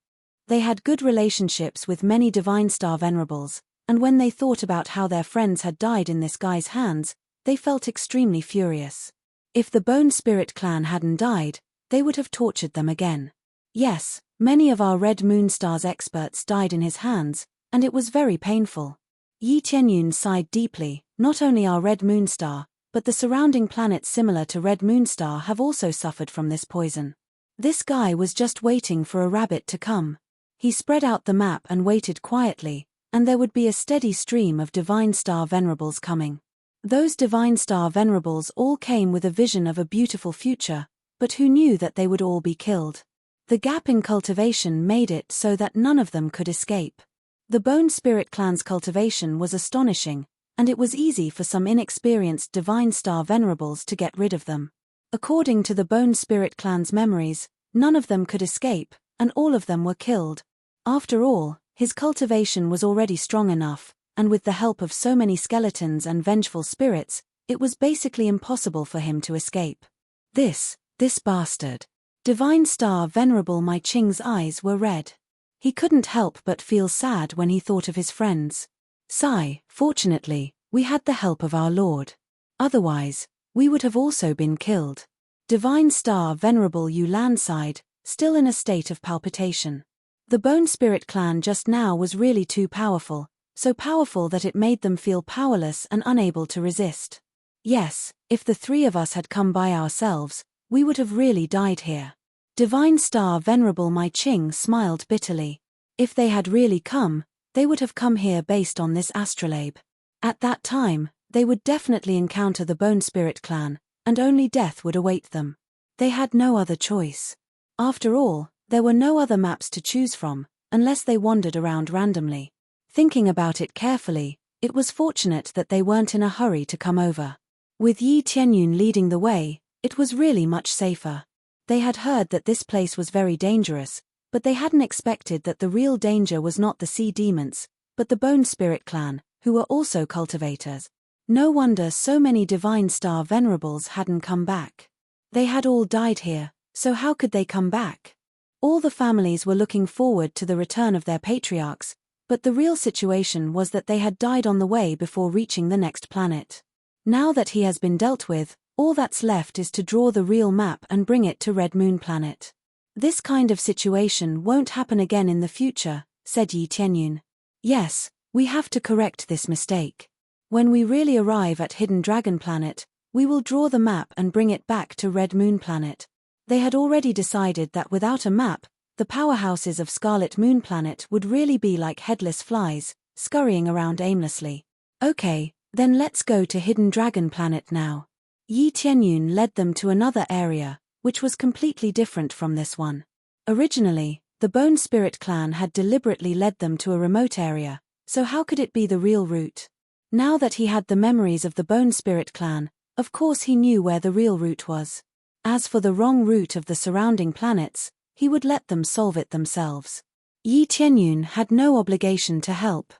They had good relationships with many Divine Star Venerables, and when they thought about how their friends had died in this guy's hands, they felt extremely furious. If the Bone Spirit clan hadn't died, they would have tortured them again. Yes, Many of our Red Moon Star's experts died in his hands, and it was very painful. Yi Tianyun sighed deeply. Not only our Red Moon Star, but the surrounding planets similar to Red Moon Star have also suffered from this poison. This guy was just waiting for a rabbit to come. He spread out the map and waited quietly, and there would be a steady stream of Divine Star Venerables coming. Those Divine Star Venerables all came with a vision of a beautiful future, but who knew that they would all be killed? The gap in cultivation made it so that none of them could escape. The Bone Spirit Clan's cultivation was astonishing, and it was easy for some inexperienced Divine Star Venerables to get rid of them. According to the Bone Spirit Clan's memories, none of them could escape, and all of them were killed. After all, his cultivation was already strong enough, and with the help of so many skeletons and vengeful spirits, it was basically impossible for him to escape. This bastard. Divine Star Venerable Mai Ching's eyes were red. He couldn't help but feel sad when he thought of his friends. Sigh, fortunately, we had the help of our Lord. Otherwise, we would have also been killed. Divine Star Venerable Yu Lan sighed, still in a state of palpitation. The Bone Spirit Clan just now was really too powerful, so powerful that it made them feel powerless and unable to resist. Yes, if the three of us had come by ourselves, we would have really died here. Divine Star Venerable Mai Ching smiled bitterly. If they had really come, they would have come here based on this astrolabe. At that time, they would definitely encounter the Bone Spirit Clan, and only death would await them. They had no other choice. After all, there were no other maps to choose from, unless they wandered around randomly. Thinking about it carefully, it was fortunate that they weren't in a hurry to come over. With Yi Tianyun leading the way, it was really much safer. They had heard that this place was very dangerous, but they hadn't expected that the real danger was not the sea demons, but the Bone Spirit Clan, who were also cultivators. No wonder so many Divine Star Venerables hadn't come back. They had all died here, so how could they come back? All the families were looking forward to the return of their patriarchs, but the real situation was that they had died on the way before reaching the next planet. Now that he has been dealt with, all that's left is to draw the real map and bring it to Red Moon Planet. This kind of situation won't happen again in the future, said Yi Tianyun. Yes, we have to correct this mistake. When we really arrive at Hidden Dragon Planet, we will draw the map and bring it back to Red Moon Planet. They had already decided that without a map, the powerhouses of Scarlet Moon Planet would really be like headless flies, scurrying around aimlessly. Okay, then let's go to Hidden Dragon Planet now. Yi Tianyun led them to another area, which was completely different from this one. Originally, the Bone Spirit Clan had deliberately led them to a remote area, so how could it be the real route? Now that he had the memories of the Bone Spirit Clan, of course he knew where the real route was. As for the wrong route of the surrounding planets, he would let them solve it themselves. Yi Tianyun had no obligation to help.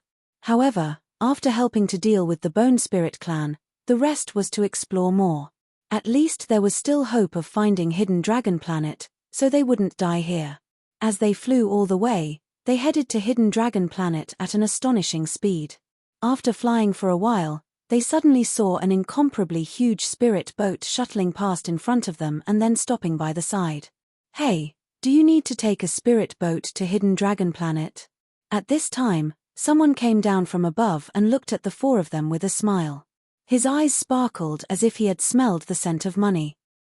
However, after helping to deal with the Bone Spirit Clan, the rest was to explore more. At least there was still hope of finding Hidden Dragon Planet, so they wouldn't die here. As they flew all the way, they headed to Hidden Dragon Planet at an astonishing speed. After flying for a while, they suddenly saw an incomparably huge spirit boat shuttling past in front of them and then stopping by the side. Hey, do you need to take a spirit boat to Hidden Dragon Planet? At this time, someone came down from above and looked at the four of them with a smile. His eyes sparkled as if he had smelled the scent of money.